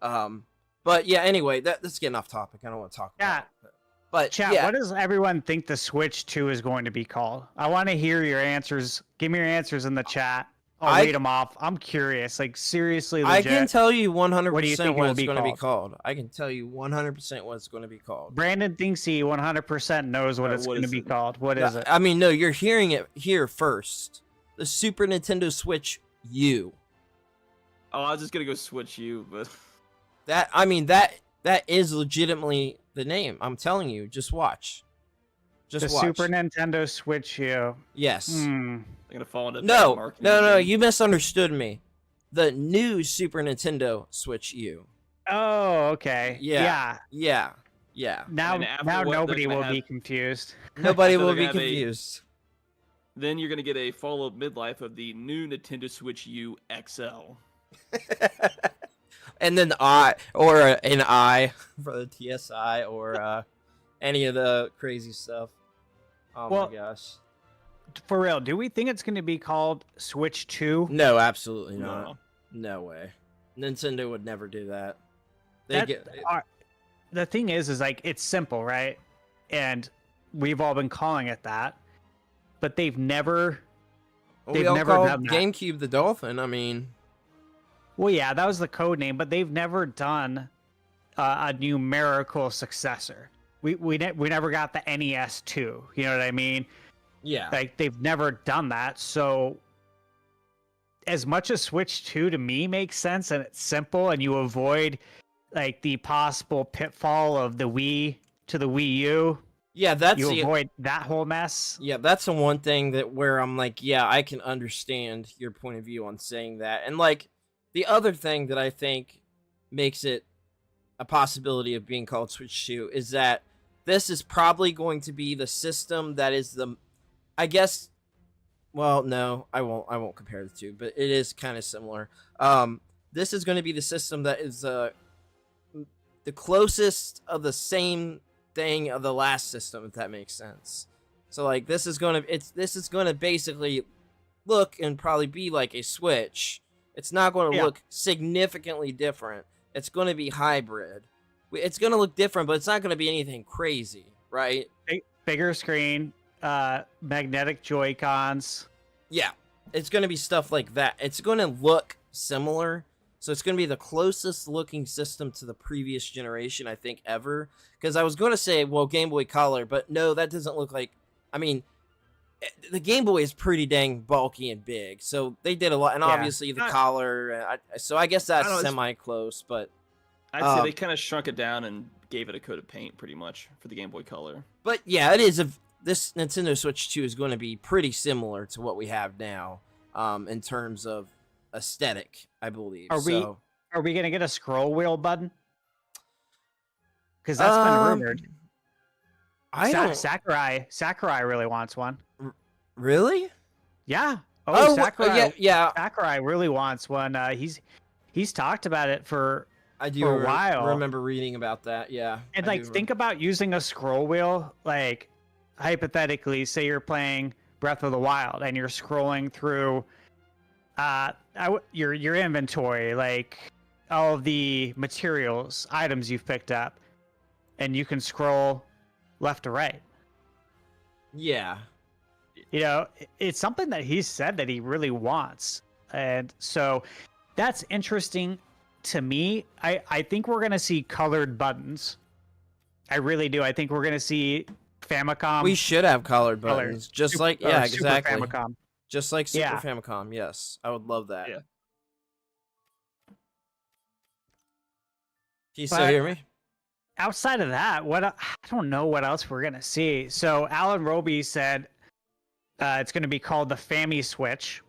But yeah, anyway, that's getting off topic. I don't want to talk about it. But chat, what does everyone think the Switch 2 is going to be called? I want to hear your answers. Give me your answers in the chat. I'll read them off. I'm curious. Like, seriously, legit. I can tell you 100% what it's going to be called. I can tell you 100% what it's going to be called. Brandon thinks he 100% knows what it's going to be called. What is it? I mean, no, you're hearing it here first. The Super Nintendo Switch U. Oh, I was just going to go Switch U, but... That is legitimately the name. I'm telling you. Just watch. Just watch. Super Nintendo Switch U. Yes. I'm gonna fall into No, you misunderstood me. The new Super Nintendo Switch U. Oh, okay. Yeah. Now nobody will be confused. Nobody will be confused. Then you're gonna get a follow-up midlife of the new Nintendo Switch U XL. And then an I for the TSI or any of the crazy stuff. Oh my gosh. For real, do we think it's going to be called Switch 2? No, absolutely not. No way. Nintendo would never do that. The thing is like it's simple, right? And we've all been calling it that, but they've never. Well, we all called GameCube the Dolphin. I mean, well, yeah, that was the code name, but they've never done a numerical successor. We never got the NES 2. You know what I mean? Yeah. Like they've never done that. So as much as Switch 2 to me makes sense and it's simple and you avoid like the possible pitfall of the Wii to the Wii U. Yeah, you avoid that whole mess. Yeah, that's the one thing that where I'm like, yeah, I can understand your point of view on saying that. And like the other thing that I think makes it a possibility of being called Switch 2 is that this is probably going to be the system that is the, I guess, well, no, I won't compare the two, but it is kind of similar. This is going to be the system that is the closest of the same thing of the last system, if that makes sense. So like this is going to basically look and probably be like a Switch. It's not going to look significantly different. It's going to be hybrid. It's going to look different, but it's not going to be anything crazy, right? Bigger screen, magnetic Joy-Cons. Yeah, it's going to be stuff like that. It's going to look similar. So it's going to be the closest looking system to the previous generation, I think, ever. Because I was going to say, well, Game Boy Color, but no, that doesn't look like... I mean, the Game Boy is pretty dang bulky and big. So they did a lot. And obviously the collar... so I guess that's semi-close, but... I'd say they kind of shrunk it down and gave it a coat of paint, pretty much, for the Game Boy Color. But yeah, it is. This Nintendo Switch 2 is going to be pretty similar to what we have now, in terms of aesthetic, I believe. Are we going to get a scroll wheel button? Because that's been rumored. Sakurai really wants one. Really? Yeah. Sakurai. Yeah. Sakurai really wants one. He's talked about it for a while. Remember reading about that. Yeah. And think about using a scroll wheel. Like hypothetically, say you're playing Breath of the Wild and you're scrolling through your inventory, like all of the materials, items you've picked up, and you can scroll left to right. Yeah. You know, it's something that he said that he really wants. And so that's interesting to me. I think we're going to see colored buttons. I really do. I think we're going to see Famicom. We should have colored buttons. Just like, yeah, Super exactly. Famicom. Just like Super Famicom, yes. I would love that. Yeah. Can you still hear me? Outside of that, I don't know what else we're gonna see. So Alan Roby said it's gonna be called the Fammy Switch.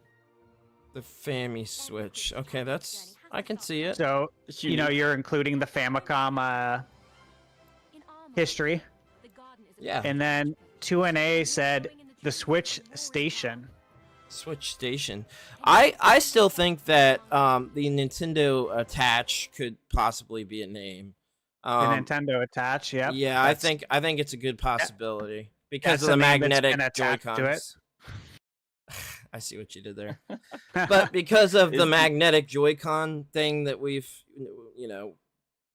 The Fammy Switch. Okay, I can see it. So you're including the Famicom history. Yeah. And then 2NA said the Switch Station. Switch Station. I still think that the Nintendo Attach could possibly be a name. The Nintendo Attach, yeah. Yeah, I think it's a good possibility because of the magnetic Joy-Cons. I see what you did there. But because of the magnetic Joy-Con thing that we've,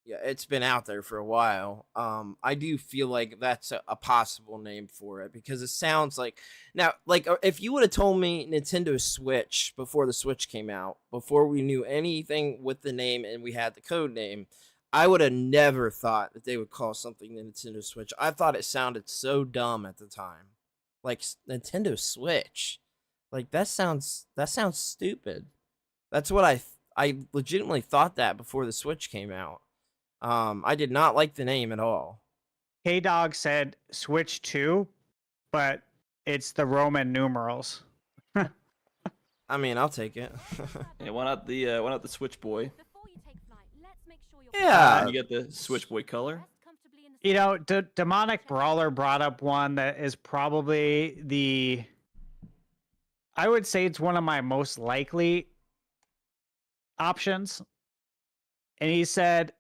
it's been out there for a while. I do feel like that's a possible name for it because it sounds like now, like if you would have told me Nintendo Switch before the Switch came out, before we knew anything with the name and we had the code name, I would have never thought that they would call something the Nintendo Switch. I thought it sounded so dumb at the time, like Nintendo Switch. Like that sounds stupid. That's what I legitimately thought that before the Switch came out. I did not like the name at all. K-Dog said Switch 2, but it's the Roman numerals. I mean, I'll take it. Yeah, why not the Switch Boy? Yeah. You get the Switch Boy color. You know, Demonic Brawler brought up one that is probably I would say it's one of my most likely options. And he said,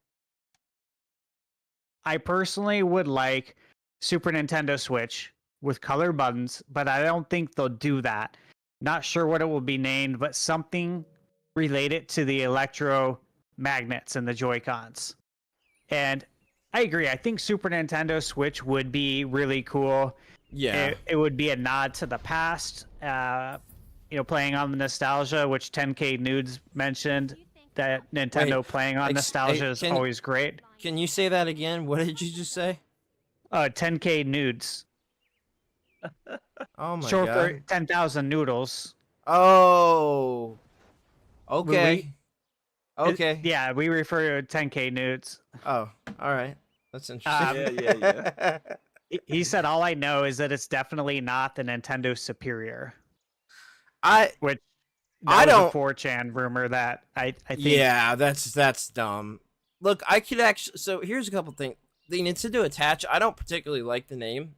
I personally would like Super Nintendo Switch with colored buttons, but I don't think they'll do that. Not sure what it will be named, but something related to the Electro magnets in the Joy-Cons. And I agree. I think Super Nintendo Switch would be really cool. Yeah. It would be a nod to the past, playing on the nostalgia, which 10K Nudes mentioned, that Nintendo playing on nostalgia is always great. Can you say that again? What did you just say? 10K Nudes. Oh my Short god. for 10,000 noodles. Oh. Okay. Okay. Yeah, we refer to 10K Nudes. Oh, all right. That's interesting. Yeah. He said, all I know is that it's definitely not the Nintendo Superior. Which I was don't. a 4chan rumor that I think. Yeah, that's dumb. Look, I could actually. So here's a couple things. The Nintendo Attach. I don't particularly like the name,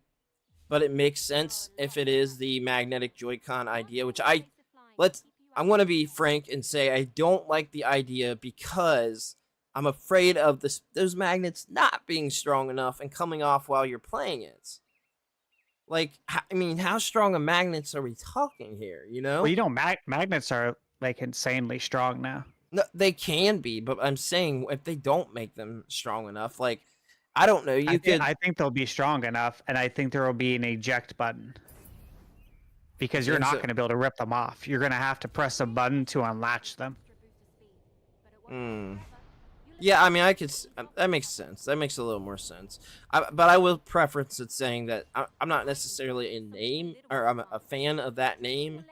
but it makes sense if it is the magnetic Joy-Con idea. Which I'm going to be frank and say I don't like the idea because I'm afraid of those magnets not being strong enough and coming off while you're playing it. Like, I mean, how strong of magnets are we talking here, you know? Well, magnets are, like, insanely strong now. No, they can be, but I'm saying if they don't make them strong enough, like, I don't know, I think they'll be strong enough, and I think there will be an eject button. Because you're not going to be able to rip them off. You're going to have to press a button to unlatch them. Yeah, I mean, that makes sense. That makes a little more sense. But I will preference it saying that I'm not necessarily I'm a fan of that name.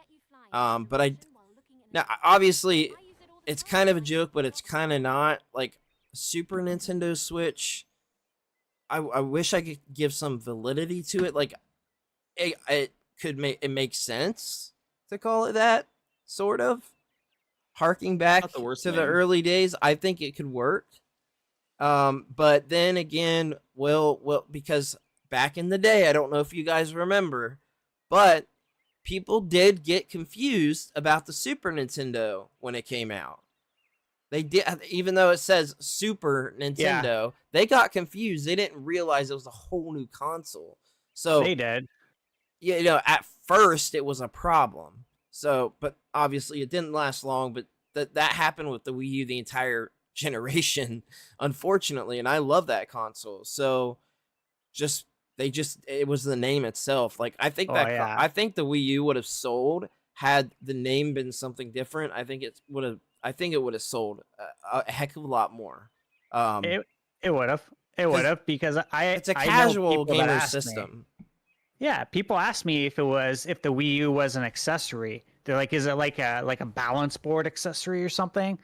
But now obviously it's kind of a joke, but it's kind of not. Like Super Nintendo Switch, I wish I could give some validity to it. Like it makes sense to call it that, sort of. Harking back to the early days, I think it could work. But then again, well, because back in the day, I don't know if you guys remember, but people did get confused about the Super Nintendo when it came out. They did, even though it says Super Nintendo, they got confused. They didn't realize it was a whole new console. So they did. Yeah, at first it was a problem. So, but obviously it didn't last long, but that happened with the Wii U the entire generation, unfortunately, and I love that console. So it was the name itself. Like I think I think the Wii U would have sold had the name been something different. I think it would have sold a heck of a lot more. It would have because it's a casual gamer system. Yeah, people ask me if the Wii U was an accessory. They're like, is it like a balance board accessory or something?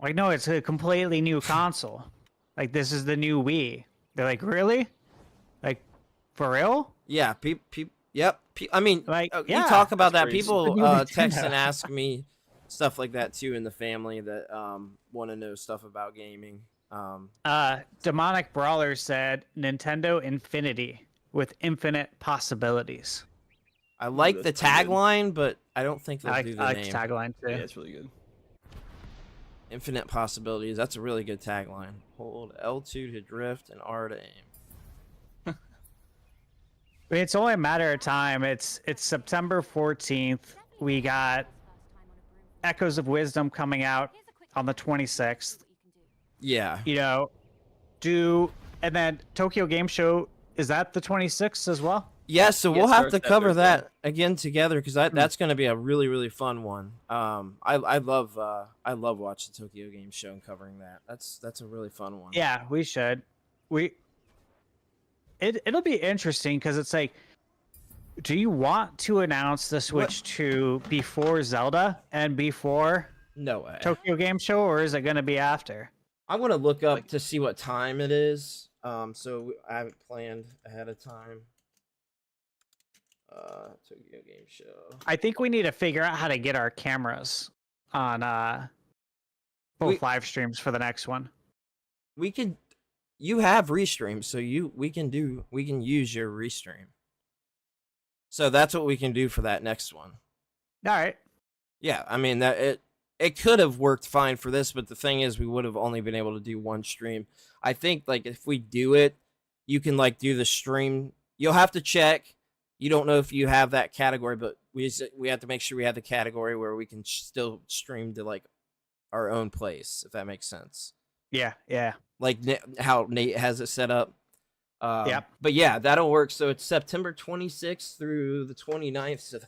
Like, no, it's a completely new console. Like, this is the new Wii. They're like, really? Like, for real? Yeah, yep. I mean, like, you talk about that. People text and ask me stuff like that too in the family that want to know stuff about gaming. Demonic Brawler said Nintendo Infinity with infinite possibilities. I like the tagline, but I don't think they'll do the name. I like the tagline too. Yeah, it's really good. Infinite possibilities. That's a really good tagline. Hold L2 to drift and R to aim. It's only a matter of time. It's September 14th. We got Echoes of Wisdom coming out on the 26th. Yeah. And then Tokyo Game Show, is that the 26th as well? Yeah, so we'll have to cover that again together because that's going to be a really, really fun one. I love watching the Tokyo Game Show and covering that. That's a really fun one. Yeah, we should. It'll be interesting because it's like, do you want to announce the Switch 2 before Zelda and before No way. Tokyo Game Show, or is it going to be after? I'm going to look up to see what time it is. So I haven't planned ahead of time. Tokyo Game Show. I think we need to figure out how to get our cameras on both live streams for the next one. You have restream, so we can use your restream. So that's what we can do for that next one. All right. Yeah, I mean that it could have worked fine for this, but the thing is we would have only been able to do one stream. I think like if we do it, you can like do the stream. You'll have to check. You don't know if you have that category, but we have to make sure we have the category where we can still stream to like our own place, if that makes sense. Yeah, yeah. Like how Nate has it set up. Yep. But yeah, that'll work. So it's September 26th through the 29th. So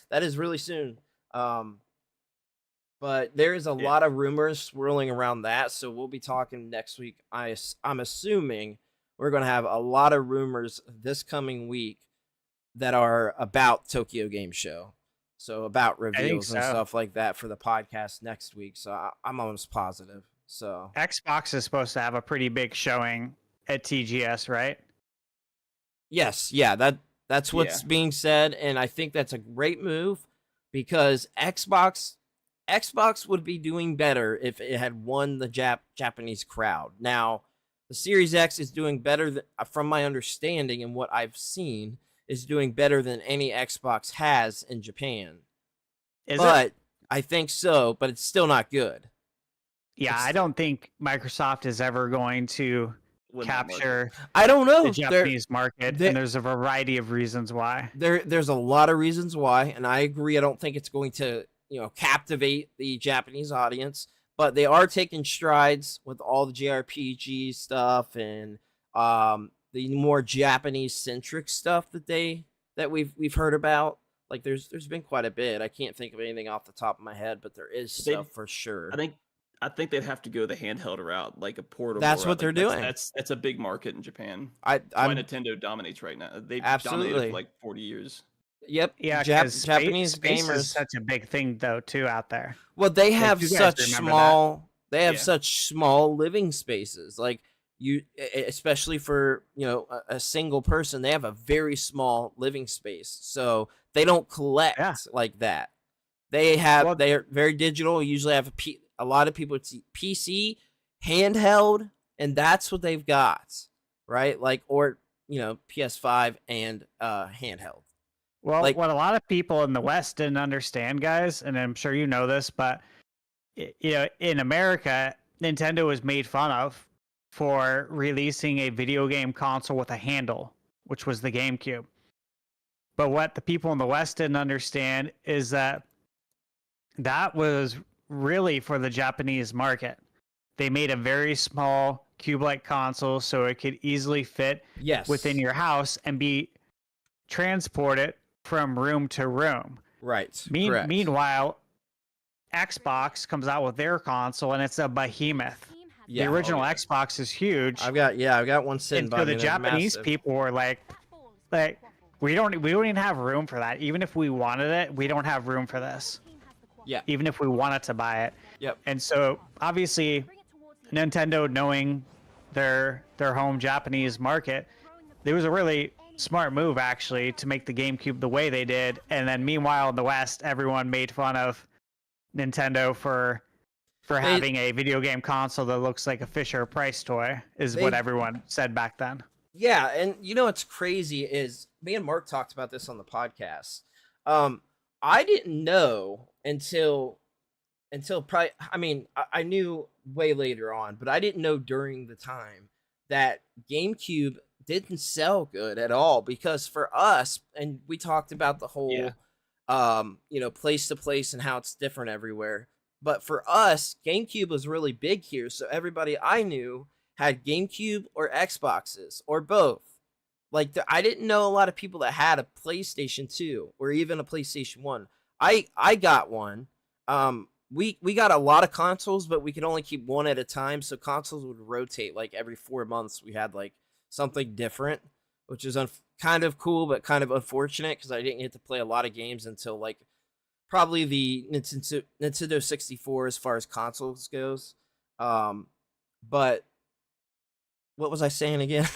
that is really soon. But there is a lot of rumors swirling around that. So we'll be talking next week. I'm assuming we're going to have a lot of rumors this coming week that are about Tokyo Game Show. So about reveals and stuff like that for the podcast next week. So I'm almost positive. So Xbox is supposed to have a pretty big showing at TGS, right? Yes, yeah, that's what's being said, and I think that's a great move because Xbox would be doing better if it had won the Japanese crowd. Now, the Series X is doing better from my understanding and what I've seen is doing better than any Xbox has in Japan. Is but it? I think so, but it's still not good. Yeah, I don't think Microsoft is ever going to capture I don't know the Japanese market, and there's a variety of reasons why. There's a lot of reasons why, and I agree. I don't think it's going to captivate the Japanese audience, but they are taking strides with all the JRPG stuff and the more Japanese centric stuff that we've heard about. Like there's been quite a bit. I can't think of anything off the top of my head, but there is stuff for sure. I think they'd have to go the handheld route, like a portable. That's what they're doing. That's a big market in Japan. Why Nintendo dominates right now. They've dominated for like 40 years. Yep. Yeah, Japanese space gamers is such a big thing though too out there. Well, they have you guys such remember small. that. They have such small living spaces. Like especially for a single person, they have a very small living space. So they don't collect like that. They have. They are very digital. Usually have a lot of people it's PC, handheld, and that's what they've got, right? Like or PS5 and handheld. Well, what a lot of people in the West didn't understand, guys, and I'm sure you know this, but in America, Nintendo was made fun of for releasing a video game console with a handle, which was the GameCube. But what the people in the West didn't understand is that was really for the Japanese market. They made a very small cube-like console so it could easily fit within your house and be transported from room to room. Right. Meanwhile, Xbox comes out with their console and it's a behemoth. Yeah, the original Xbox is huge. I've got one sitting by me. So the Japanese people were like we don't even have room for that. Even if we wanted it, we don't have room for this. Yeah. Even if we wanted to buy it. Yep. And so obviously Nintendo, knowing their home Japanese market, it was a really smart move actually to make the GameCube the way they did. And then meanwhile in the West, everyone made fun of Nintendo for having a video game console that looks like a Fisher Price toy is what everyone said back then. Yeah, and what's crazy is me and Mark talked about this on the podcast. I didn't know until probably, I knew way later on, but I didn't know during the time that GameCube didn't sell good at all, because for us, and we talked about the whole place to place and how it's different everywhere, but for us GameCube was really big here, so everybody I knew had GameCube or Xboxes or both. Like I didn't know a lot of people that had a PlayStation 2 or even a PlayStation 1. I got one. We got a lot of consoles, but we could only keep one at a time, so consoles would rotate like every 4 months. We had like something different, which is kind of cool but kind of unfortunate because I didn't get to play a lot of games until like probably the Nintendo 64 as far as consoles goes. But what was I saying again?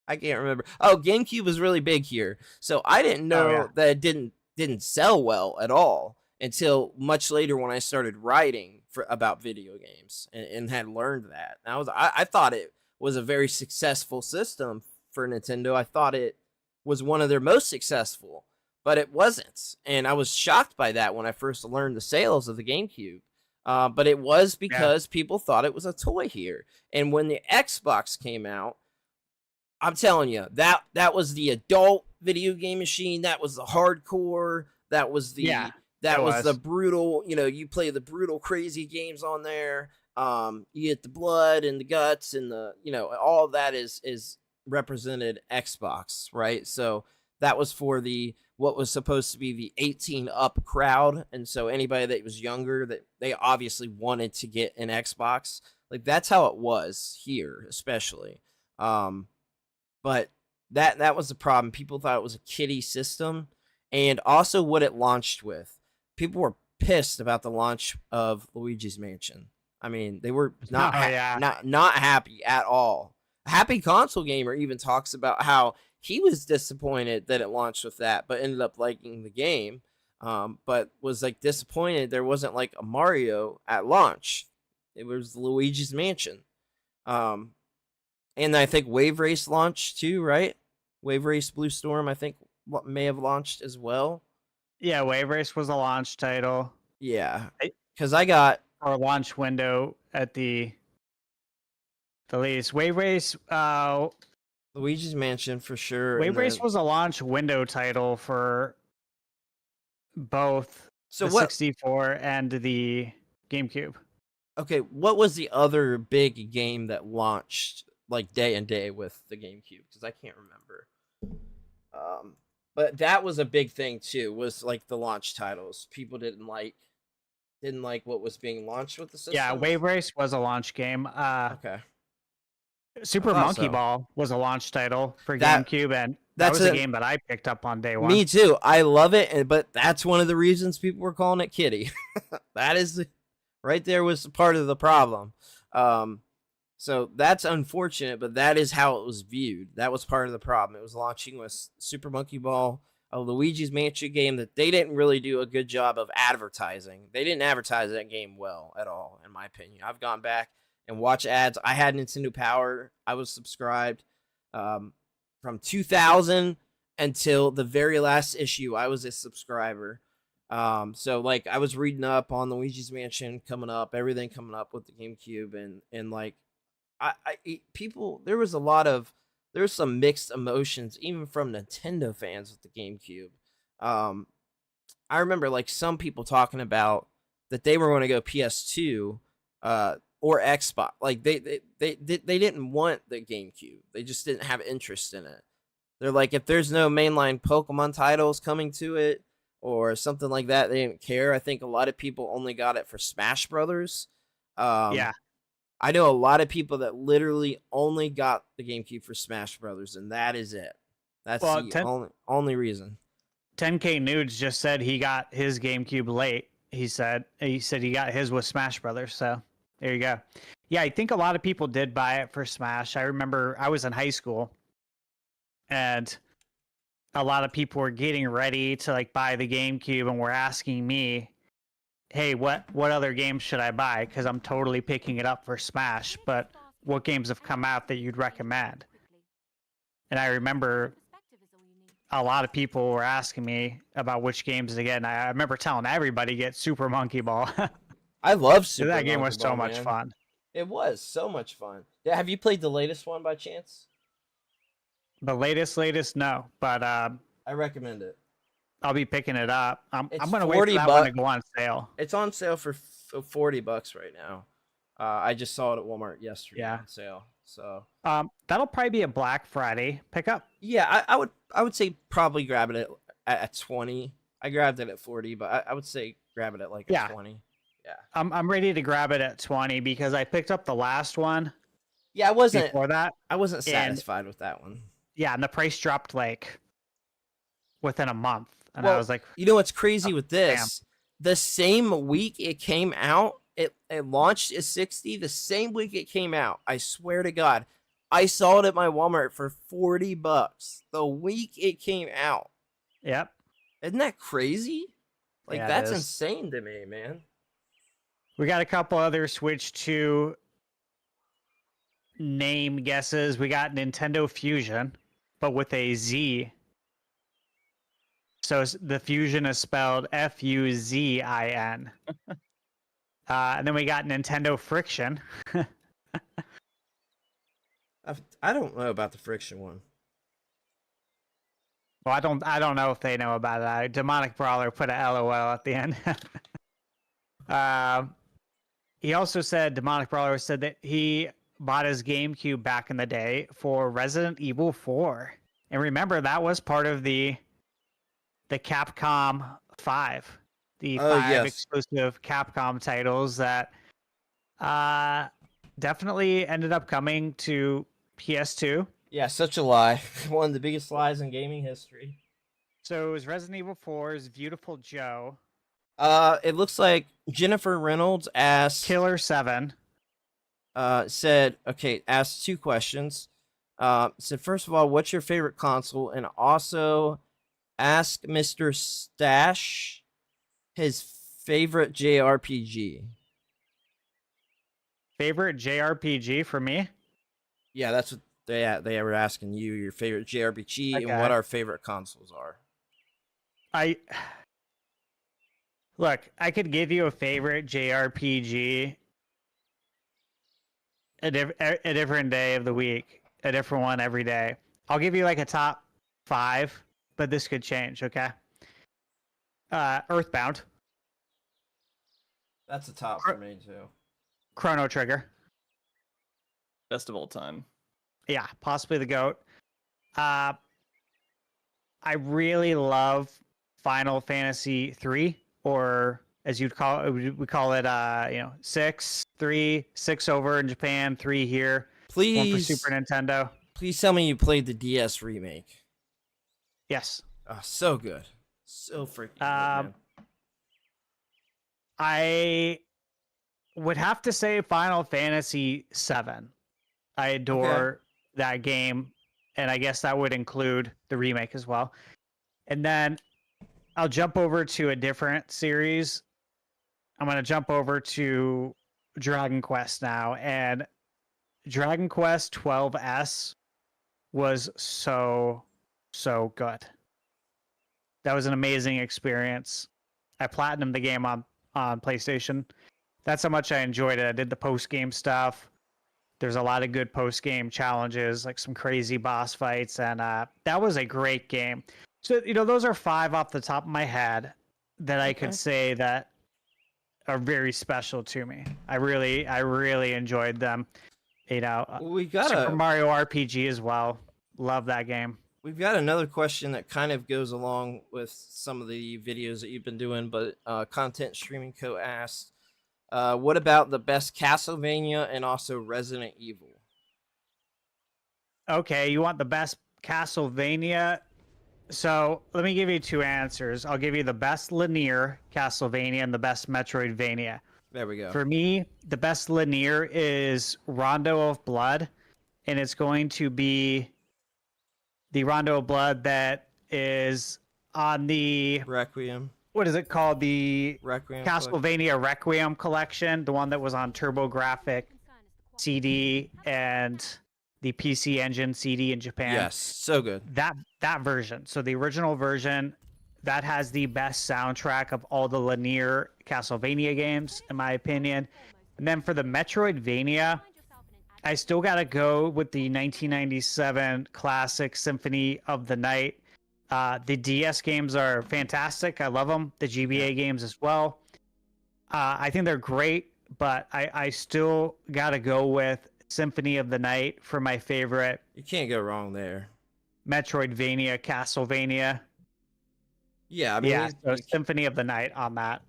I can't remember. Oh, GameCube was really big here, so I didn't know that it didn't sell well at all until much later when I started writing about video games and had learned that. And I thought it was a very successful system for Nintendo. I thought it was one of their most successful, but it wasn't, and I was shocked by that when I first learned the sales of the GameCube. But it was because people thought it was a toy here, and when the Xbox came out, I'm telling you, that was the adult video game machine. That was the hardcore. That was the That It was the was. brutal, you play the brutal, crazy games on there. You get the blood and the guts and all of that is represented Xbox, right? So that was for what was supposed to be the 18 up crowd. And so anybody that was younger, that they obviously wanted to get an Xbox. Like that's how it was here, especially. But that was the problem. People thought it was a kiddie system, and also what it launched with. People were pissed about the launch of Luigi's Mansion. I mean, they were not not happy at all. Happy Console Gamer even talks about how he was disappointed that it launched with that, but ended up liking the game. But was like disappointed there wasn't like a Mario at launch. It was Luigi's Mansion. And I think Wave Race launched too, right? Wave Race Blue Storm, I think, may have launched as well. Yeah, Wave Race was a launch title. Yeah, because I got our launch window at the least. Wave Race, Luigi's Mansion for sure. Wave Race was a launch window title for both the 64 and the GameCube. Okay, what was the other big game that launched like day and day with the GameCube? Because I can't remember. But that was a big thing too. Was like the launch titles. People didn't like what was being launched with the system. Yeah, Wave Race was a launch game. Okay. Super Monkey Ball was a launch title for GameCube, and that was a game that I picked up on day one. Me too. I love it, but that's one of the reasons people were calling it kiddie. That is right there was part of the problem. So that's unfortunate, but that is how it was viewed. That was part of the problem. It was launching with Super Monkey Ball, a Luigi's Mansion game that they didn't really do a good job of advertising. They didn't advertise that game well at all, in my opinion. I've gone back and watched ads. I had Nintendo Power. I was subscribed from 2000 until the very last issue. I was a subscriber. So like I was reading up on Luigi's Mansion coming up, everything coming up with the GameCube, and like people, there was some mixed emotions even from Nintendo fans with the GameCube. I remember like some people talking about that they were going to go PS2 or Xbox. Like they didn't want the GameCube. They just didn't have interest in it. They're like, if there's no mainline Pokemon titles coming to it or something like that, they didn't care. I think a lot of people only got it for Smash Brothers. Yeah. I know a lot of people that literally only got the GameCube for Smash Brothers, and that is it. That's the only reason. 10K Nudes just said he got his GameCube late. He said he got his with Smash Brothers. So there you go. Yeah, I think a lot of people did buy it for Smash. I remember I was in high school, and a lot of people were getting ready to like buy the GameCube, and were asking me, hey, what other games should I buy? Because I'm totally picking it up for Smash, but what games have come out that you'd recommend? And I remember a lot of people were asking me about which games to get, and I remember telling everybody get Super Monkey Ball. I love Super Monkey Ball. That game was so much fun. It was so much fun. Yeah, have you played the latest one by chance? The latest, no, but I recommend it. I'll be picking it up. I'm going to wait for that one to go on sale. It's on sale for $40 right now. I just saw it at Walmart yesterday on sale. So that'll probably be a Black Friday pickup. Yeah, I would say probably grab it at 20. I grabbed it at 40, but I would say grab it at like at 20. Yeah. I'm ready to grab it at 20 because I picked up the last one. Yeah, I wasn't satisfied with that one. Yeah, and the price dropped like within a month. And I was like, you know what's crazy with this? Damn. The same week it came out, it launched at 60. The same week it came out, I swear to God, I saw it at my Walmart for $40 the week it came out. Yep. Isn't that crazy? Like yeah, that's insane to me, man. We got a couple other Switch 2 name guesses. We got Nintendo Fusion, but with a Z. So the Fusion is spelled Fuzin. And then we got Nintendo Friction. I don't know about the Friction one. Well, I don't know if they know about that. Demonic Brawler put a LOL at the end. He also said, Demonic Brawler said that he bought his GameCube back in the day for Resident Evil 4. And remember, that was part of the Capcom 5. The 5 exclusive Capcom titles that definitely ended up coming to PS2. Yeah, such a lie. One of the biggest lies in gaming history. So it was Resident Evil 4's Beautiful Joe. It looks like Jennifer Reynolds asked Killer 7. Asked 2 questions. Said, first of all, what's your favorite console? And also ask Mr. Stash his favorite JRPG. Favorite JRPG for me? Yeah, that's what they were asking you, your favorite JRPG and what our favorite consoles are. Look, I could give you a favorite JRPG a different day of the week, a different one every day. I'll give you like a top 5, but this could change, okay? Earthbound. That's a top for me too. Chrono Trigger. Best of all time. Yeah, possibly the GOAT. I really love Final Fantasy 3, or as you'd call it, we call it 6, 3, 6 over in Japan, 3 here. Please, one for Super Nintendo. Please tell me you played the DS remake. Yes. Oh, so good. So freaking good, man. I would have to say Final Fantasy 7. I adore that game, and I guess that would include the remake as well. And then I'll jump over to a different series. I'm going to jump over to Dragon Quest now, and Dragon Quest 12S was so good. That was an amazing experience. I platinumed the game on PlayStation. That's how much I enjoyed it. I did the post-game stuff. There's a lot of good post-game challenges, like some crazy boss fights, and that was a great game. So, those are 5 off the top of my head that I could say that are very special to me. I really enjoyed them. We got Super Mario RPG as well. Love that game. We've got another question that kind of goes along with some of the videos that you've been doing, but Content Streaming Co. asked, what about the best Castlevania and also Resident Evil? Okay, you want the best Castlevania? So let me give you 2 answers. I'll give you the best linear Castlevania and the best Metroidvania. There we go. For me, the best linear is Rondo of Blood, and it's going to be the Rondo of Blood that is on the Requiem. What is it called? The Requiem Castlevania Requiem collection, the one that was on TurboGrafx CD and the PC Engine CD in Japan. Yes, so good. That version. So the original version that has the best soundtrack of all the linear Castlevania games, in my opinion. And then for the Metroidvania, I still gotta go with the 1997 classic Symphony of the Night. The DS games are fantastic. I love them. The GBA games as well. I think they're great, but I still gotta go with Symphony of the Night for my favorite. You can't go wrong there. Metroidvania, Castlevania. Yeah, I mean, so Symphony of the Night on that.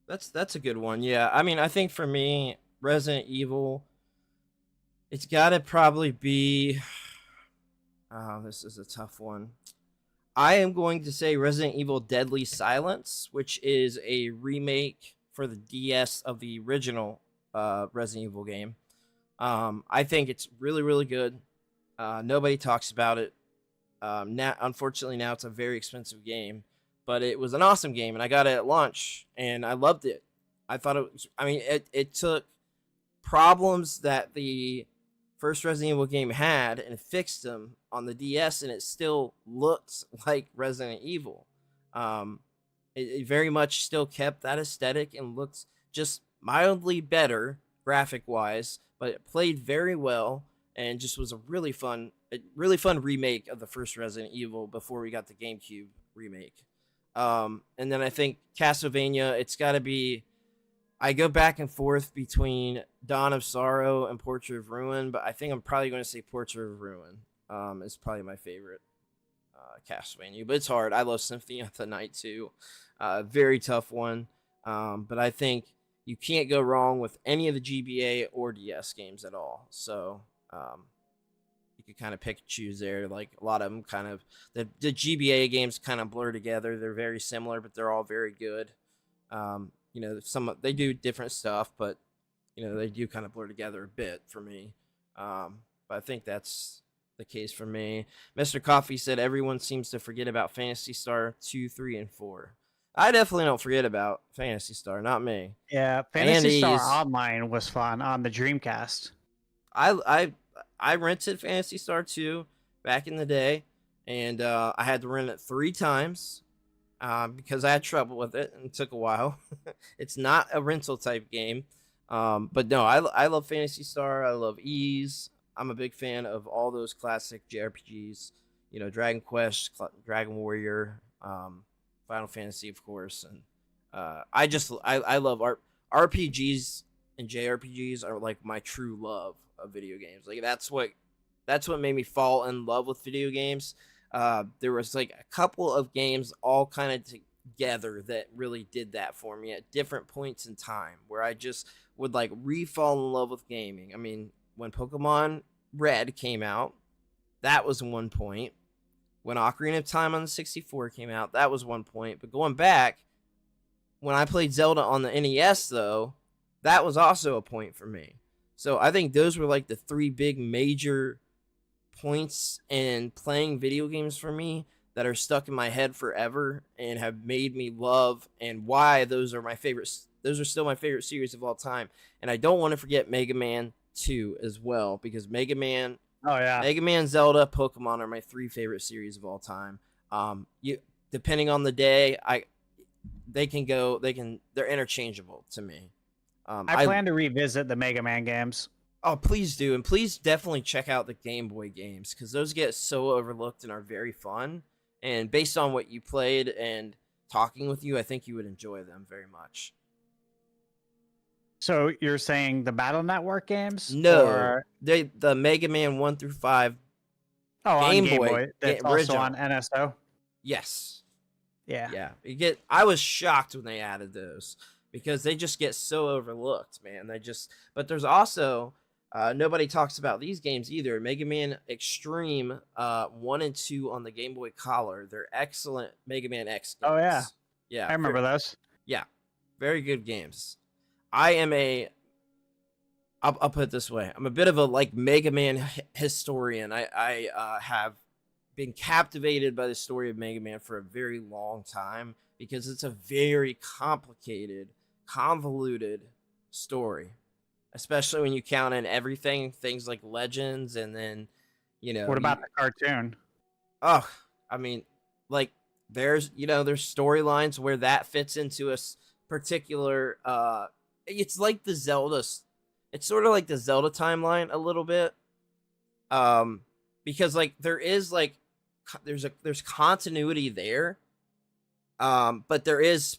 That's a good one. Yeah, I mean, I think for me, Resident Evil, it's got to probably be. Oh, this is a tough one. I am going to say Resident Evil Deadly Silence, which is a remake for the DS of the original Resident Evil game. I think it's really, really good. Nobody talks about it. Now, unfortunately, now it's a very expensive game, but it was an awesome game, and I got it at launch, and I loved it. I thought it was. I mean, it took problems that the first Resident Evil game had and fixed them on the DS, and it still looks like Resident Evil. It very much still kept that aesthetic and looks just mildly better graphic-wise, but it played very well and just was a really fun a really fun remake of the first Resident Evil before we got the GameCube remake. And then I think Castlevania, it's got to be. I go back and forth between Dawn of Sorrow and Portrait of Ruin, but I think I'm probably going to say Portrait of Ruin. It's probably my favorite Castlevania, but it's hard. I love Symphony of the Night too. Very tough one. But I think you can't go wrong with any of the GBA or DS games at all. So you could kind of pick and choose there. Like a lot of them kind of, the GBA games kind of blur together. They're very similar, but they're all very good. You know, they do different stuff, but you know, they do kind of blur together a bit for me. But I think that's the case for me. Mr. Coffee said everyone seems to forget about Phantasy Star 2, 3, and 4. I definitely don't forget about Phantasy Star, not me. Yeah, Phantasy Star Online was fun on the Dreamcast. I rented Phantasy Star 2 back in the day, and I had to rent it 3 times because I had trouble with it and it took a while. It's not a rental type game, but no, I love Phantasy Star. I love Ys. I'm a big fan of all those classic JRPGs, you know, Dragon Quest, Dragon Warrior, Final Fantasy, of course, and I love RPGs and JRPGs are like my true love of video games. Like that's what made me fall in love with video games. There was like a couple of games all kind of together that really did that for me at different points in time, where I just would like re-fall in love with gaming. I mean, when Pokemon Red came out, that was one point. When Ocarina of Time on the 64 came out, that was one point. But going back, when I played Zelda on the NES, though, that was also a point for me. So I think those were like the 3 big major points in playing video games for me that are stuck in my head forever and have made me love, and why those are my favorites. Those are still my favorite series of all time. And I don't want to forget Mega Man 2 as well, because Mega Man, Mega Man, Zelda, Pokemon are my 3 favorite series of all time. Depending on the day, they're interchangeable to me. I plan to revisit the Mega Man games. Oh, please do. And please definitely check out the Game Boy games, because those get so overlooked and are very fun. And based on what you played and talking with you, I think you would enjoy them very much. So you're saying the Battle Network games? No, the Mega Man 1 through 5. Oh, Game Boy. That's also on NSO? Yes. Yeah. Yeah. I was shocked when they added those, because they just get so overlooked, man. But there's also nobody talks about these games either. Mega Man Extreme 1 and 2 on the Game Boy Color. They're excellent Mega Man X games. Oh yeah. Yeah. I remember those. Yeah. Very good games. I'll put it this way. I'm a bit of a like Mega Man historian. I have been captivated by the story of Mega Man for a very long time, because it's a very complicated, convoluted story, especially when you count in everything, things like Legends, and then, you know. What about the cartoon? Oh, I mean, like there's storylines where that fits into a particular. It's like the Zelda. It's sort of like the Zelda timeline a little bit, because like there's continuity there. But there's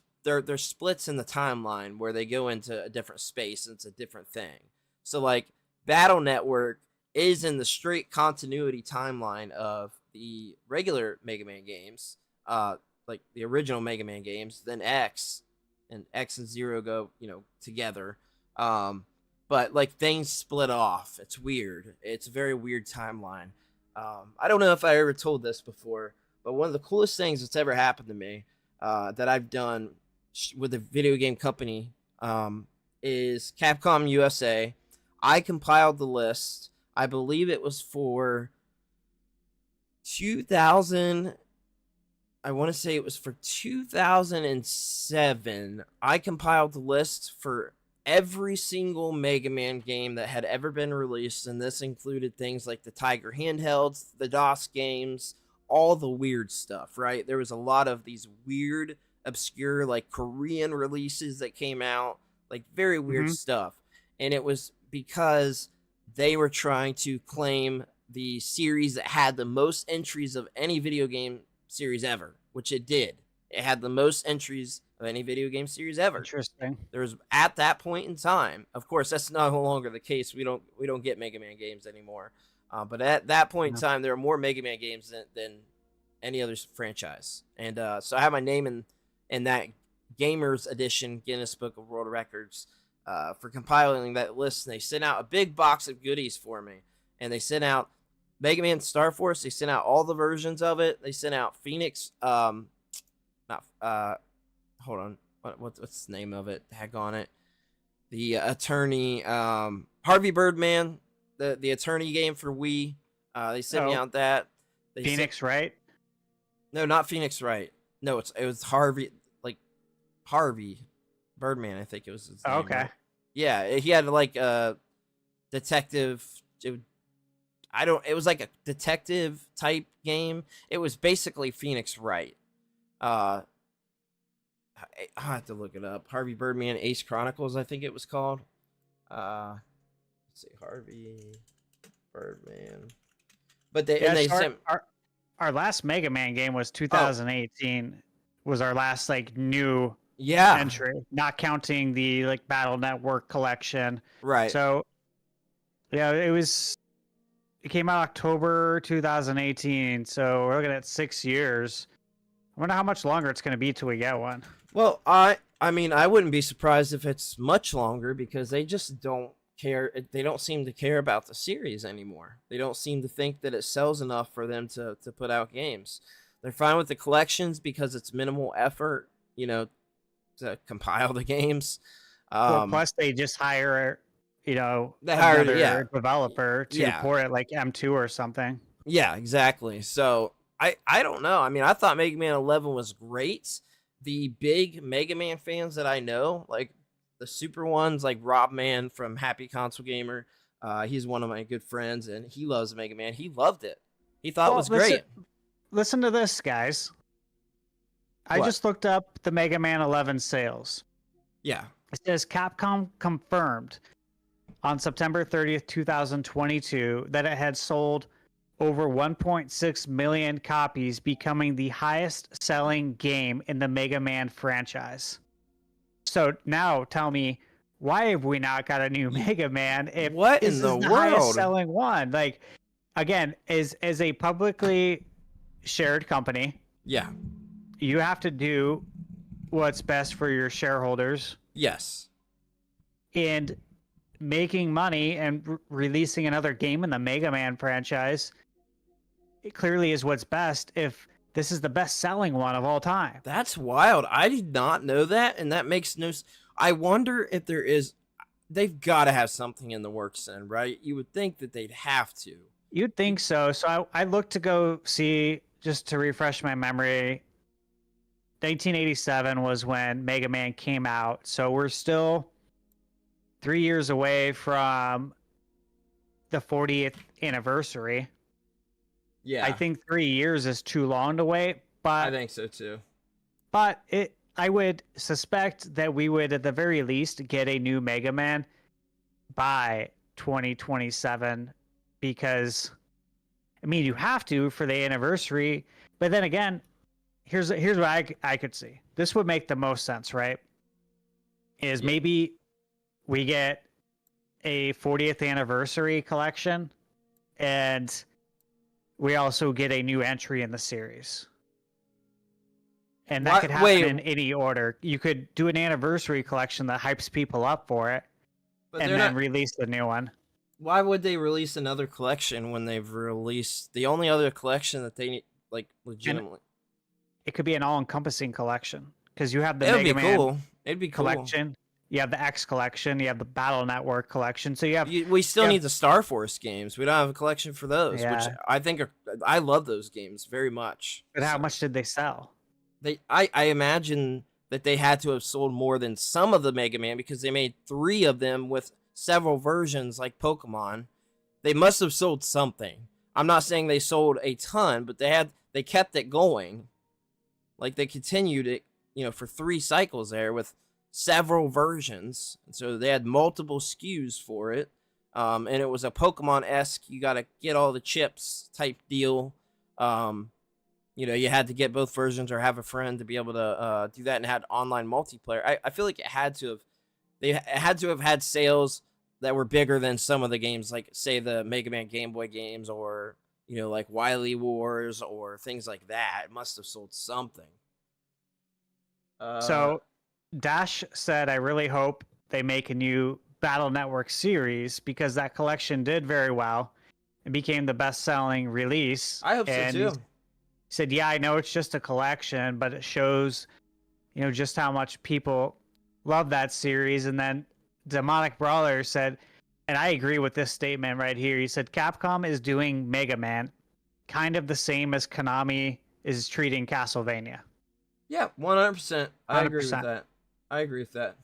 splits in the timeline where they go into a different space and it's a different thing. So like Battle Network is in the straight continuity timeline of the regular Mega Man games, like the original Mega Man games. Then X and Zero go, together. But like things split off. It's weird. It's a very weird timeline. I don't know if I ever told this before, but one of the coolest things that's ever happened to me that I've done with a video game company is Capcom USA. I compiled the list. I believe it was for 2000. I want to say it was for 2007. I compiled the list for every single Mega Man game that had ever been released, and this included things like the Tiger handhelds, the DOS games, all the weird stuff, right? There was a lot of these weird, obscure, like Korean releases that came out, like very weird stuff. And it was because they were trying to claim the series that had the most entries of any video game series ever, which it did. It had the most entries of any video game series ever. Interesting. There was at that point in time. Of course, that's no longer the case. We don't get Mega Man games anymore. But at that point in time, there were more Mega Man games than any other franchise. And so I have my name in that Gamers Edition Guinness Book of World Records for compiling that list. And they sent out a big box of goodies for me. And they sent out Mega Man Star Force. They sent out all the versions of it. They sent out Phoenix. Hold on. What's the name of it? Heck on it. The attorney, Harvey Birdman, the attorney game for Wii. They sent me out that. Phoenix Wright? No, not Phoenix Wright. No, it was Harvey, like Harvey Birdman, I think it was his name. Okay. Right? Yeah, he had like a detective. It was like a detective type game. It was basically Phoenix Wright. I have to look it up. Harvey Birdman Ace Chronicles, I think it was called. Let's see, Harvey Birdman. But our last Mega Man game was 2018. Was our last like new entry, not counting the like Battle Network collection. Right. So yeah, it came out October 2018. So we're looking at 6 years. I wonder how much longer it's going to be till we get one. Well, I mean, I wouldn't be surprised if it's much longer because they just don't care. They don't seem to care about the series anymore. They don't seem to think that it sells enough for them to put out games. They're fine with the collections because it's minimal effort, to compile the games. Plus, they just hire, another developer to port it like M2 or something. Yeah, exactly. So I don't know. I mean, I thought Mega Man 11 was great. The big Mega Man fans that I know, like the super ones, like Rob Man from Happy Console Gamer, he's one of my good friends, and he loves Mega Man. He loved it. He thought it was great. Listen to this, guys. I just looked up the Mega Man 11 sales. Yeah. It says Capcom confirmed on September 30th, 2022, that it had sold over 1.6 million copies, becoming the highest selling game in the Mega Man franchise. So now tell me, why have we not got a new Mega Man if what this in the is the world? highest selling one? Like, again, as a publicly shared company, you have to do what's best for your shareholders. Yes. And making money and releasing another game in the Mega Man franchise, it clearly is what's best if this is the best-selling one of all time. That's wild. I did not know that, and that makes no sense. I wonder if there is... They've got to have something in the works then, right? You would think that they'd have to. You'd think so. So I looked to go see, just to refresh my memory, 1987 was when Mega Man came out. So we're still 3 years away from the 40th anniversary. Yeah. I think 3 years is too long to wait, but I think so too. But I would suspect that we would at the very least get a new Mega Man by 2027 because I mean you have to for the anniversary, but then again, here's what I could see. This would make the most sense, right? Is maybe we get a 40th anniversary collection and we also get a new entry in the series. And that could happen in any order. You could do an anniversary collection that hypes people up for it, and then release the new one. Why would they release another collection when they've released the only other collection that they need, like, legitimately? It could be an all-encompassing collection because you have the It'd Mega be Man cool. It'd be cool. collection. You have the X collection. You have the Battle Network collection. So you have. We still need the Star Force games. We don't have a collection for those, which I think I love those games very much. But how much did they sell? I imagine that they had to have sold more than some of the Mega Man because they made 3 of them with several versions like Pokemon. They must have sold something. I'm not saying they sold a ton, but they kept it going. Like they continued it, for 3 cycles there with several versions. And so they had multiple SKUs for it. and it was a Pokemon-esque, you got to get all the chips type deal. You had to get both versions or have a friend to be able to do that, and had online multiplayer. I feel like it had to have had sales that were bigger than some of the games, like say the Mega Man Game Boy games, or like Wily Wars or things like that. It must have sold something. So Dash said, I really hope they make a new Battle Network series because that collection did very well. It became the best-selling release. I hope so too. He said, yeah, I know it's just a collection, but it shows, just how much people love that series. And then Demonic Brawler said, and I agree with this statement right here. He said, Capcom is doing Mega Man kind of the same as Konami is treating Castlevania. Yeah, 100%. I agree with 100%. that. I agree with that.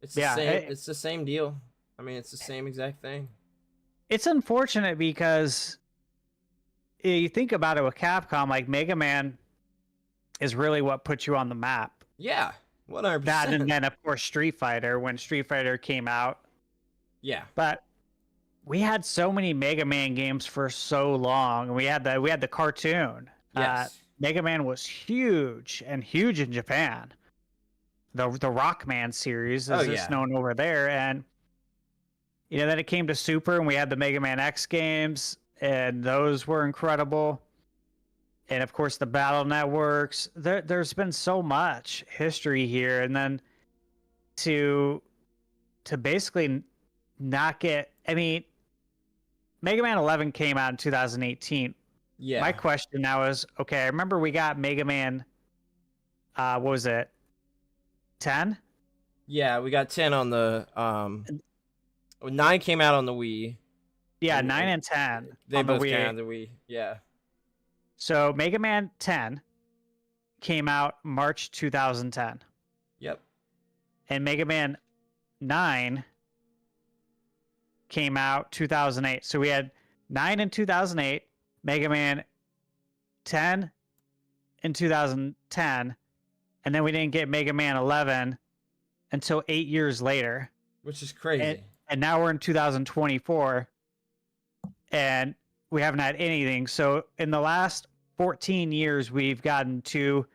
It's the same. It's the same deal. I mean, it's the same exact thing. It's unfortunate because you think about it with Capcom, like Mega Man is really what put you on the map. Yeah, 100%. That, and then of course Street Fighter, when Street Fighter came out. Yeah. But we had so many Mega Man games for so long. We had the cartoon. Yes. Mega Man was huge in Japan. The Rockman series is just known over there, and then it came to Super, and we had the Mega Man X games, and those were incredible. And of course, the Battle Networks. There's been so much history here, and then to basically not get. I mean, Mega Man 11 came out in 2018. Yeah. My question now is, okay, I remember we got Mega Man, what was it, 10? Yeah, we got 10 on the 9 came out on the Wii. Yeah, 9 and 10. They on both the Wii. came out on the Wii. Yeah. So Mega Man 10 came out March 2010. Yep. And Mega Man 9 came out 2008. So we had 9 in 2008, Mega Man 10 in 2010, and then we didn't get Mega Man 11 until 8 years later. Which is crazy. And now we're in 2024, and we haven't had anything. So in the last 14 years, we've gotten 2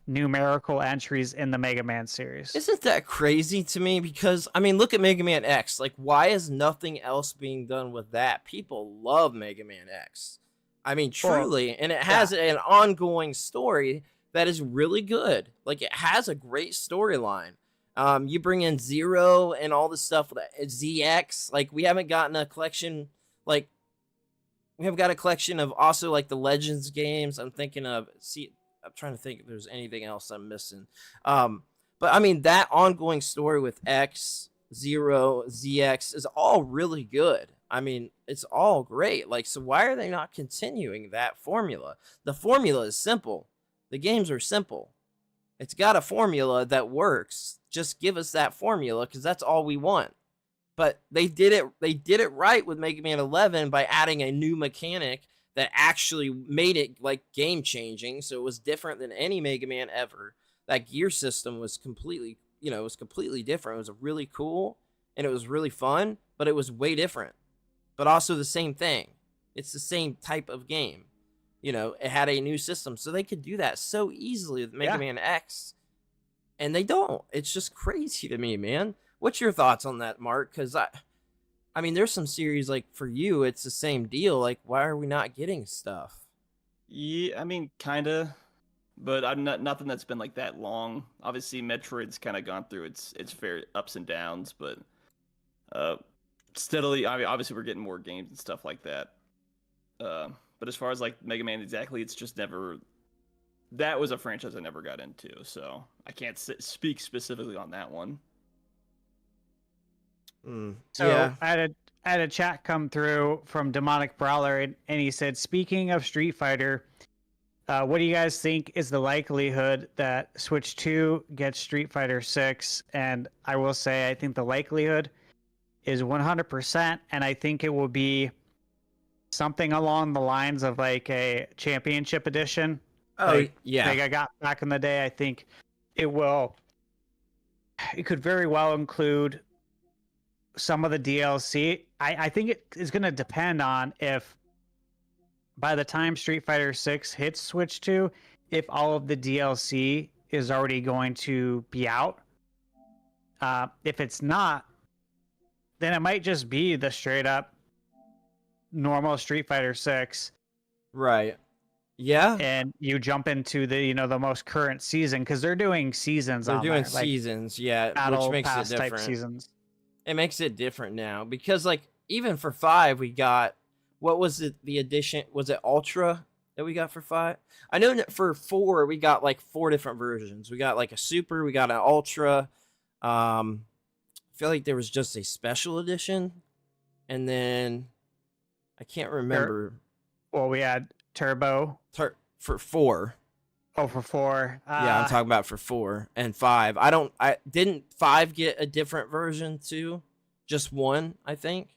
numerical entries in the Mega Man series. Isn't that crazy to me? Because, I mean, look at Mega Man X. Like, why is nothing else being done with that? People love Mega Man X. I mean, truly. And it has an ongoing story that is really good. Like, it has a great storyline. You bring in Zero and all the stuff with ZX. Like, we haven't gotten a collection, like, we have got a collection of also, like, the Legends games. I'm thinking of, I'm trying to think if there's anything else I'm missing. But, I mean, that ongoing story with X, Zero, ZX is all really good. I mean, it's all great. Like, so why are they not continuing that formula? The formula is simple. The games are simple. It's got a formula that works. Just give us that formula, because that's all we want. But they did it right with Mega Man 11 by adding a new mechanic that actually made it like game changing. So it was different than any Mega Man ever. That gear system was completely, completely different. It was really cool and it was really fun, but it was way different. But also the same thing. It's the same type of game. It had a new system, so they could do that so easily with Mega Man X. And they don't. It's just crazy to me, man. What's your thoughts on that, Mark? Because I mean, there's some series, like, for you, it's the same deal. Like, why are we not getting stuff? Yeah, I mean, kind of. But I'm nothing that's been, like, that long. Obviously, Metroid's kind of gone through its fair ups and downs, but steadily, I mean, obviously, we're getting more games and stuff like that. But as far as, like, Mega Man exactly, it's just never... That was a franchise I never got into, so I can't speak specifically on that one. So I had a chat come through from Demonic Brawler, and he said, speaking of Street Fighter, what do you guys think is the likelihood that Switch 2 gets Street Fighter 6? And I will say, I think the likelihood is 100%, and I think it will be something along the lines of like a championship edition. Like I got back in the day. I think it could very well include some of the DLC. I think it is going to depend on if by the time Street Fighter 6 hits Switch 2, if all of the DLC is already going to be out. If it's not, then it might just be the straight up normal Street Fighter 6. Right. Yeah. And you jump into the the most current season because they're doing seasons. They're on doing there, like seasons, yeah, battle which makes pass it type different. seasons. It makes it different now because, like, even for 5, we got what was it? The edition was it Ultra that we got for 5? I know that for 4 we got like 4 different versions. We got like a Super, we got an Ultra. I feel like there was just a special edition, and then I can't remember. Well, we had Turbo for 4. Oh, for 4. Yeah, I'm talking about for 4 and 5. I didn't 5 get a different version too? Just one, I think.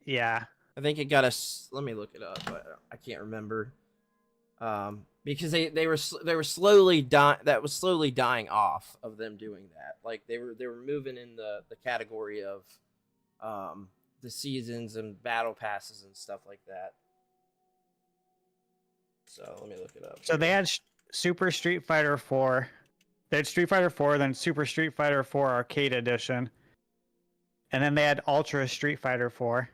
Yeah. I think it got let me look it up. I can't remember. Because they were slowly that was slowly dying off of them doing that. Like they were moving in the category of the seasons and battle passes and stuff like that. So let me look it up. So they had Super Street Fighter 4. They had Street Fighter 4, then Super Street Fighter 4 Arcade Edition. And then they had Ultra Street Fighter 4.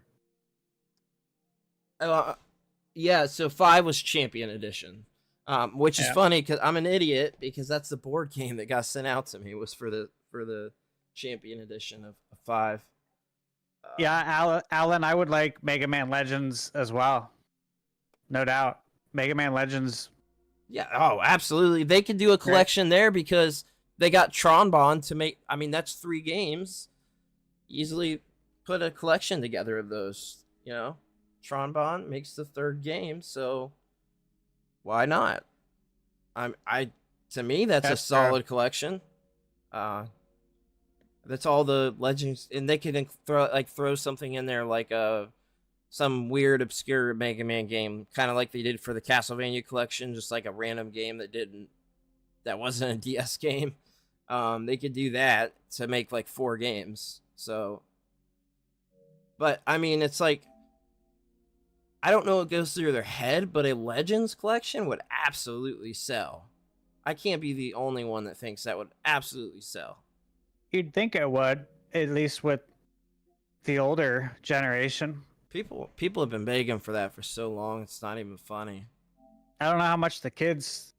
Yeah, so 5 was Champion Edition. Which is funny because I'm an idiot because that's the board game that got sent out to me was for the Champion Edition of 5. Yeah, Alan, I would like Mega Man Legends as well. No doubt. Mega Man Legends. Yeah, oh, absolutely. They could do a collection there because they got Tron Bond to make. I mean, that's 3 games. Easily put a collection together of those. Tron Bond makes the 3rd game, so why not? To me, that's a solid collection. That's all the legends, and they can throw something in there like some weird obscure Mega Man game, kind of like they did for the Castlevania collection, just like a random game that wasn't a DS game. They could do that to make like 4 games. So, but I mean, it's like I don't know what goes through their head, but a Legends collection would absolutely sell. I can't be the only one that thinks that would absolutely sell. You'd think it would, at least with the older generation. People have been begging for that for so long, it's not even funny. I don't know how much the kids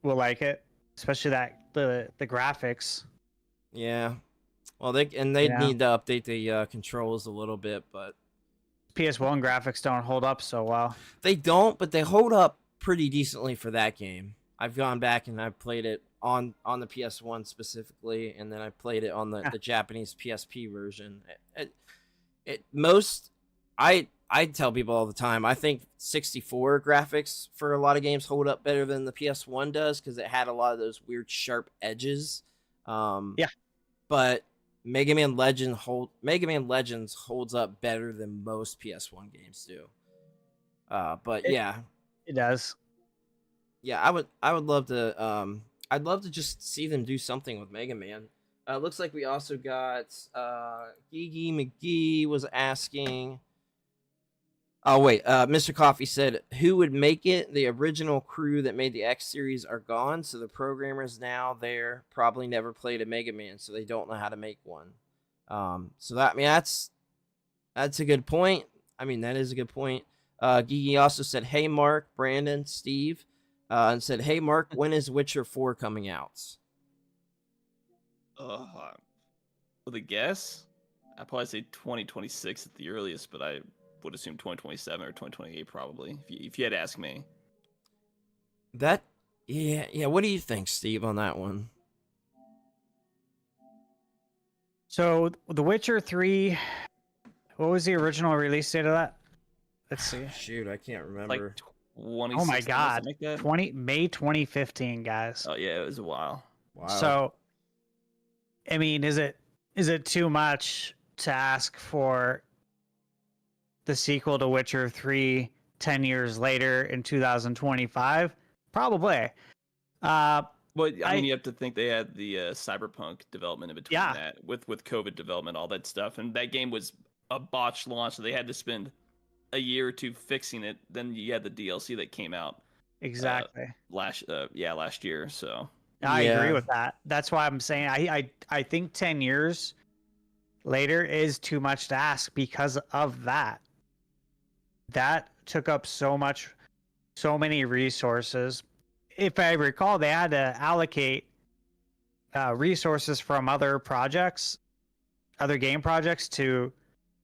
will like it, especially the graphics. Yeah. Well, they need to update the controls a little bit, but PS1 graphics don't hold up so well. They don't, but they hold up pretty decently for that game. I've gone back and I've played it on the PS1 specifically, and then I played it on the Japanese PSP version. I tell people all the time, I think 64 graphics for a lot of games hold up better than the PS1 does because it had a lot of those weird sharp edges. But Mega Man Legends holds up better than most PS1 games do. It does. Yeah, I would love to I'd love to just see them do something with Mega Man. Looks like we also got Gigi McGee was asking. Oh wait, Mr. Coffee said, who would make it? The original crew that made the X series are gone, so the programmers now there probably never played a Mega Man, so they don't know how to make one. So that's a good point. I mean, that is a good point. Gigi also said, hey Mark, Brandon, Steve, and said, hey Mark, when is Witcher 4 coming out? With a guess, I'd probably say 2026 at the earliest, but I would assume 2027 or 2028 probably, if you had to ask me. Yeah. What do you think, Steve, on that one? So, The Witcher 3, what was the original release date of that? Let's see. Shoot, I can't remember. Like oh my god, like May 2015, guys. Oh yeah, it was a while. Wow. So, I mean, is it too much to ask for the sequel to Witcher 3 10 years later in 2025? Probably. Well, I mean, you have to think they had the Cyberpunk development in between Yeah. that, with COVID development, all that stuff, and that game was a botched launch, so they had to spend a year or two fixing it. Then you had the DLC that came out Exactly. last year. So I agree with that. That's why I'm saying I think 10 years later is too much to ask because of that. That took up so many resources. If I recall, they had to allocate resources from other projects, other game projects, to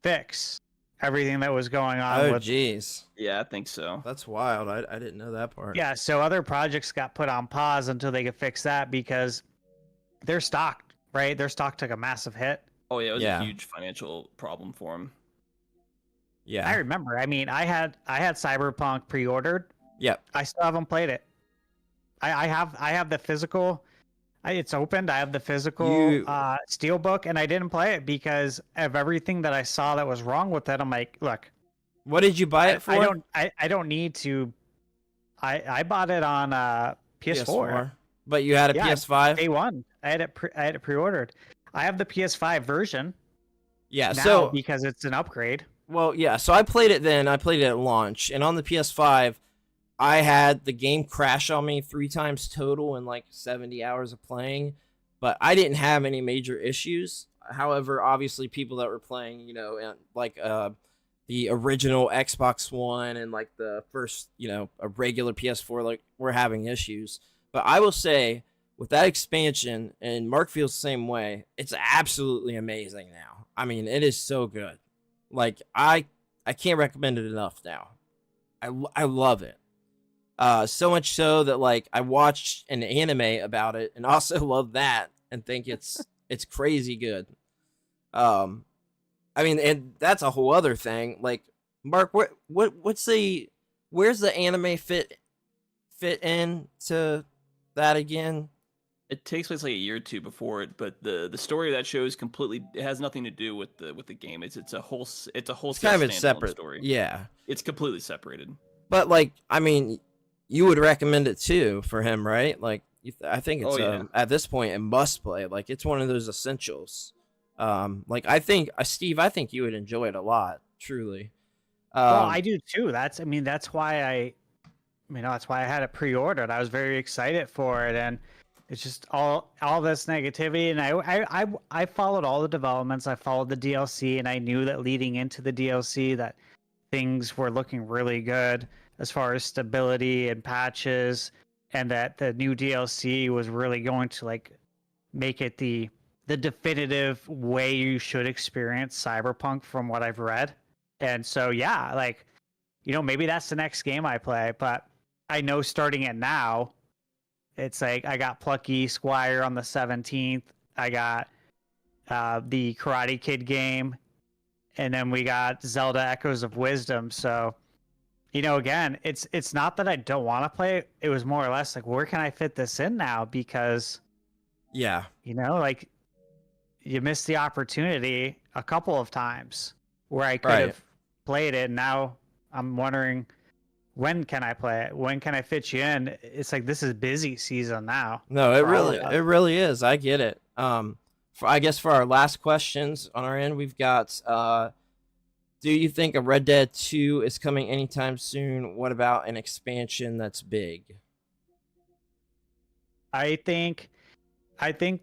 fix everything that was going on. Oh, with jeez. Yeah, I think so. That's wild. I didn't know that part. Yeah, so other projects got put on pause until they could fix that because their stock, right? Their stock took a massive hit. Oh yeah, it was a huge financial problem for them. Yeah, I remember. I mean, I had Cyberpunk pre-ordered. Yep. I still haven't played it. I have the physical. It's opened. I have the physical steelbook, and I didn't play it because of everything that I saw that was wrong with it. I'm like, look. What did you buy it for? I don't need to. I bought it on PS4. But you had a PS5? Day one. I had it pre-ordered. I have the PS5 version. Yeah, now so because it's an upgrade. Well, yeah, so I played it then. I played it at launch, and on the PS5, I had the game crash on me 3 times total in like 70 hours of playing, but I didn't have any major issues. However, obviously people that were playing, you know, like the original Xbox One and like the first, you know, a regular PS4, like, were having issues. But I will say, with that expansion, and Mark feels the same way, it's absolutely amazing now. I mean, it is so good. Like, I can't recommend it enough now. I love it. So much so that, like, I watched an anime about it and also love that and think it's crazy good. I mean, and that's a whole other thing. Like, Mark, where's the anime fit in to that again? It takes place like a year or two before it, but the story of that show is completely. It has nothing to do with the game. It's a whole kind of a separate story. Yeah, it's completely separated. But like, I mean, you would recommend it too for him, right? Like, I think it's at this point a must play. Like, it's one of those essentials. Like, I think Steve, I think you would enjoy it a lot. Truly. Well, I do too. That's why that's why I had it pre-ordered. I was very excited for it, and it's just all this negativity. And I followed all the developments. I followed the DLC, and I knew that leading into the DLC that things were looking really good as far as stability and patches, and that the new DLC was really going to like make it the definitive way you should experience Cyberpunk from what I've read. And so, yeah, like, you know, maybe that's the next game I play, but I know starting it now, it's like I got Plucky Squire on the 17th. I got the Karate Kid game, and then we got Zelda Echoes of Wisdom. So, you know, again, it's not that I don't want to play it. It was more or less like, where can I fit this in now? Because, yeah, you know, like, you missed the opportunity a couple of times where I could have played it. And now I'm wondering, when can I play it? When can I fit you in? It's like, this is busy season now. No, it really is. I get it. I guess for our last questions on our end, we've got, do you think a Red Dead 2 is coming anytime soon? What about an expansion that's big? I think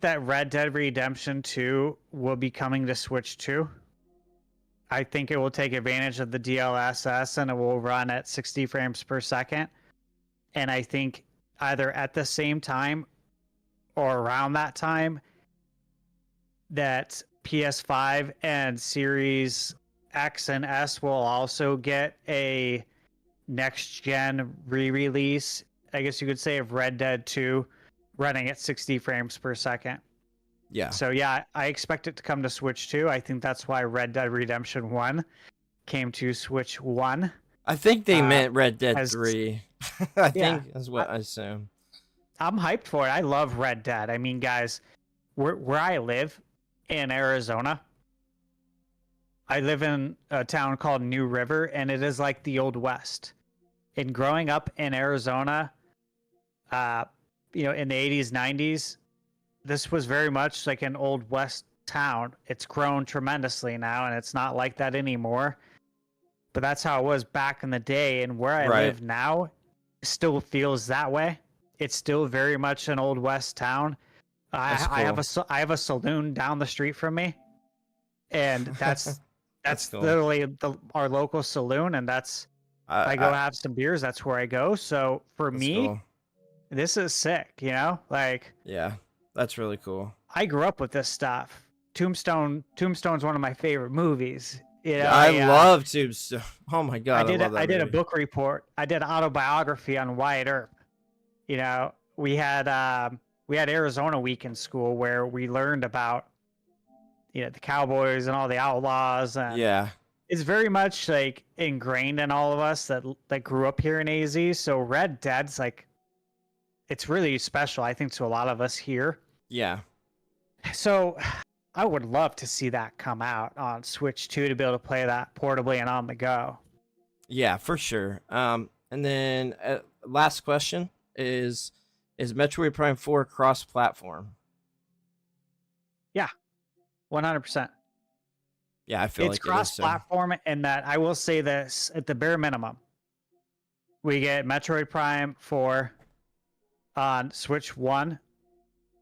that Red Dead Redemption 2 will be coming to Switch 2. I think it will take advantage of the DLSS and it will run at 60 frames per second. And I think either at the same time or around that time that PS5 and Series X and S will also get a next-gen re-release, I guess you could say, of Red Dead 2 running at 60 frames per second. Yeah. So yeah, I expect it to come to Switch 2. I think that's why Red Dead Redemption 1 came to Switch 1. I think they meant Red Dead 3. I think is what I assume. I'm hyped for it. I love Red Dead. I mean, guys, where I live in Arizona, I live in a town called New River, and it is like the Old West. And growing up in Arizona, in the 80s, 90s, this was very much like an old West town. It's grown tremendously now, and it's not like that anymore. But that's how it was back in the day. And where I live now still feels that way. It's still very much an old West town. I have a saloon down the street from me, and that's cool. literally our local saloon, and that's if I go have some beers, that's where I go. So for me, cool. this is sick. Like Yeah, that's really cool. I grew up with this stuff. Tombstone's one of my favorite movies. I love Tombstone. Oh my god, I did a book report. I did an autobiography on Wyatt Earp. We had Arizona Week in school where we learned about the cowboys and all the outlaws, and it's very much like ingrained in all of us that grew up here in AZ. So Red Dead's like, it's really special, I think, to a lot of us here. Yeah. So I would love to see that come out on Switch 2 to be able to play that portably and on the go. Yeah, for sure. And then last question is Metroid Prime 4 cross-platform? Yeah, 100%. Yeah, I feel it's cross-platform, and that I will say this at the bare minimum. We get Metroid Prime 4 on Switch 1.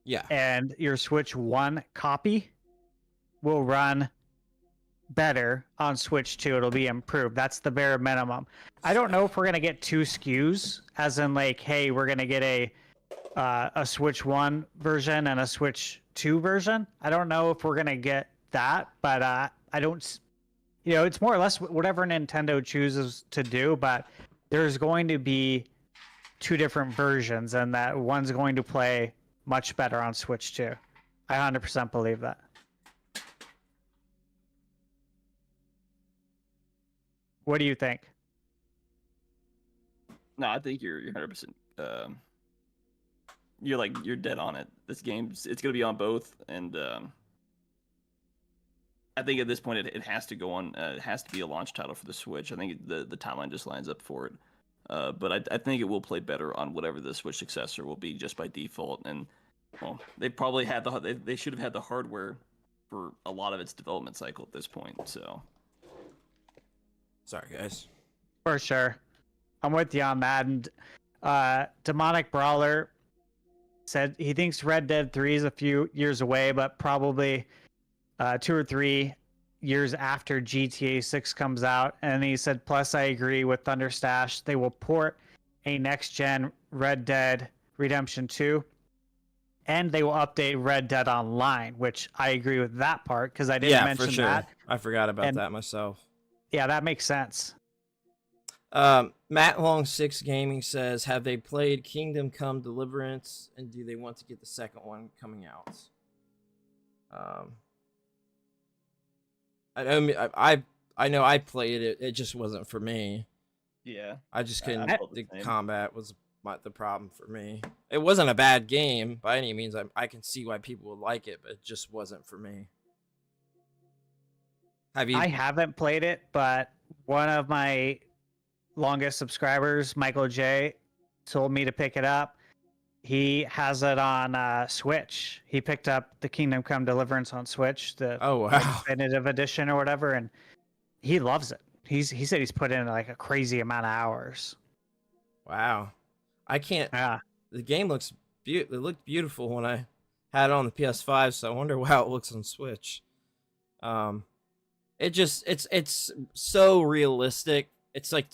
Yeah. And your Switch 1 copy will run better on Switch 2. It'll be improved. That's the bare minimum. I don't know if we're going to get 2 SKUs, as in like, hey, we're going to get a Switch 1 version and a Switch 2 version. I don't know if we're going to get that, but I don't, it's more or less whatever Nintendo chooses to do, but there's going to be 2 different versions, and that one's going to play much better on Switch 2. I 100% believe that. What do you think? No, I think you're 100%. You're dead on it. This game, it's gonna be on both, and I think at this point it has to go on. It has to be a launch title for the Switch. I think the timeline just lines up for it. But I think it will play better on whatever the Switch successor will be just by default. And well, they probably had they should have had the hardware for a lot of its development cycle at this point. So. Sorry, guys. For sure. I'm with you on that. And Demonic Brawler said he thinks Red Dead 3 is a few years away, but probably 2 or 3 years after GTA 6 comes out. And he said, plus I agree with Thunderstash. They will port a next-gen Red Dead Redemption 2. And they will update Red Dead Online, which I agree with that part because I didn't mention for sure. that. I forgot about that myself. Yeah, that makes sense. Matt Long 6 Gaming says, have they played Kingdom Come Deliverance, and do they want to get the second one coming out? I know I played it. It just wasn't for me. Yeah. I just couldn't. The combat was the problem for me. It wasn't a bad game by any means. I can see why people would like it, but it just wasn't for me. I haven't played it, but one of my longest subscribers, Michael J, told me to pick it up. He has it on Switch. He picked up the Kingdom Come Deliverance on Switch, the definitive edition or whatever, and he loves it. He said he's put in like a crazy amount of hours. Wow. I can't. Yeah. The game looks it looked beautiful when I had it on the PS5, so I wonder how it looks on Switch. It's so realistic. It's like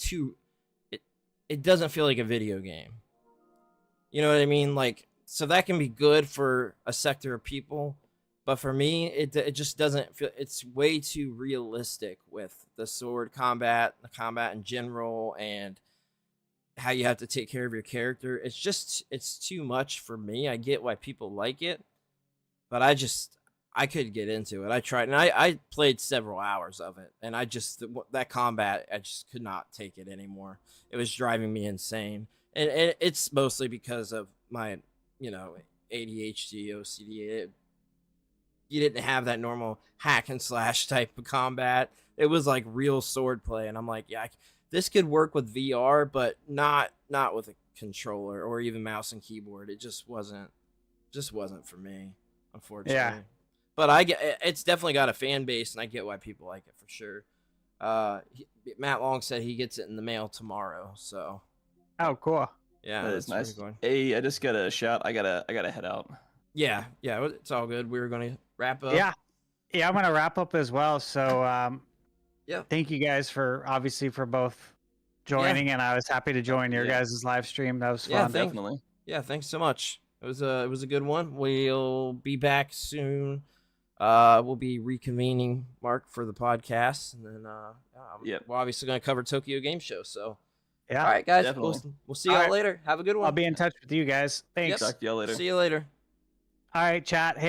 it doesn't feel like a video game. You know what I mean? Like, so that can be good for a sector of people, but for me, it just doesn't feel. It's way too realistic with the sword combat, the combat in general, and how you have to take care of your character. It's too much for me. I get why people like it, but I couldn't get into it. I tried, and I played several hours of it, and that combat, I just could not take it anymore. It was driving me insane, and it's mostly because of my, ADHD, OCD. You didn't have that normal hack and slash type of combat. It was like real sword play, and I'm like, yeah, this could work with VR, but not with a controller or even mouse and keyboard. It just wasn't for me, unfortunately. Yeah. But it's definitely got a fan base, and I get why people like it for sure. Matt Long said he gets it in the mail tomorrow, so. Oh, cool. Yeah, that is nice. Going. Hey, I just got a shout. I gotta head out. Yeah, it's all good. We were gonna wrap up. Yeah, I'm gonna wrap up as well. So, yeah, thank you guys for both joining, and I was happy to join your guys' live stream. That was fun. Yeah, definitely. Yeah, thanks so much. It was a good one. We'll be back soon. We'll be reconvening, Mark, for the podcast, and then we're obviously gonna cover Tokyo Game Show. So. Yeah. All right, guys. Definitely. We'll see y'all later. Have a good one. I'll be in touch with you guys. Thanks. Talk to y'all later. See you later. All right, chat. Hey.